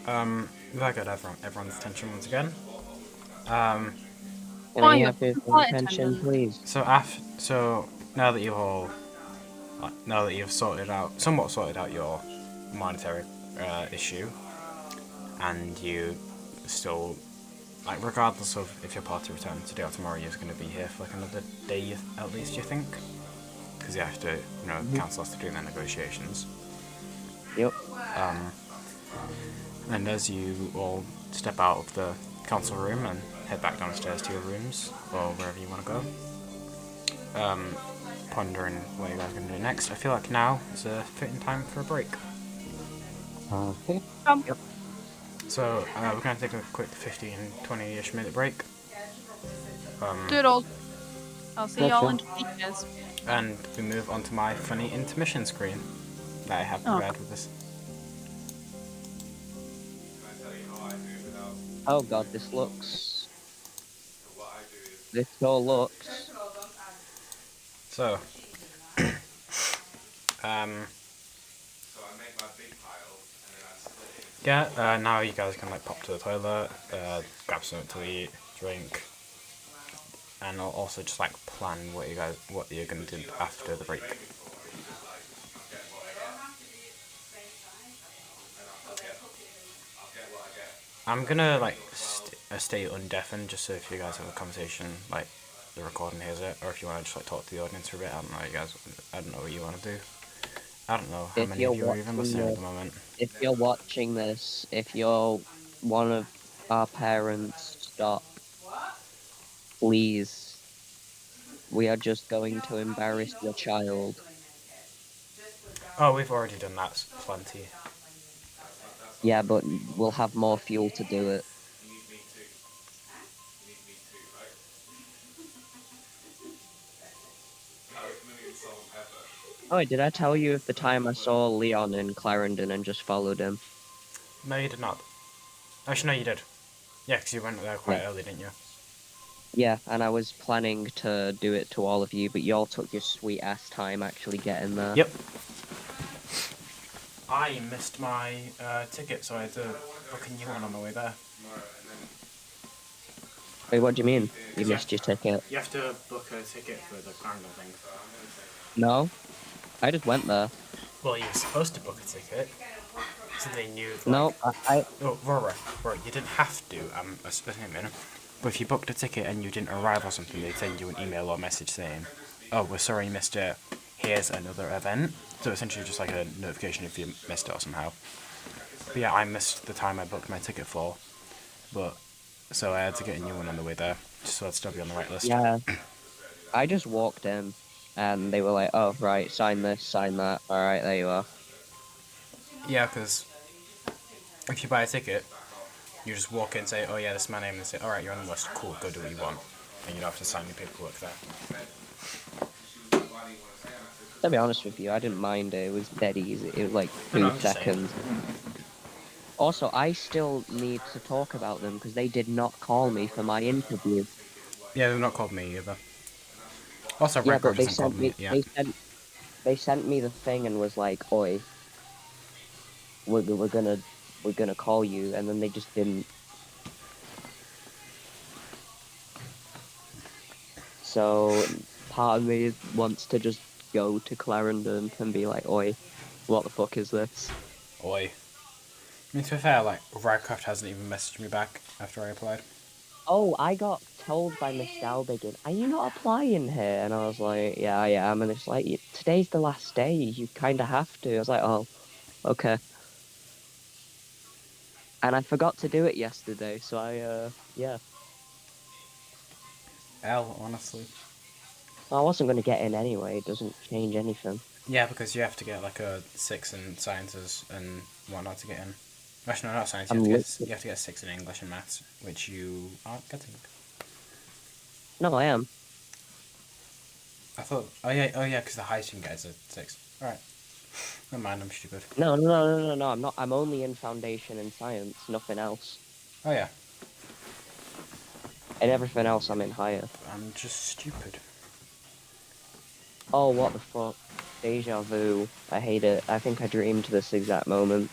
if I got everyone's attention once again. Can I have your attention, please? So now that you've somewhat sorted out your monetary issue, and you still, like, regardless of if your party returns today or tomorrow, you're going to be here for like another day at least, you think? Because you have to, council has to do their negotiations. Yep. And as you all step out of the council room and head back downstairs to your rooms, or wherever you want to go, pondering what you guys are going to do next, I feel like now is a fitting time for a break. Okay. Yep. So, we're going to take a quick 15-20-ish minute break. Doodle. I'll see y'all in 20 years. And we move on to my funny intermission screen that I have prepared with this. Oh god, this all looks So, yeah, now you guys can like pop to the toilet, grab something to eat, drink, and also just like plan what you're gonna do after the break. I'm gonna like stay undeafened just so if you guys have a conversation, like the recording hears it, or if you want to just like talk to the audience for a bit. I don't know, you guys. I don't know what you want to do. I don't know how many of you are even listening at the moment. If you're watching this, if you're one of our parents, stop. Please. We are just going to embarrass your child. Oh, we've already done that plenty. Yeah, but we'll have more fuel to do it. Oh, did I tell you of the time I saw Leon in Clarendon and just followed him? No, you did not. Actually, no, you did. Yeah, because you went there quite early, didn't you? Yeah, and I was planning to do it to all of you, but y'all took your sweet ass time actually getting there. Yep. I missed my ticket, so I had to book a new one on the way there. Wait, what do you mean? You missed your ticket? You have to book a ticket for the Clarendon thing. No, I just went there. Well, you were supposed to book a ticket, so they knew. Like, no, Oh, Rora, you didn't have to. But if you booked a ticket and you didn't arrive or something, they'd send you an email or message saying, "Oh, we're sorry you missed it. Here's another event." So essentially, just like a notification if you missed it or somehow. But yeah, I missed the time I booked my ticket for, so I had to get a new one on the way there, just so I'd still be on the right list. Yeah, I just walked in, and they were like, "Oh, right, sign this, sign that. All right, there you are." Yeah, because if you buy a ticket, you just walk in and say, "Oh yeah, this is my name," and they say, "All right, you're on the list. Cool, go do what you want," and you don't have to sign your paperwork there. To be honest with you, I didn't mind it. It was dead easy. It was like 2 seconds. Also, I still need to talk about them because they did not call me for my interview. Yeah, they've not called me either. Also, yeah, Red but they hasn't called sent me. yet. They sent me the thing and was like, "Oi, we're gonna call you," and then they just didn't. So part of me wants to just go to Clarendon and be like, "Oi, what the fuck is this?" Oi. I mean, to be fair, like, Radcraft hasn't even messaged me back after I applied. Oh, I got told by Miss Dalbigan, "Are you not applying here?" And I was like, "Yeah, I am." And it's like, "Today's the last day. You kind of have to." I was like, "Oh, okay." And I forgot to do it yesterday, so yeah. Honestly. I wasn't going to get in anyway. It doesn't change anything. Yeah, because you have to get like a 6 in sciences and whatnot to get in. Actually, no, not science. You have to get a 6 in English and maths, which you aren't getting. No, I am. I thought. Oh yeah, because the highest you can get is a 6. All right. Never mind. I'm stupid. No. I'm not. I'm only in foundation and science. Nothing else. Oh yeah. And everything else, I'm in higher. I'm just stupid. Oh, what the fuck? Deja vu. I hate it. I think I dreamed this exact moment.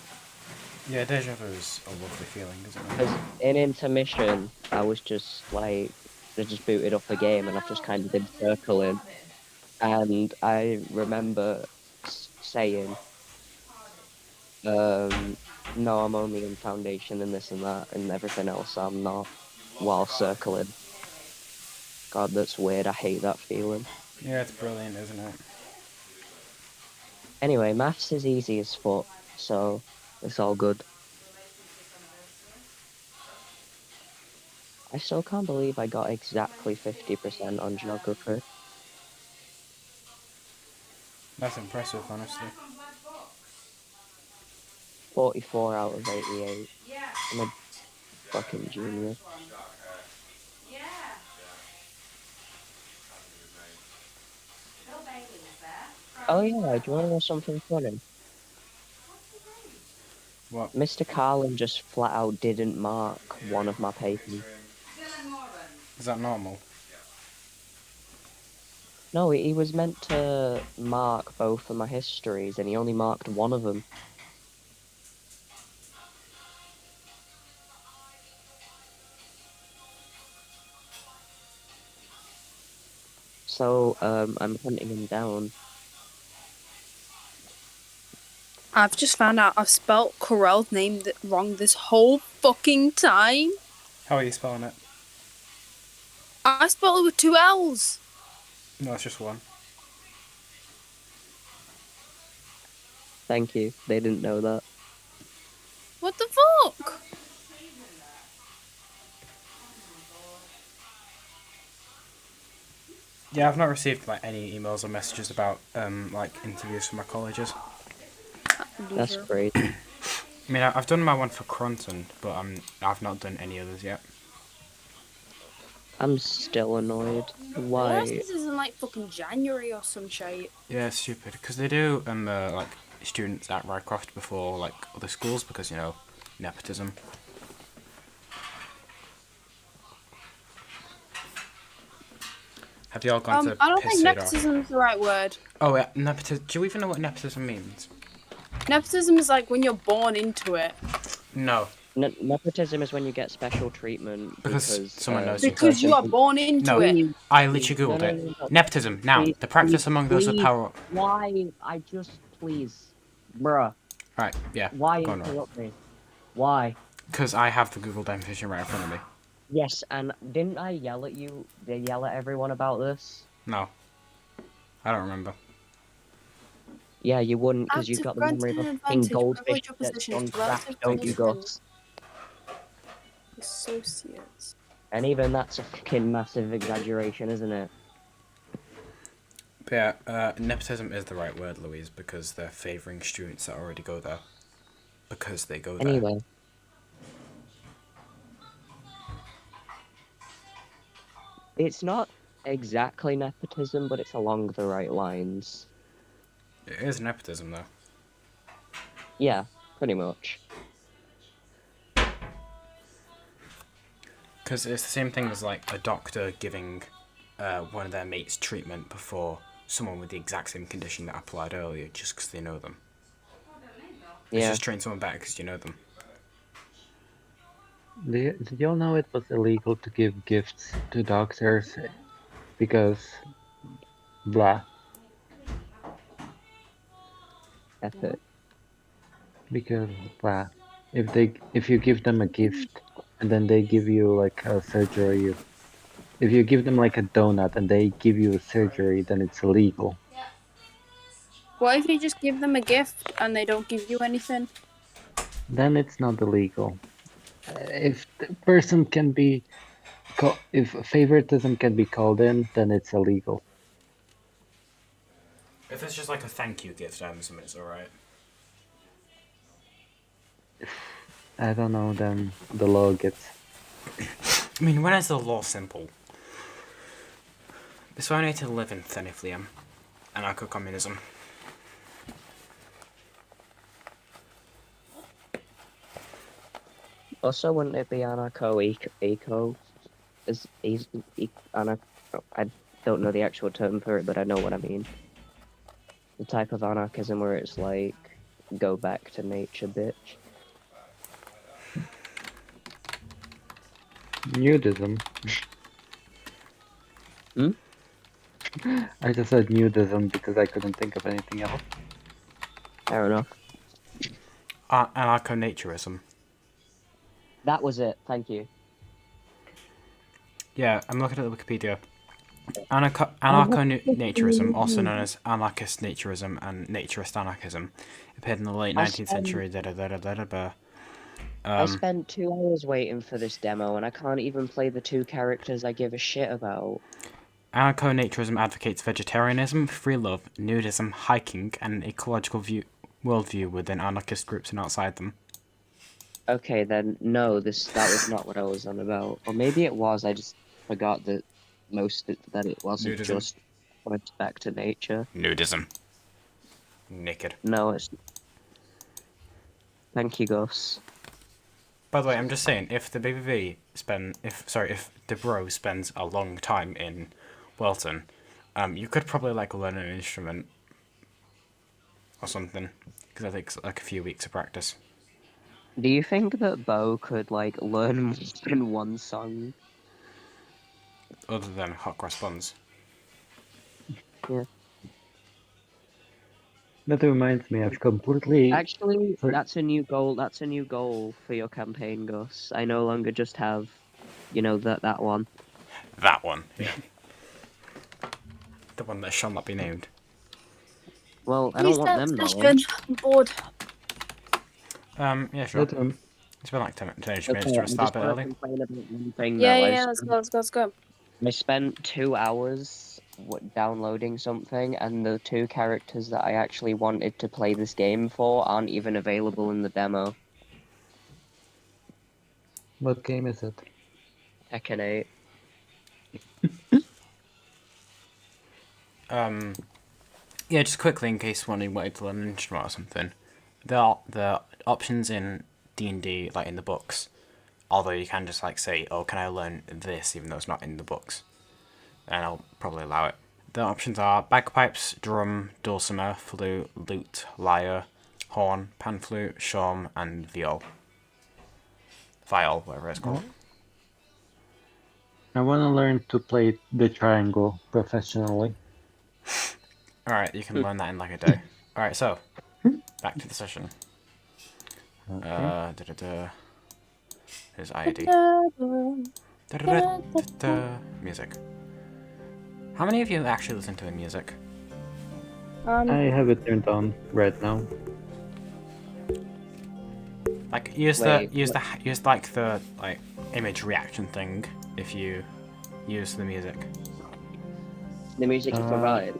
Yeah, deja vu is a lovely feeling, isn't it? Because in intermission, I was just like, I just booted up the game and I've just kind of been circling. And I remember saying, no, I'm only in foundation and this and that, and everything else I'm not, while circling. God, that's weird. I hate that feeling. Yeah, it's brilliant, isn't it? Anyway, maths is easy as fuck, so it's all good. I still can't believe I got exactly 50% on geography. That's impressive, honestly. 44 out of 88. I'm a fucking genius. Oh yeah, do you want to know something funny? What? Mr. Carlin just flat out didn't mark one of my papers. Is that normal? No, he was meant to mark both of my histories, and he only marked one of them. So, I'm hunting him down. I've just found out I've spelt Corell's name wrong this whole fucking time. How are you spelling it? I spelled it with 2 L's. No, it's just one. Thank you. They didn't know that. What the fuck? Yeah, I've not received like any emails or messages about like interviews for my colleges. That's great. I mean, I've done my one for Cronton, but I've not done any others yet. I'm still annoyed. Why? Why? This is in like fucking January or some shit. Yeah, it's stupid because they do like students at Rycroft before like other schools because you know nepotism. Have you all gone to I don't piss think Sadar? nepotism is the right word. Oh yeah, nepotism. Do you even know what nepotism means? Nepotism is like when you're born into it. No, Nepotism is when you get special treatment Because someone knows you. Because you are born into No. it. I literally googled No, it. no, no. Nepotism. Now, Please, the practice please, among those with please. power. Why? I just please, bruh. Right. Yeah. Why Go on, right. interrupt me? Why? Because I have the Google definition right in front of me. Yes, and didn't I yell at you? They yell at everyone about this. No. I don't remember. Yeah, you wouldn't because you've Active got the memory of a granted fucking advantage, goldfish privilege or that's position on is crack, relative don't you, significance. Gus? Associates. And even that's a fucking massive exaggeration, isn't it? But yeah, nepotism is the right word, Louise, because they're favouring students that already go there. Because they go there. Anyway. It's not exactly nepotism, but it's along the right lines. It is nepotism, though. Yeah, pretty much. Because it's the same thing as, like, a doctor giving one of their mates treatment before someone with the exact same condition that applied earlier, just because they know them. It's Yeah. just treating someone better because you know them. Did you all know it was illegal to give gifts to doctors because blah? Epic. Because blah. If you give them a gift and then they give you like a surgery, if you give them like a donut and they give you a surgery, then it's illegal. What if you just give them a gift and they don't give you anything? Then it's not illegal. If the person can be, if favoritism can be called in, then it's illegal. If it's just like a thank you gift, I'm assuming it's alright. I don't know, then the law gets... I mean, when is the law simple? This one need to live in Theniflium. Anarcho-communism. Also, wouldn't it be anarcho-eco? I don't know the actual term for it, but I know what I mean. The type of anarchism where it's like, go back to nature, bitch. Nudism. Hmm? I just said nudism because I couldn't think of anything else. Fair enough. Anarcho-naturism. That was it, thank you. Yeah, I'm looking at the Wikipedia. Anarcho-naturism, also known as anarchist naturism and naturist anarchism, appeared in the late 19th century. I spent 2 hours waiting for this demo, and I can't even play the 2 characters I give a shit about. Anarcho-naturism advocates vegetarianism, free love, nudism, hiking, and an ecological worldview within anarchist groups and outside them. Okay, then no, that was not what I was on about. Or maybe it was. I just forgot that that it wasn't Nudism. just went back to nature. Nudism. Naked. No, it's. Thank you, Gus. By the way, I'm just saying, if the BBB if the Bro spends a long time in Welton, You could probably like learn an instrument or something, because I think it's like a few weeks of practice. Do you think that Bo could like learn more than one song? Other than hot cross buns. Yeah. That reminds me, I've completely... Actually, for- that's a new goal. That's a new goal for your campaign, Gus. I no longer just have, you know, that one. That one, yeah. The one that shall not be named. Well, I Please don't want don't them session. knowing. I'm bored. Yeah, sure. That, um, It's been like 10 minutes. Do you Okay, want to I'm start just a bit gonna early? complain about one thing Yeah, though. yeah, yeah. Let's go. Let's go. Let's go. I spent 2 hours downloading something, and the 2 characters that I actually wanted to play this game for aren't even available in the demo. what game is it? Tekken 8. Yeah, just quickly in case one wanted to learn an instrument or something. The options in D&D, like in the books, although you can just like say, oh, can I learn this, even though it's not in the books, and I'll probably allow it. The options are bagpipes, drum, dulcimer, flute, lute, lyre, horn, pan flute, shawm, and viol. Viol, whatever it's called. I want to learn to play the triangle professionally. Alright, you can learn that in like a day. Alright, so, back to the session. Okay. Here's ID. Music. How many of you actually listen to the music? I have it turned on right now. Like use Wait, like the like image reaction thing if you use the music. The music you provide.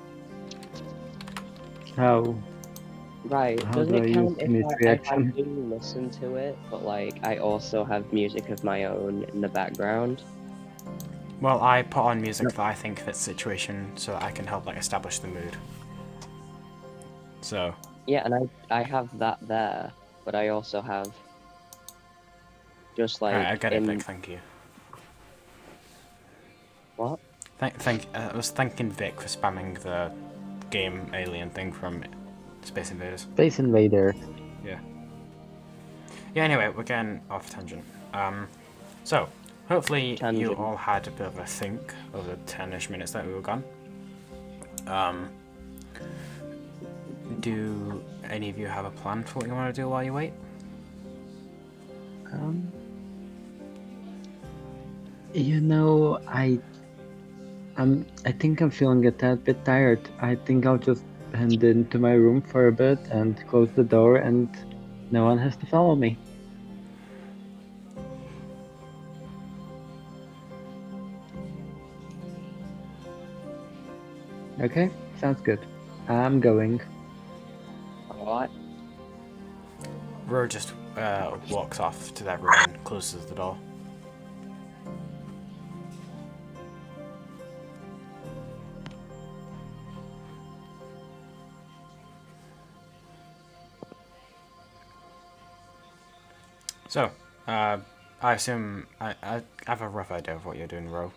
How? Right, How doesn't do I it use count image if I reaction? do listen to it, but like I also have music of my own in the background? Well, I put on music that I think fits the situation so that I can help like establish the mood. So. Yeah, and I have that there, but I also have just like Alright, I get it, Vic, thank you. What? I was thanking Vic for spamming the game alien thing from Space Invaders. Space Invaders. Yeah. Yeah, anyway, we're getting off tangent. So, hopefully you all had a bit of a think over the 10-ish minutes that we were gone. Do any of you have a plan for what you want to do while you wait? You know, I think I'm feeling a tad bit tired. I think I'll just head into my room for a bit and close the door, and no one has to follow me. Okay, sounds good. I'm going. Alright. Ro just walks off to that room and closes the door. So, I assume I have a rough idea of what you're doing, Ro.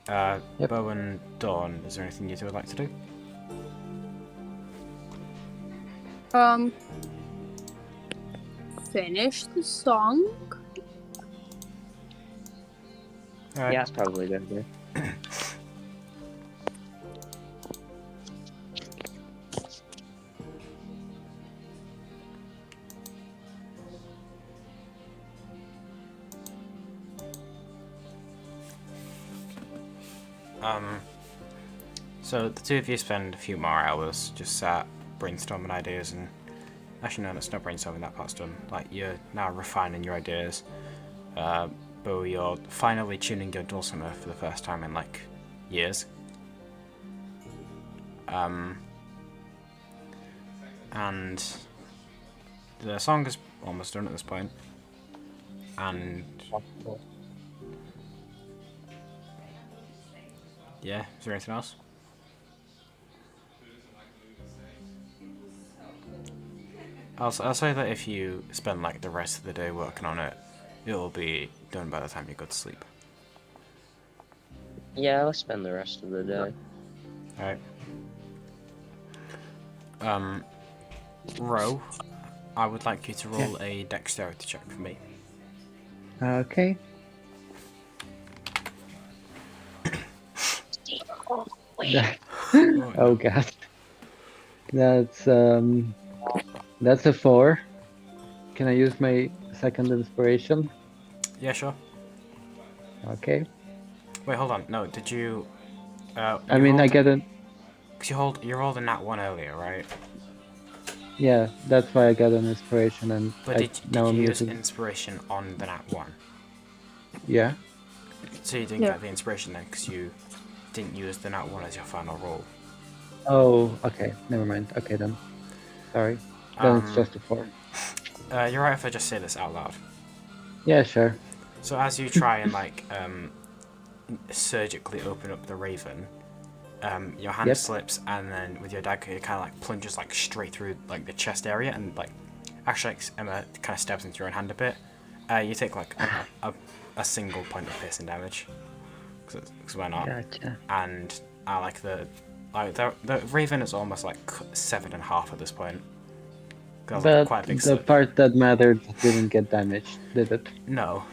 Yep. Bo and Dawn, is there anything you two would like to do? Finish the song. Alright. Yeah, that's probably good. So the two of you spend a few more hours just sat brainstorming ideas and... Actually, no, that's not brainstorming, that part's done. Like, you're now refining your ideas. Bo, you're finally tuning your dulcimer for the first time in, like, years. And the song is almost done at this point. And... yeah, is there anything else? I'll say that if you spend like the rest of the day working on it, it'll be done by the time you go to sleep. Yeah, I'll spend the rest of the day. Alright. Ro, I would like you to roll a dexterity check for me. Okay. Oh god. That's a 4. Can I use my second inspiration? Yeah, sure. Okay. Wait, hold on. No, did you? I mean, I get a. Cause you rolled a nat 1 earlier, right? Yeah, that's why I got an inspiration, and But did now I'm you use using. inspiration on the nat 1? Yeah. So you didn't get the inspiration then, because you didn't use the nat 1 as your final roll. Oh, okay. Never mind. Okay then. Sorry. Then it's just a 4. You're right if I just say this out loud. Yeah, sure. So as you try and like surgically open up the raven, your hand slips, and then with your dagger it kind of like plunges like straight through like the chest area, and like actually like, Emma kind of stabs into your own hand a bit. You take like a single point of piercing damage, because why not? Gotcha. And like the raven is almost like 7.5 at this point. But like, quite a big the slip. part that mattered didn't get damaged, did it? No.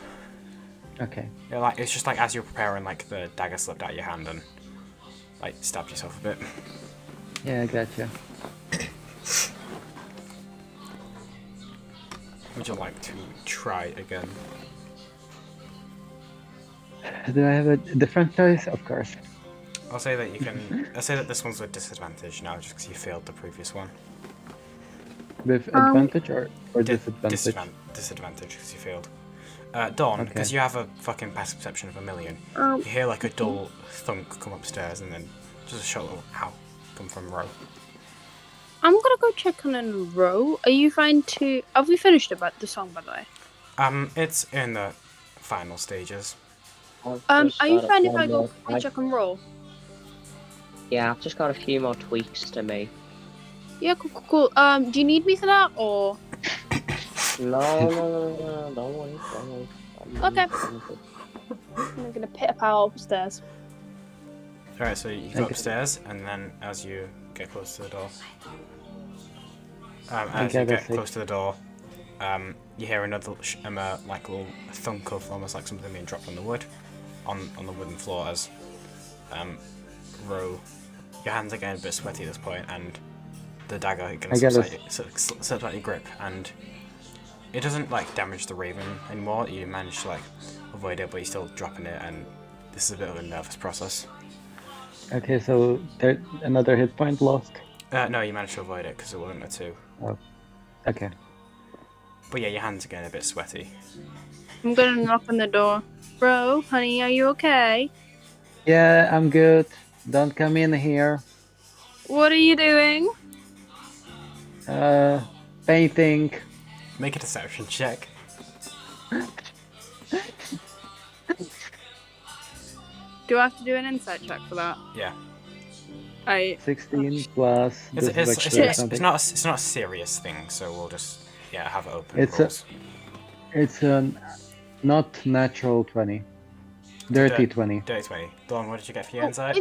Okay. Yeah, like it's just like as you're preparing, like the dagger slipped out of your hand and like stabbed yourself a bit. Yeah, I gotcha. Would you like to try again? Do I have a different choice? Of course. I'll say that you can. I'll say that this one's with disadvantage now, just because you failed the previous one. With advantage or disadvantage? Disadvantage because you failed. Dawn, because you have a fucking passive perception of 1,000,000. You hear like a dull thunk come upstairs, and then just a short little ow come from Ro. I'm gonna go check on a Ro. Are you fine to? Have we finished about the song, by the way? It's in the final stages. Are you fine if I go check on Ro? Yeah, I've just got a few more tweaks to me. Yeah, cool. Do you need me for that, or? No, don't worry. Okay. I'm gonna pit a pal upstairs. Alright, so you go upstairs, and then as you get close to the door, you hear another like little thunk of almost like something being dropped on the wood, on the wooden floor as Ro, your hands are getting a bit sweaty at this point, and the dagger slips out your grip, and it doesn't like damage the raven anymore. You manage to like avoid it, but you're still dropping it, and this is a bit of a nervous process. Okay, so there another hit point lost? No, you managed to avoid it because it wasn't a 2. Oh, okay. But yeah, your hands are getting a bit sweaty. I'm gonna knock on the door. Bro, honey, are you okay? Yeah, I'm good. Don't come in here. What are you doing? Painting. Make a deception check. Do I have to do an insight check for that? Yeah. 16 plus. It's not a serious thing, so we'll just have it open. It's a not natural 20. Dirty 20. Dirty 20. Dawn, what did you get for your insight?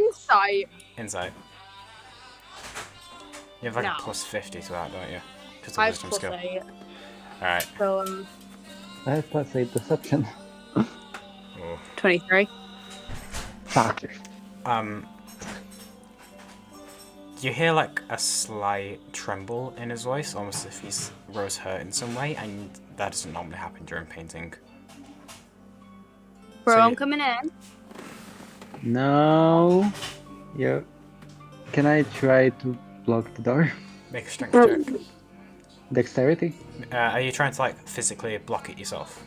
Insight. You have like a plus 50 to that, don't you? Just a I have wisdom plus skill. 8. Alright. So I have plus 8 deception. 23. Fuck. You hear like a slight tremble in his voice, almost if he's Rose hurt in some way, and that doesn't normally happen during painting. Bro, I'm coming in. No. Yeah. Can I try to block the door? Make a strength check. Dexterity? Are you trying to like physically block it yourself?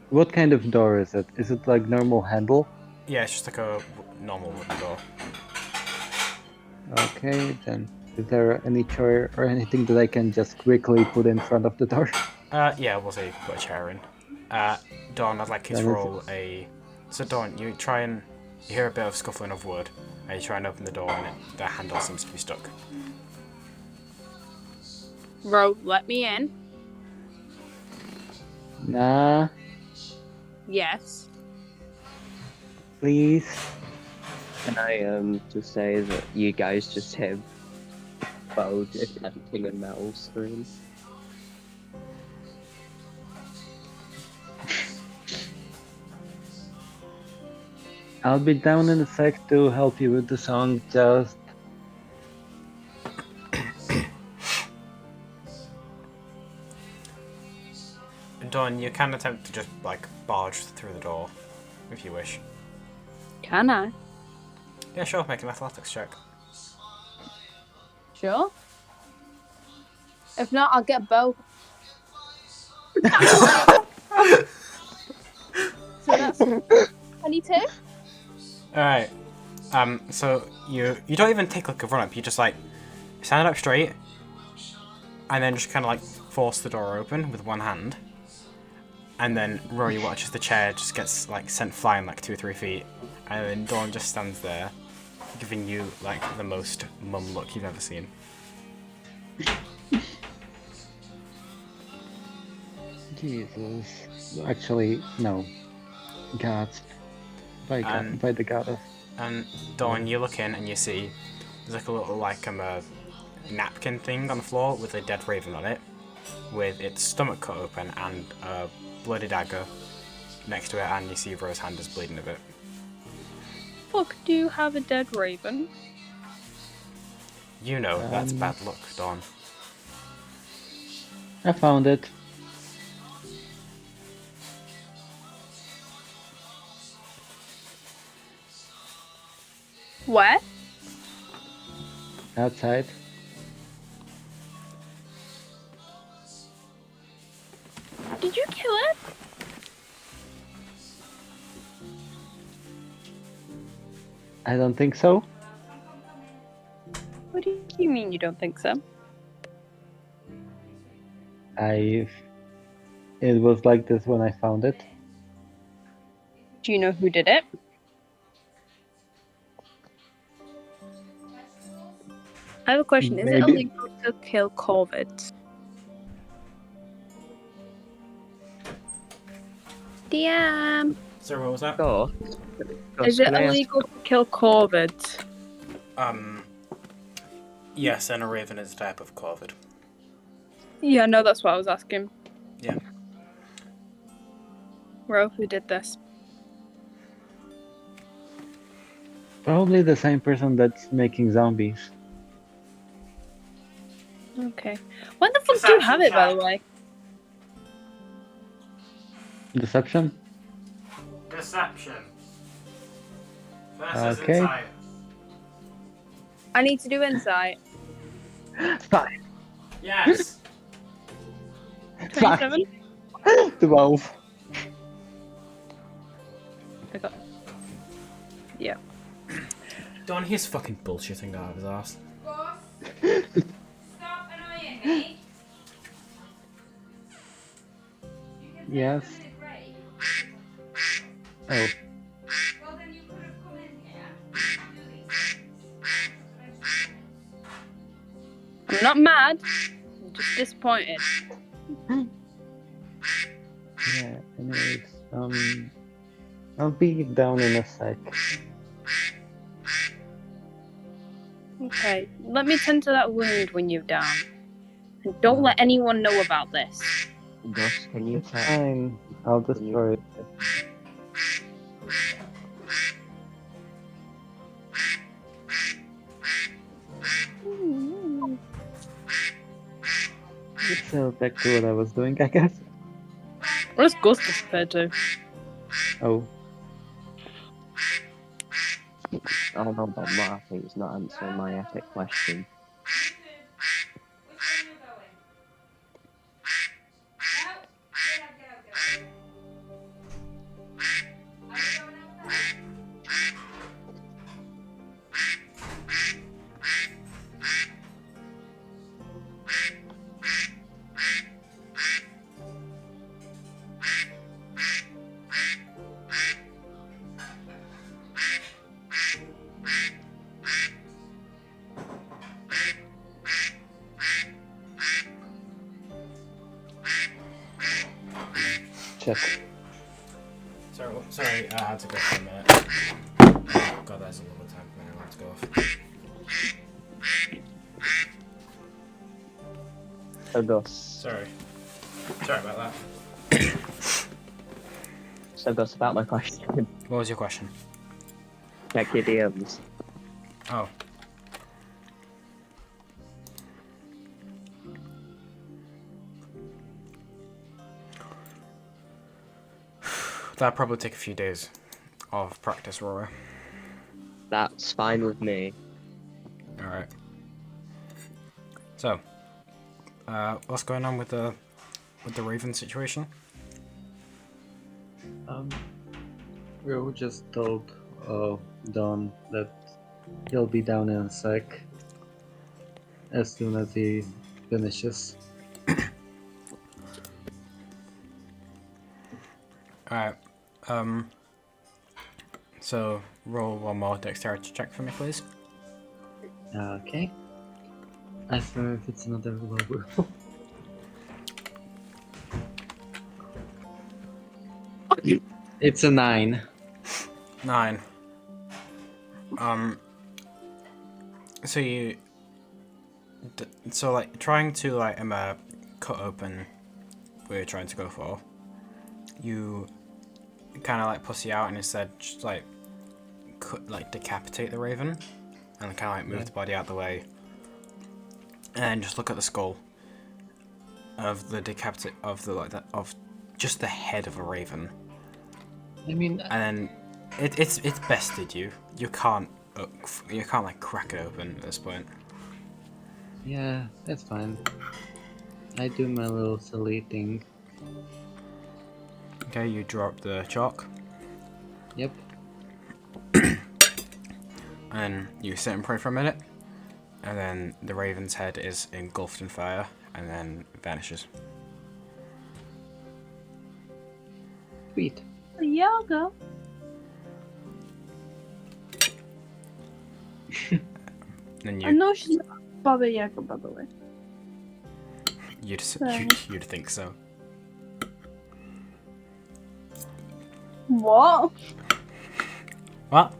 What kind of door is it? Is it like normal handle? Yeah, it's just like a normal wooden door. Okay, then is there any chair or anything that I can just quickly put in front of the door? Yeah, we'll say you can put a chair in. Dawn, I'd like you to roll a... So Dawn, you try and... You hear a bit of scuffling of wood, and you try and open the door, and the handle seems to be stuck. Bro, let me in. Nah. Yes. Please. Can I just say that you guys just hit Bo just attempting a metal screen? I'll be down in a sec to help you with the song. Just Dawn, you can attempt to just like barge through the door, if you wish. Can I? Yeah, sure. Make an athletics check. Sure. If not, I'll get Bo. So that's 22. All right. So you don't even take like a run up. You just like stand up straight, and then just kind of like force the door open with one hand. And then Rory watches the chair just gets like sent flying like 2 or 3 feet, and then Dawn just stands there, giving you like the most mum look you've ever seen. Jesus. Actually, no. Gods. By the goddess. And Dawn, you look in and you see there's like a little like a napkin thing on the floor with a dead raven on it, with its stomach cut open and a bloody dagger next to it, and you see Rose's hand is bleeding a bit. Fuck, do you have a dead raven? You know that's bad luck, Dawn. I found it. Where? Outside. Did you kill it? I don't think so. What do you mean you don't think so? It was like this when I found it. Do you know who did it? I have a question. Is it Maybe. illegal to kill corvids? Damn. So what was that? Go. Is it illegal to kill corvids? Yes, and a raven is a type of corvid. Yeah, no, that's what I was asking. Yeah. Ro, who did this? Probably the same person that's making zombies. Okay. When the fuck do you have it, by the way? Deception? Deception. Okay. Insight. I need to do insight. 5. Yes. 27? 12. I got. Yeah. Dawn, he's fucking bullshitting out of his ass. Stop annoying me. Yes. Oh. Well, then you could have come in here and do these. I'm not mad. I'm just disappointed. Yeah, anyways, I'll be down in a sec. Okay, let me tend to that wound when you're down. And don't let anyone know about this. Gus, can you It's fine. I'll destroy it. So back to what I was doing, I guess. Where's Gus disappeared to? Oh. I don't know about Mark, he's not answering my epic question. Check. Sorry, I had to go for a minute. Oh, God, that's a lot of time. go off. So Gus. Sorry. Sorry about that. So Gus, about my question. What was your question? Check your DMs. Oh. That'll probably take a few days of practice, Aurora. That's fine with me. Alright. So, what's going on with the Raven situation? Ro just told Don that he'll be down in a sec as soon as he finishes. Alright. So roll one more dexterity check for me, please. Okay. I swear if it's another low roll. It's a 9. 9. So you... So, like, trying to, like, cut open what you're trying to go for, you kind of, like, pussy out and instead just, like, decapitate the Raven and kind of, like, move the body out the way and then just look at the skull of the of just the head of a Raven. I mean, and then it's bested you. You can't like crack it open at this point. yeah, that's fine. I do my little silly thing. Okay, you drop the chalk. Yep. And you sit and pray for a minute, and then the Raven's head is engulfed in fire and then vanishes. Sweet. Yoga. Then I know she's not Baba Yaga, by the way. you'd think so. What? What?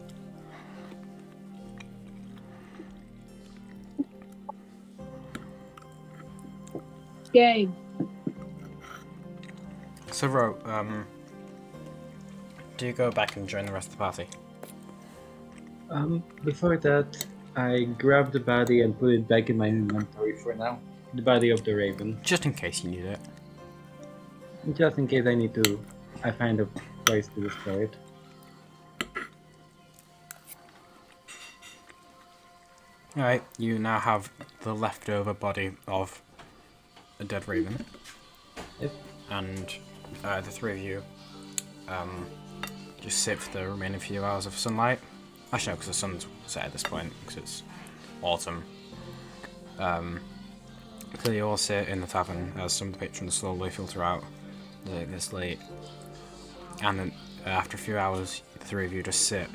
Game. So, Ro, do you go back and join the rest of the party? Before that, I grabbed the body and put it back in my inventory for now. The body of the Raven. Just in case you need it. Just in case I find a place to destroy it. Alright, you now have the leftover body of a dead Raven. Yep. And the three of you just sit for the remaining few hours of sunlight. Actually, no, because the sun's set at this point, because it's autumn. So you all sit in the tavern as some of the patrons slowly filter out this late. And then after a few hours, the three of you just sit,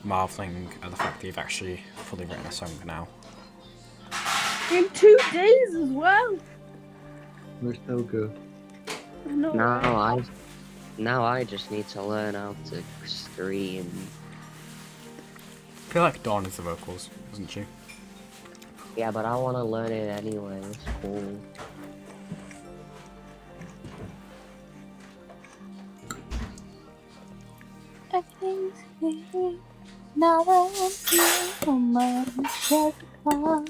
marveling at the fact that you've actually fully written a song now. In 2 days as well. We're so good. No. Now I just need to learn how to scream. I feel like Dawn is the vocals, isn't she? Yeah, but I want to learn it anyway. It's cool. I can't see now that I'm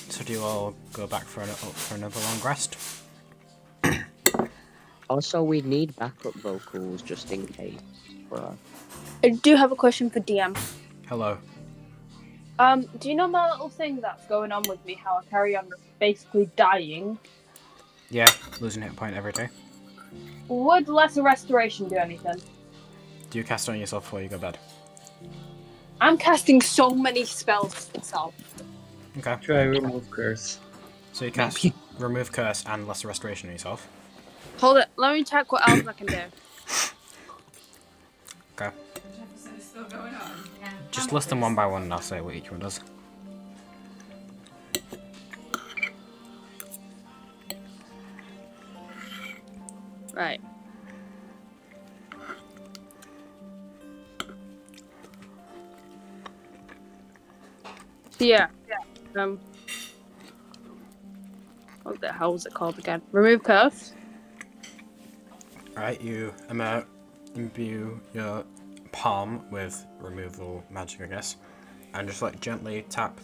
So do you all go back for another long rest? Also, we need backup vocals just in case. Bruh. I do have a question for DM. Hello. Do you know my little thing that's going on with me? How I carry on basically dying? Yeah, losing hit point every day. Would lesser restoration do anything? Do you cast on yourself before you go to bed? I'm casting so many spells myself. Okay. Try remove curse. So you cast remove curse and lesser restoration on yourself. Hold it, let me check what else I can do. Okay. Jefferson is still going on. Yeah. Just list them one by one and I'll say what each one does. Right. Yeah. What the hell was it called again? Remove curse. Right, you imbue your palm with removal magic, I guess, and just like gently tap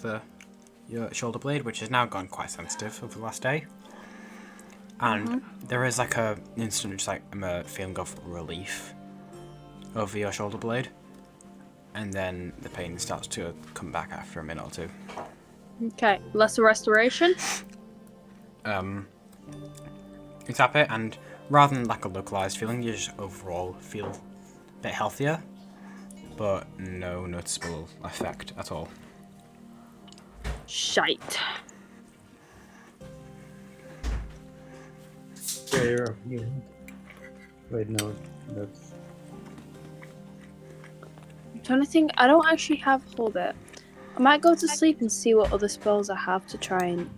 your shoulder blade, which has now gone quite sensitive over the last day. And there is like a instant just like a feeling of relief over your shoulder blade, and then the pain starts to come back after a minute or two. Okay, lesser restoration. You tap it, and rather than like a localized feeling, you just overall feel a bit healthier, but no noticeable effect at all. Shite. Prayer of healing. Wait, no, that's... I'm trying to think. I don't actually have hold it. I might go to sleep and see what other spells I have to try and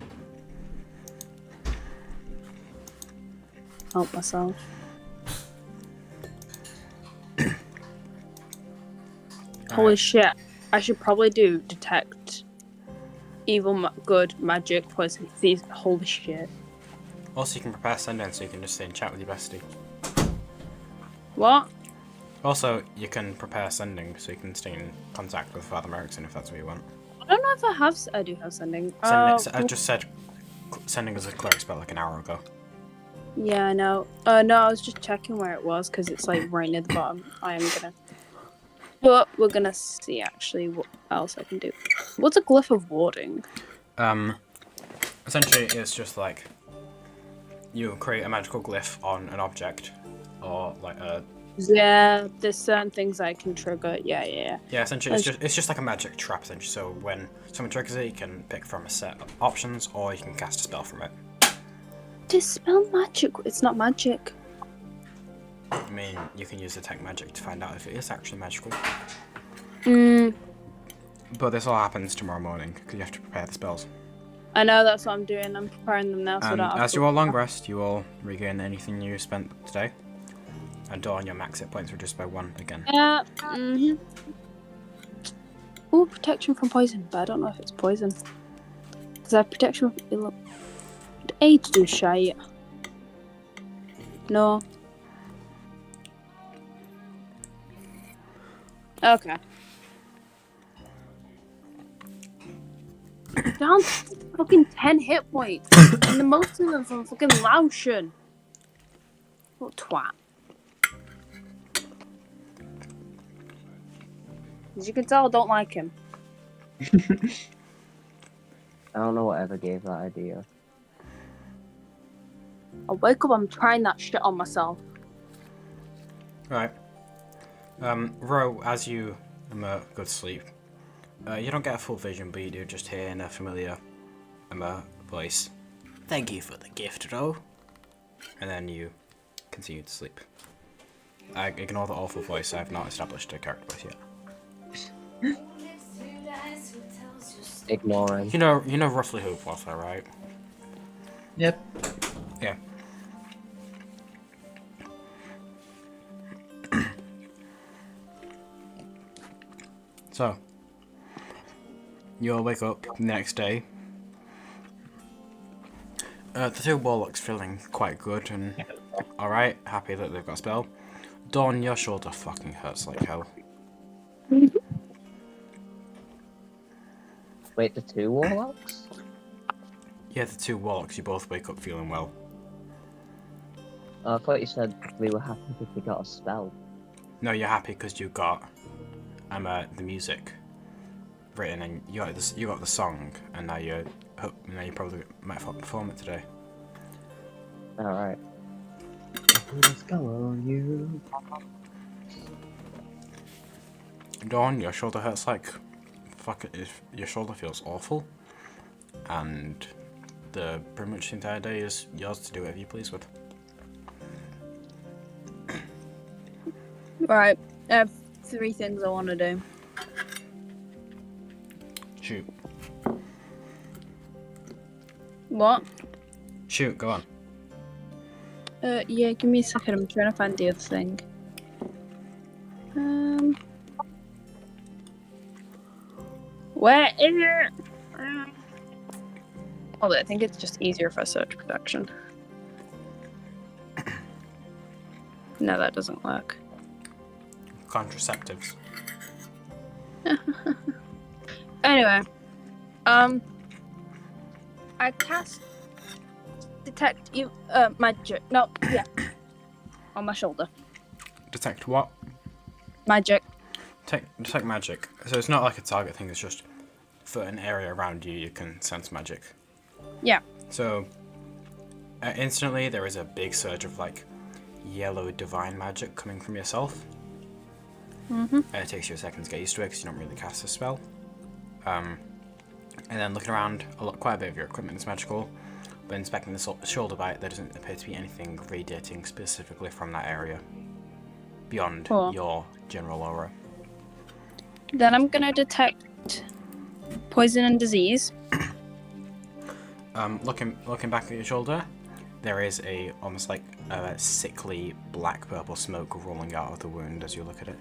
help myself. Holy shit. I should probably do detect evil, good, magic, poison. These. Holy shit. Also, you can prepare sending, so you can just stay and chat with your bestie. What? Also, you can prepare sending, so you can stay in contact with Father Merrickson if that's what you want. I don't know if I have. I do have sending. I just said sending is a cleric spell like an hour ago. Yeah, I know. No, I was just checking where it was because it's like right near the bottom. I am gonna. But we're gonna see actually what else I can do. What's a glyph of warding? Essentially, it's just like you create a magical glyph on an object, or like a. Yeah, there's certain things I can trigger. Yeah. Yeah, essentially, it's just like a magic trap. Essentially, so when someone triggers it, you can pick from a set of options, or you can cast a spell from it. Dispel magic. It's not magic. I mean, you can use detect magic to find out if it is actually magical. But this all happens tomorrow morning because you have to prepare the spells. I know, that's what I'm doing. I'm preparing them now. So that as you all long rest, you all regain anything you spent today. And Dawn, your max hit points reduced by 1 again. Yeah. Ooh, protection from poison, but I don't know if it's poison. Because I have protection from A to do shite. No. Okay. Down to fucking 10 hit points. And the most of them from fucking Laotian. What twat. As you can tell, I don't like him. I don't know whatever gave that idea. I wake up, I'm trying that shit on myself. Right. Ro, as you go to sleep, you don't get a full vision, but you do just hear in a familiar voice, "Thank you for the gift, Ro." And then you continue to sleep. I ignore the awful voice. I have not established a character voice yet. Ignoring. You know roughly who it was, though, right? Yep. Yeah. So, you'll wake up the next day. The two warlocks feeling quite good and alright, happy that they've got a spell. Dawn, your shoulder fucking hurts like hell. Wait, the two warlocks? Yeah, the two warlocks, you both wake up feeling well. I thought you said we were happy because we got a spell. No, you're happy because you got the music written and you got the song, and now you probably might perform it today. Alright. Let's go on you. Dawn, your shoulder hurts like fuck it. If your shoulder feels awful, and pretty much the entire day is yours to do whatever you please with. Right, I have 3 things I want to do. Shoot. What? Shoot, go on. Yeah, give me a second. I'm trying to find the other thing. Where is it? Although I think it's just easier if I search protection. No, that doesn't work. Contraceptives. Anyway, I cast detect you magic. No, yeah, on my shoulder. Detect what? Magic. Detect magic. So it's not like a target thing. It's just for an area around you, you can sense magic. Yeah. So instantly, there is a big surge of like yellow divine magic coming from yourself. Mhm. It takes you a second to get used to it because you don't really cast a spell. And then looking around, quite a bit of your equipment is magical, but inspecting the shoulder bite, there doesn't appear to be anything radiating specifically from that area beyond your general aura. Then I'm gonna detect poison and disease. Looking back at your shoulder, there is almost like a sickly black purple smoke rolling out of the wound as you look at it.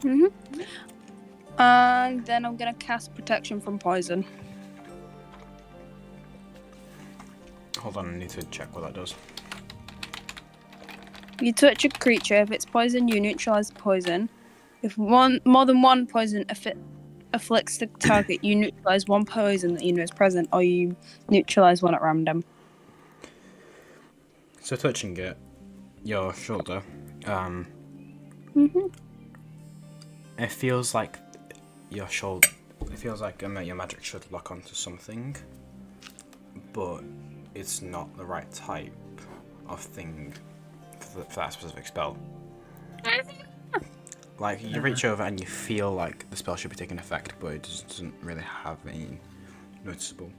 Mhm. And then I'm gonna cast protection from poison. Hold on, I need to check what that does. You touch a creature. If it's poison, you neutralize the poison. If more than one poison afflicts the target, you neutralize one poison that you know is present, or you neutralize one at random. So touching your shoulder, it feels like your shoulder. It feels like your magic should lock onto something, but it's not the right type of thing for that specific spell. Like, you reach over and you feel like the spell should be taking effect, but it doesn't really have any noticeable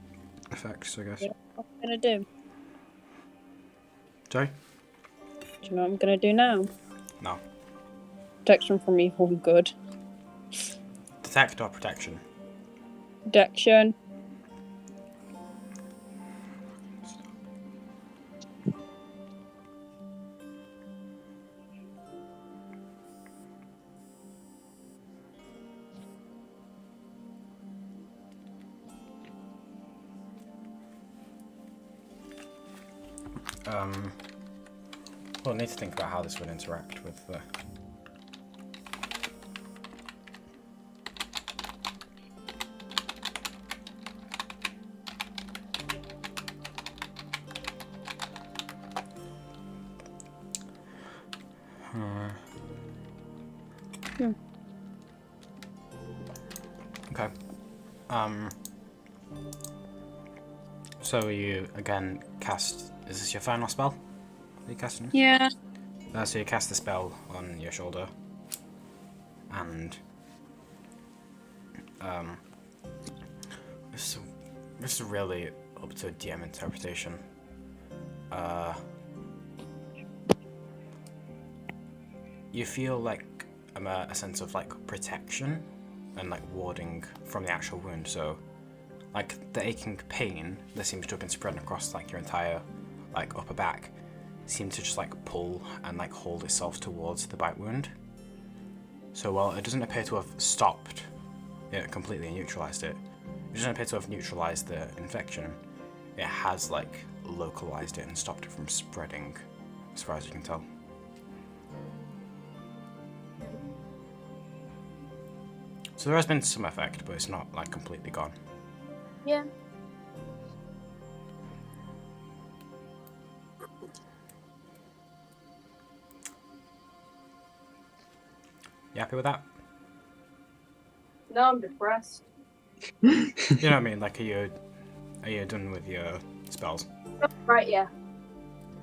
effects, I guess. Yeah, what I'm gonna do? Sorry? Do you know what I'm gonna do now? No. Protection from evil and good. Detect or protection? Protection. Well, I need to think about how this would interact with the... Okay. So you again cast... Is this your final spell? Are you casting? Yeah. So you cast the spell on your shoulder, and this is really up to DM interpretation. You feel like a sense of like protection and like warding from the actual wound. So like the aching pain that seems to have been spread across like your entire like upper back seemed to just like pull and like hold itself towards the bite wound. So while it doesn't appear to have stopped it completely neutralized it, it doesn't appear to have neutralized the infection. It has like localized it and stopped it from spreading, as far as you can tell. So there has been some effect, but it's not like completely gone. Yeah. You happy with that? No, I'm depressed. You know what I mean? Like, are you done with your spells? Right, yeah.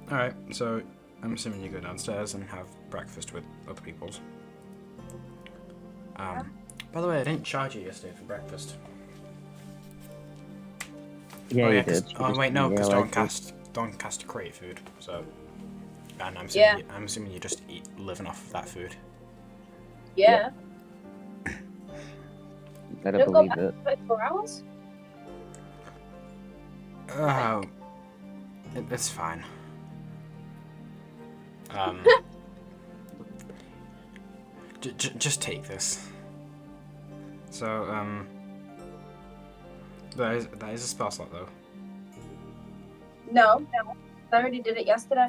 Alright, so I'm assuming you go downstairs and have breakfast with other people's. By the way, I didn't charge you yesterday for breakfast. Yeah, oh, you yeah, did. oh wait, no, because like Dawn cast to create food, so... And I'm assuming you just living off of that food. Yeah. Better Don't believe go it. back 24 hours? Oh, it's fine. Just take this. So, that is a spell slot though. No, I already did it yesterday.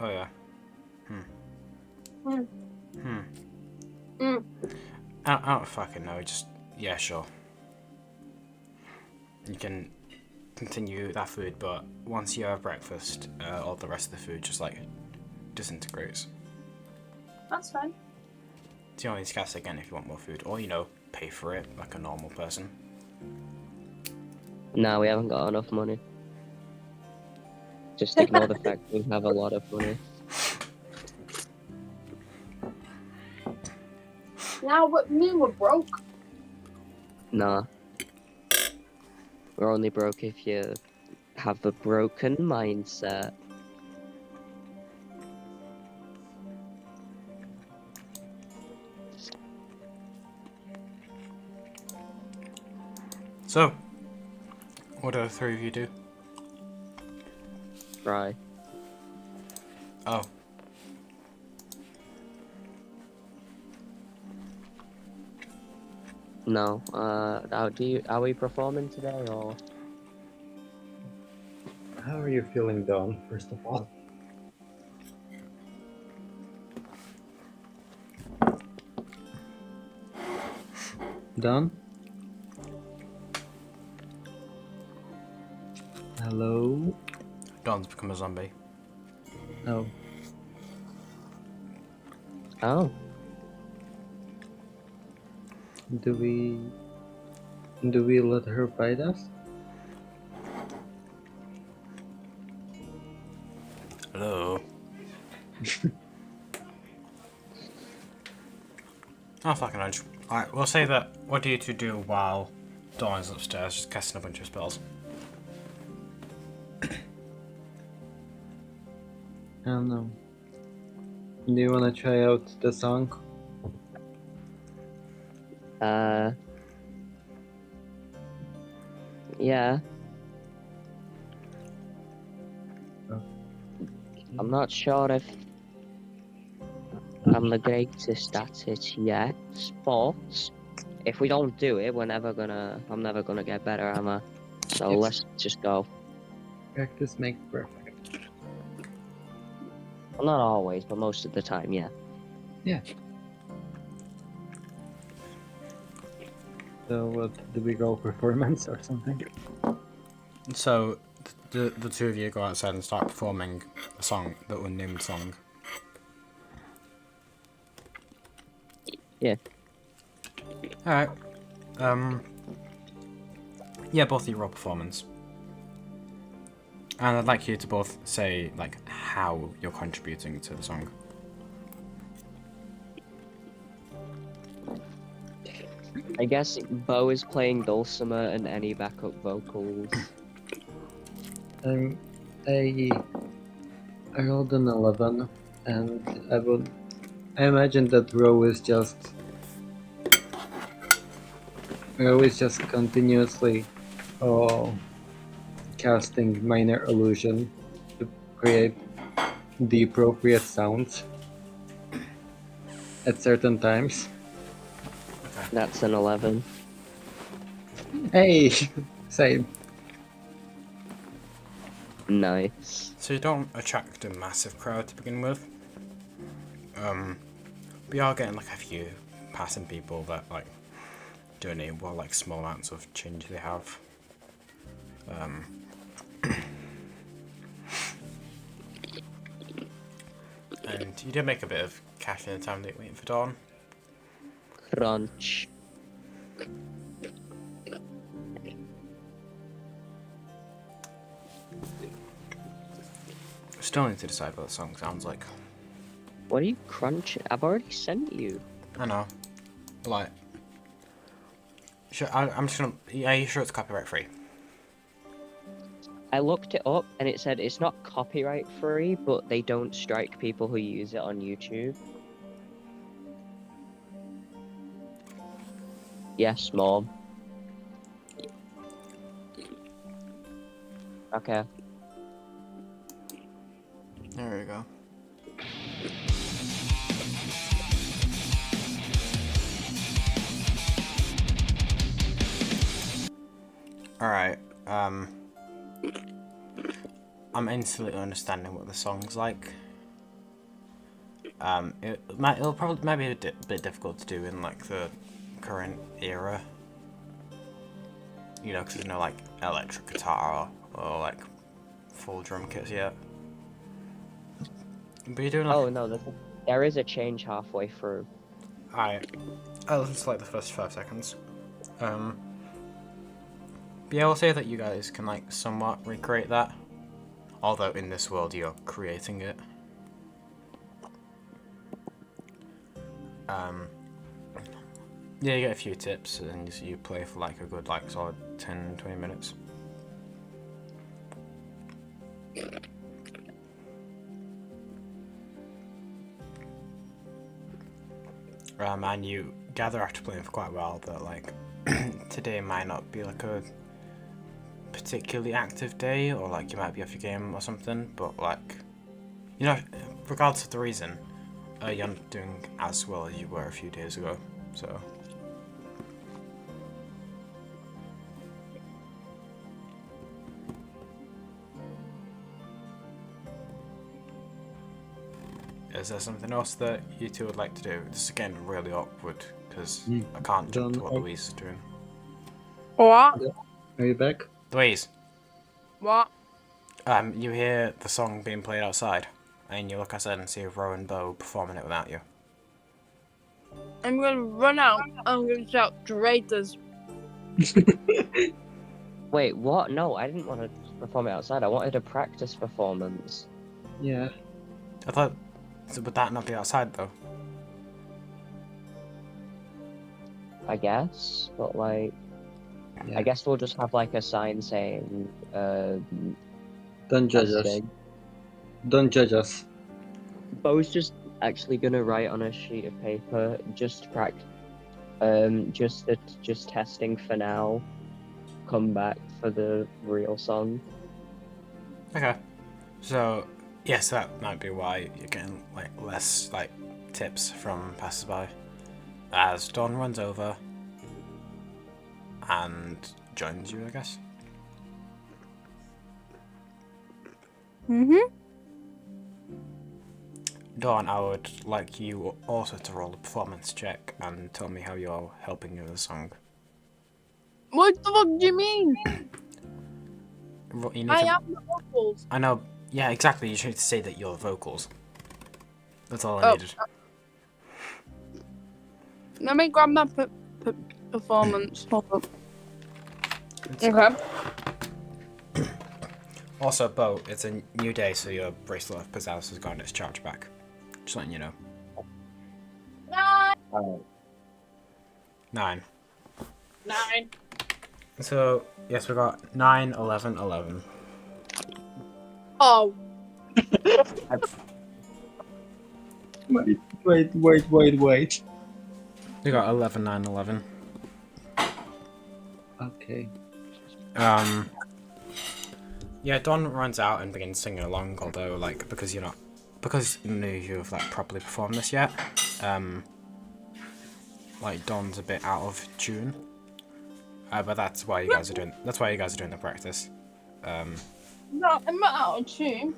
Oh yeah. Hmm. I don't fucking know. Just yeah, sure. You can continue that food, but once you have breakfast, all the rest of the food just like disintegrates. That's fine. So you only need to cast again if you want more food, or pay for it like a normal person. No, we haven't got enough money. Just ignore the fact we have a lot of money. Now what mean we're broke? Nah. We're only broke if you have a broken mindset. So, what do the three of you do? Right. Oh. No. Are we performing today or? How are you feeling, Dawn, first of all? Dawn? Hello? Dawn's become a zombie. Oh. Oh. Do we let her bite us? Hello. Oh fucking edge. Alright, we'll say that. What do you two do while Dawn's upstairs just casting a bunch of spells? I don't know. Do you wanna try out the song? Yeah. Oh. I'm not sure if I'm the greatest at it yet, but if we don't do it, I'm never gonna get better, am I? So Yes. let's just go. Practice makes perfect. Well, not always, but most of the time, yeah. Yeah. So what, do we go performance or something? So, the two of you go outside and start performing a song, the unnamed song. Yeah. Alright. Yeah, both of you roll performance. And I'd like you to both say, like, how you're contributing to the song. I guess Bo is playing dulcimer and any backup vocals. I rolled an 11, and I imagine that Row is just continuously casting minor illusion to create the appropriate sounds at certain times. That's an 11. Hey, same. Nice. So you don't attract a massive crowd to begin with. We are getting like a few passing people that like donate well like small amounts of change they have. And you did make a bit of cash in the time that you're waiting for Dawn. Crunch. Still need to decide what the song sounds like. What are you crunching? I've already sent you. I know. Like, I'm just gonna. Are you sure it's copyright free? I looked it up and it said it's not copyright free, but they don't strike people who use it on YouTube. Yes, Mom. Okay. There we go. Alright, I'm instantly understanding what the song's like. It'll probably maybe be a bit difficult to do in like the current era. You know, because there's no like electric guitar or like full drum kits yet. But you're doing like. Oh no, there is a change halfway through. I'll just like the first 5 seconds. But yeah, I'll say that you guys can like somewhat recreate that. Although in this world you're creating it. Yeah, you get a few tips and you play for like a good like solid 10-20 minutes. And you gather after playing for quite a while that like today might not be like a particularly active day, or like you might be off your game or something, but like, you know, regardless of the reason, you're not doing as well as you were a few days ago, so. Is there something else that you two would like to do? This is getting really awkward, because I can't jump to what Louise is doing. What? Are you back? Louise! What? You hear the song being played outside, and you look outside and see Ro and Bo performing it without you. I'm gonna run out. I'm gonna shout traitors. Wait, what? No, I didn't want to perform it outside. I wanted a practice performance. Yeah. I thought, so would that not be outside though? I guess, but like, Yeah. I guess we'll just have like a sign saying, Don't judge us. testing. Don't judge us. Bo's just actually gonna write on a sheet of paper, just just testing for now. Come back for the real song. Okay. So, yes, that might be why you're getting like less like tips from passersby. As Dawn runs over and joins you, I guess. Dawn, I would like you also to roll a performance check and tell me how you're helping you with the song. What the fuck do you mean? You need I to... am the vocals. I know. Yeah, exactly. You should say that you're the vocals. That's all I needed. Let me grab my performance. Hold up. Okay. Also, Bo, it's a new day, so your bracelet of pizzazz has gotten its charge back. Just letting you know. 9. 9. So, yes, we got 9, 11, 11. Oh. Wait. We got 11, 9, 11. Okay. Yeah, Dawn runs out and begins singing along, although, like, because you've like, properly performed this yet, like, Dawn's a bit out of tune. But that's why you guys are doing the practice. No, I'm not out of tune.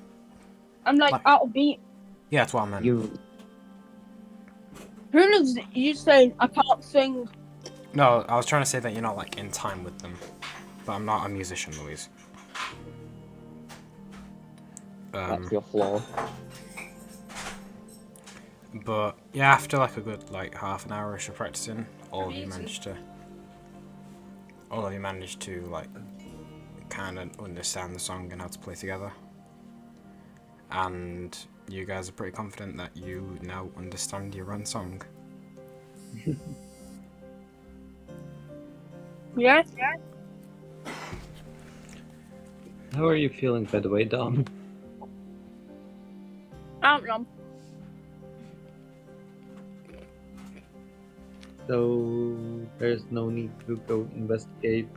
I'm like out of beat. Yeah, that's what I meant. You Who knows you saying I can't sing? No, I was trying to say that you're not, like, in time with them. But I'm not a musician, Louise. that's your flaw. But, yeah, after, like, a good, like, half an hour-ish of practicing, all of you managed to, like, kind of understand the song and how to play together. And you guys are pretty confident that you now understand your own song. Yes. How are you feeling, by the way, Dom? I don't know. So there's no need to go investigate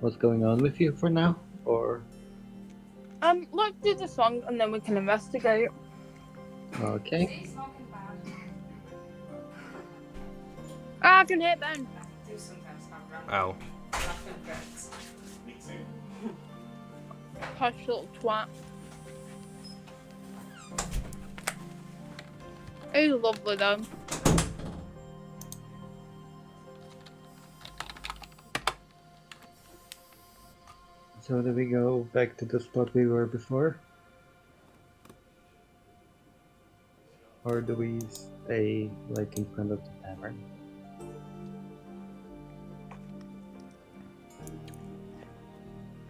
what's going on with you for now, or? Let's do the song and then we can investigate. Okay. I can hear Ben. Oh. Hush, little twat. He's lovely though. So do we go back to the spot we were before? Or do we stay like in front of the tavern?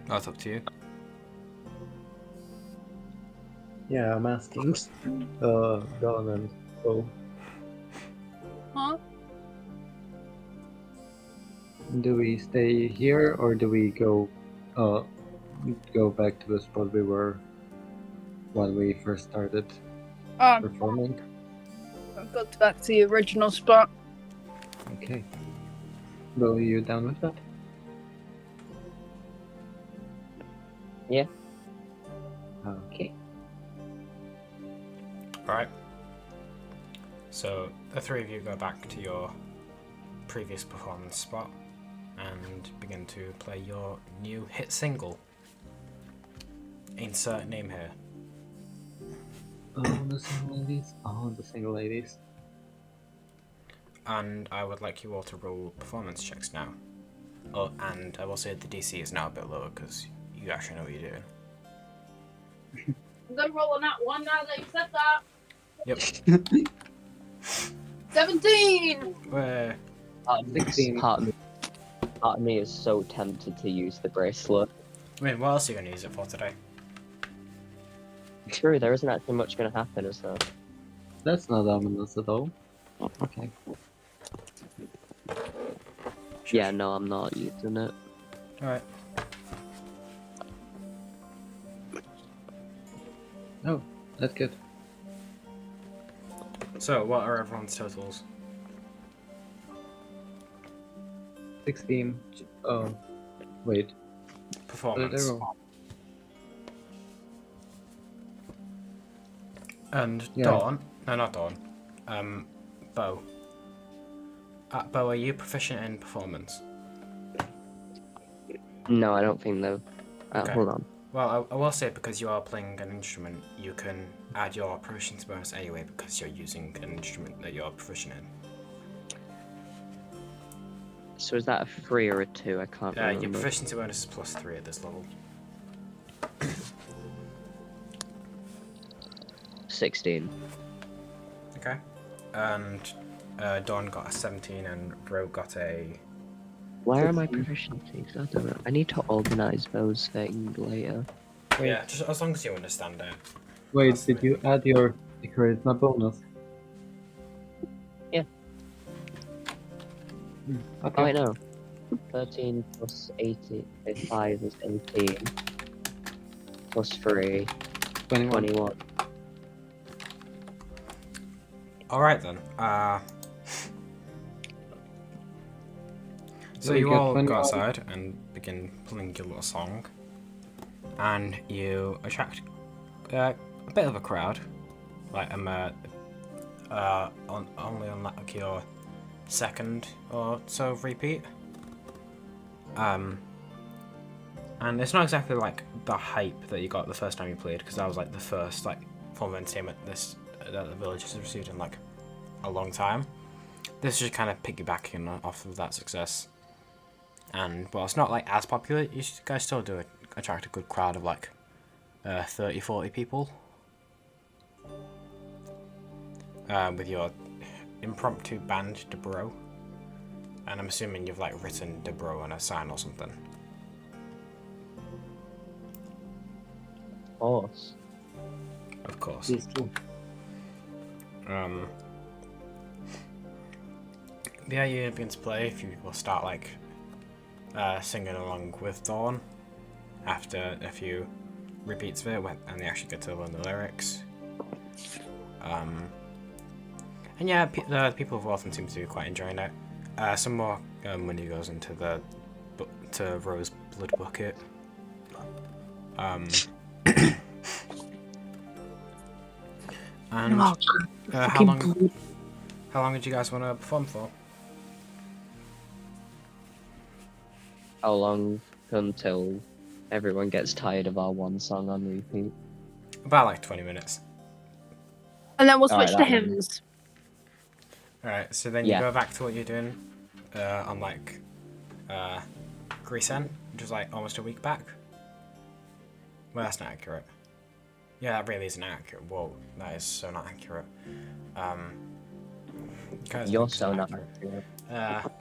That's up to you. Yeah, I'm asking. Dawn and Bo. Huh? Do we stay here or do we go back to the spot we were when we first started performing? I've got back to the original spot. Okay. Bo, are you down with that? Yeah. Okay. Alright. So the three of you go back to your previous performance spot and begin to play your new hit single. Insert name here. Oh, the single ladies. Oh, the single ladies. And I would like you all to roll performance checks now. Oh, and I will say the DC is now a bit lower because you actually know what you're doing. I'm gonna roll on that one now that you said that. Yep. 17! Where? Part of me is so tempted to use the bracelet. I mean, what else are you going to use it for today? True, there isn't actually much going to happen, is there? That's not ominous at all. Okay. Yeah, no, I'm not using it. Alright. Oh, that's good. So, what are everyone's totals? 16. Oh, wait. Performance. And Yeah. Dawn? No, not Dawn. Bo. Bo, are you proficient in performance? No, I don't think though. Okay. Hold on. Well, I will say because you are playing an instrument, you can add your proficiency bonus anyway because you're using an instrument that you're proficient in. So is that a 3 or a 2? I can't remember. Your proficiency bonus is +3 at this level. 16. Okay. And Dawn got a 17 and Ro got a... Where are my proficiencies? I don't know. I need to organize those things later. Wait. Yeah, just as long as you understand it. Wait, That's did the- you add your charisma bonus? Yeah. Okay. Oh, I know. 13 plus 5 is 18. Plus 3, 21. 21. Alright then. So We you got all 21. go outside and begin playing your little song. And you attract a bit of a crowd. Like, only on like your second or so repeat. And it's not exactly like the hype that you got the first time you played, because that was like the first like form of entertainment that the village has received in like a long time. This is just kind of piggybacking off of that success. And well, it's not like as popular. You guys still do attract a good crowd of like 30-40 people. With your impromptu band Debro. And I'm assuming you've like written Debro on a sign or something. Horse. Of course. Yes, true. Yeah, you begin to play. If you will start like singing along with Dawn after a few repeats of it, and they actually get to learn the lyrics. And yeah, the people of Welton seem to be quite enjoying it. Some more money goes into to Rose Blood Bucket. And how long did you guys want to perform for? How long until Everyone gets tired of our one song on repeat. About like 20 minutes. And then we'll Alright, switch to that one. hymns. Alright, so then you Yeah. go back to what you're doing on like Greece End, which is like almost a week back. Well, that's not accurate. Yeah, that really isn't accurate. Whoa, that is so not accurate. Guys, You're it's so not accurate. accurate.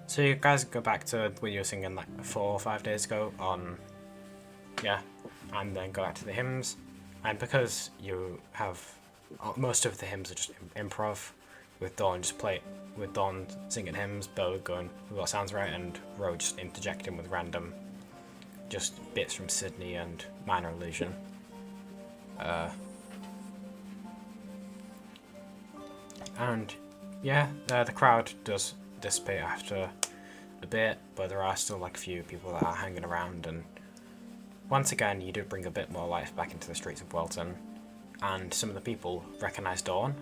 So you guys go back to what you were singing like 4 or 5 days ago on, yeah, and then go back to the hymns. And because you have, most of the hymns are just improv, with Dawn singing hymns, Bo going with what sounds right, and Ro just interjecting with random, just bits from Sydney and Minor Illusion. And yeah, the crowd does dissipate after a bit, but there are still like a few people that are hanging around, and once again you do bring a bit more life back into the streets of Welton, and some of the people recognise Dawn,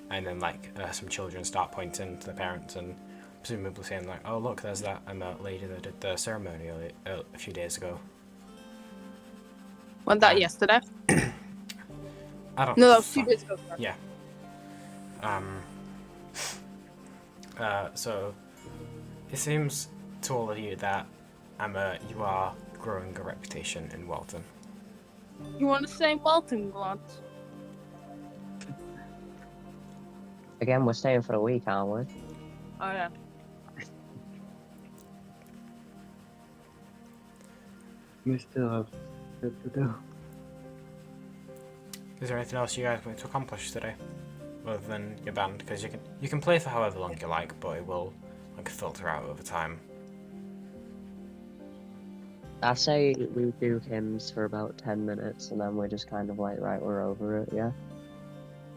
and then like some children start pointing to the parents and presumably saying like, oh look, there's that lady that did the ceremony a few days ago. Wasn't that yesterday? I don't No, that was 2 days ago. Yeah. So it seems to all of you that you are growing a reputation in Welton. You want to say Welton, Glad? Again, we're staying for a week, aren't we? Oh yeah. We still have shit to do. Is there anything else you guys want to accomplish today, other than your band? Because you can play for however long you like, but it will like filter out over time. I say we do hymns for about 10 minutes, and then we're just kind of like, right, we're over it, yeah?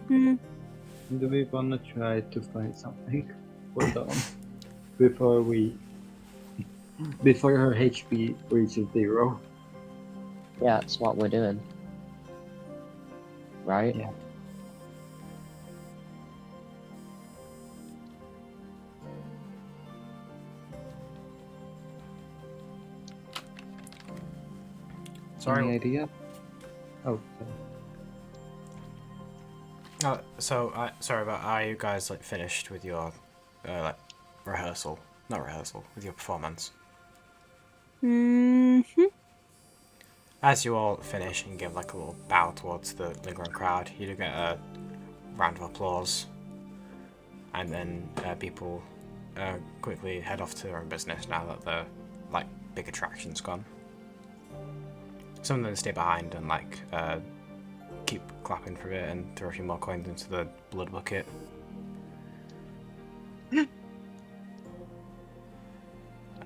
Hmm. Do we wanna try to find something for Dawn before her HP reaches 0? Yeah, that's what we're doing. Right? Yeah. Sorry. Any idea? Oh, sorry. Sorry, but are you guys like finished with your like rehearsal? Not rehearsal, with your performance. Mm-hmm. As you all finish and give like a little bow towards the lingering crowd, you do get a round of applause, and then people quickly head off to their own business now that the like big attraction's gone. Some of them stay behind and like keep clapping for a bit and throw a few more coins into the blood bucket.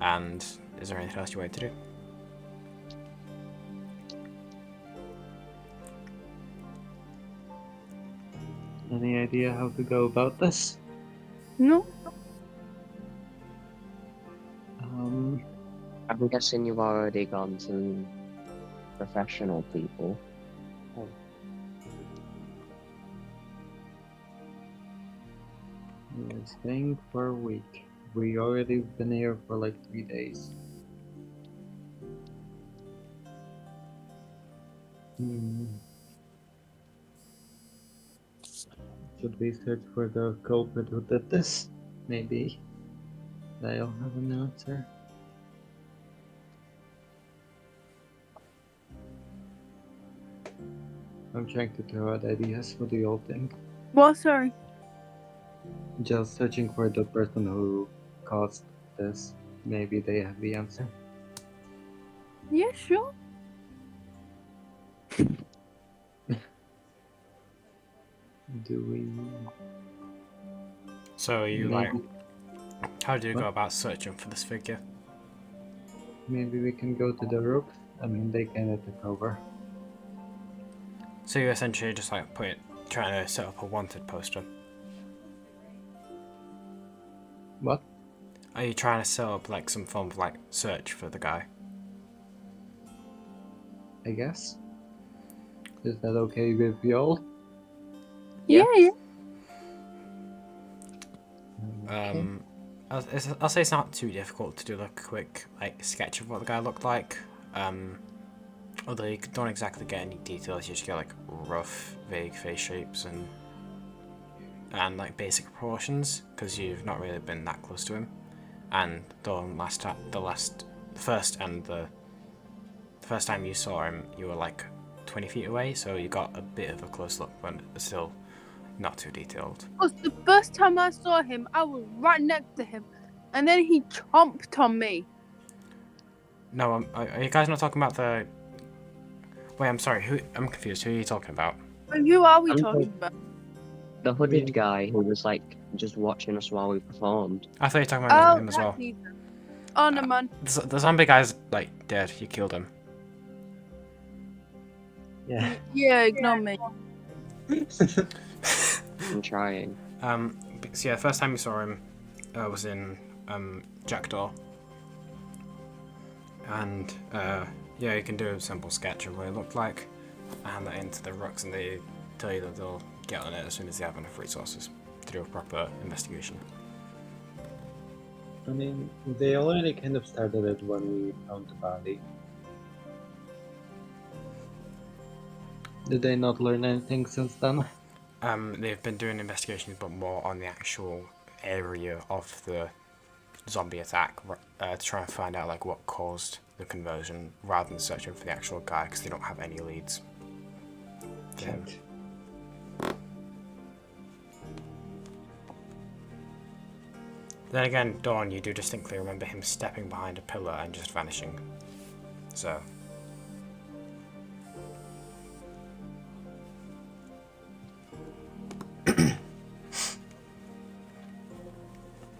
And is there anything else you want to do? Any idea how to go about this? No. I'm guessing you've already gone to professional people. We're staying for a week. We already been here for like 3 days. Should we search for the culprit who did this? Maybe they'll have an answer. I'm trying to throw out ideas. What do you all think? What? Sorry. Just searching for the person who caused this. Maybe they have the answer. Yeah, sure. Do we? So you like, Maybe- how do you go What? about searching for this figure? Maybe we can go to the roof. I mean, they can take over. So you essentially just like trying to set up a wanted poster. What? Are you trying to set up like some form of like search for the guy? I guess. Is that okay with y'all? Yeah, yeah. Okay. I'll say it's not too difficult to do like a quick like sketch of what the guy looked like. Although you don't exactly get any details, you just get like rough, vague face shapes and like basic proportions because you've not really been that close to him. And the first time you saw him, you were like 20 feet away, so you got a bit of a close look, but still not too detailed. Because the first time I saw him, I was right next to him, and then he chomped on me. No, are you guys not talking about the... Wait, I'm sorry, I'm confused. Who are you talking about? And who are we I'm talking about? The hooded guy who was like just watching us while we performed. I thought you were talking about Oh, him as well. that's Ethan. Oh, no, man. The zombie guy's like dead. You killed him. Yeah. Yeah, ignore me. I'm trying. So yeah, the first time you saw him was in Jackdaw. And yeah, you can do a simple sketch of what it looked like. Hand that into the rooks and they tell you that they'll get on it as soon as they have enough resources to do a proper investigation. I mean, they already kind of started it when we found the body. Did they not learn anything since then? They've been doing investigations, but more on the actual area of the zombie attack to try and find out like what caused the conversion, rather than searching for the actual guy because they don't have any leads. Shit. Then again, Dawn, you do distinctly remember him stepping behind a pillar and just vanishing. So.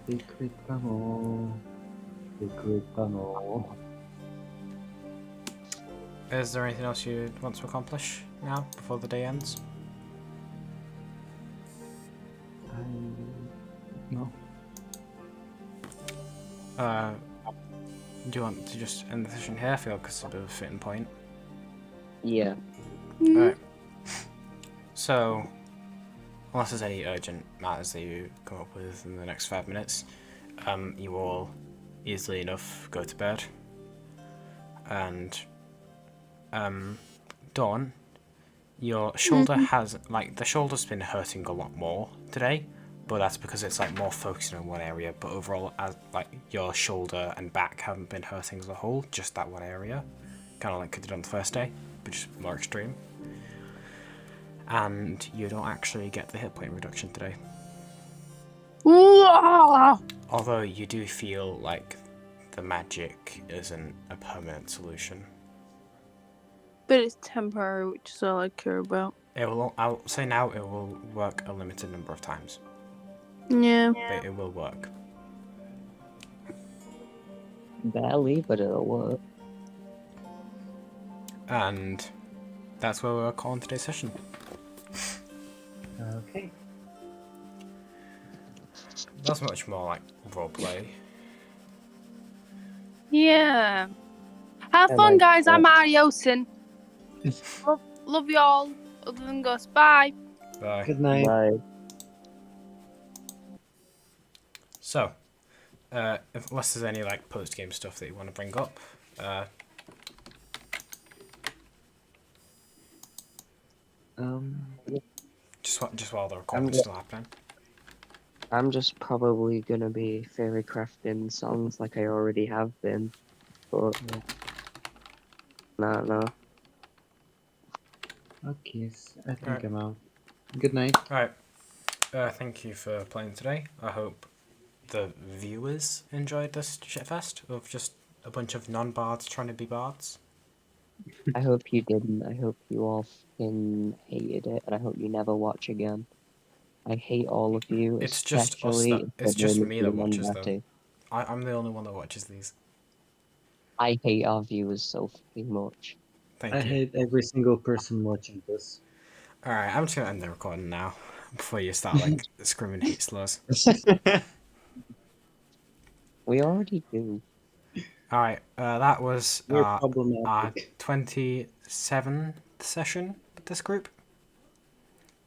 Secret tunnel. Secret tunnel. Is there anything else you want to accomplish now, before the day ends? No. Do you want to just end the session here? I feel like it's a bit of a fitting point. Yeah. Alright. So, unless there's any urgent matters that you come up with in the next 5 minutes, you all easily enough go to bed. And, Dawn, your shoulder has, like, the shoulder's been hurting a lot more today, but that's because it's, like, more focusing on one area, but overall, as like, your shoulder and back haven't been hurting as a whole, just that one area. Kind of like it did on the first day, but just more extreme. And you don't actually get the hit point reduction today. Although you do feel like the magic isn't a permanent solution. But it's temporary, which is all I care about. I'll say now it will work a limited number of times. Yeah. But it will work. Barely, but it'll work. And that's where we're calling today's session. Okay. That's much more like roleplay. Yeah. Have fun, like guys. that. I'm Ariosin. Love you all. Other than Gus. Bye. Bye. Good night. Bye. So, unless there's any like post-game stuff that you want to bring up, just while the recording's still happening. I'm just probably gonna be fairy crafting songs like I already have been, but no. Okay, I think Alright. I'm out. Good night. Alright, thank you for playing today. I hope the viewers enjoyed this shitfest of just a bunch of non-bards trying to be bards. I hope you didn't. I hope you all fucking hated it, and I hope you never watch again. I hate all of you, It's just us especially that, it's just me that watches them. Betty. I'm the only one that watches these. I hate our viewers so fucking much. Thank I you. hate every single person watching this. Alright, I'm just gonna end the recording now before you start like screaming hate slurs. We already do. Alright, that was You're our problematic. 27th session with this group.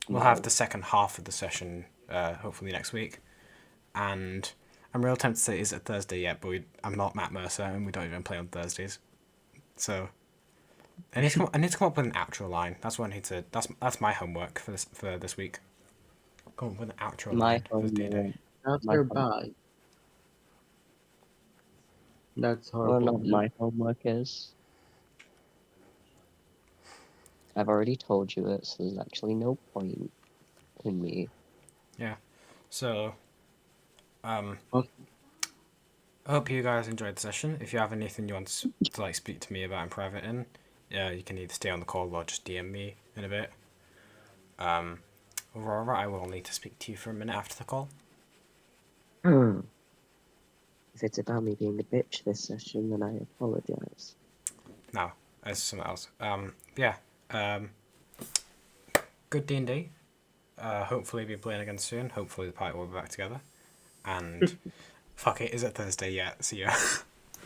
We'll have the second half of the session hopefully next week. And I'm real tempted to say is it Thursday yet, but I'm not Matt Mercer, and we don't even play on Thursdays. So I need to come up with an outro line. That's what I need to. That's my homework for this week. Come up with an outro My line for the day. homework. That's My your home- bye. That's Well, horrible. not my homework is. I've already told you it, so there's actually no point in me. Yeah. So, Okay. I hope you guys enjoyed the session. If you have anything you want to like speak to me about in private, you can either stay on the call or just DM me in a bit. Aurora, I will need to speak to you for a minute after the call. If it's about me being a bitch this session, then I apologize. No, it's something else. Yeah. Good D&D. Hopefully we'll be playing again soon. Hopefully the party will be back together. And fuck it, is it Thursday yet? See ya.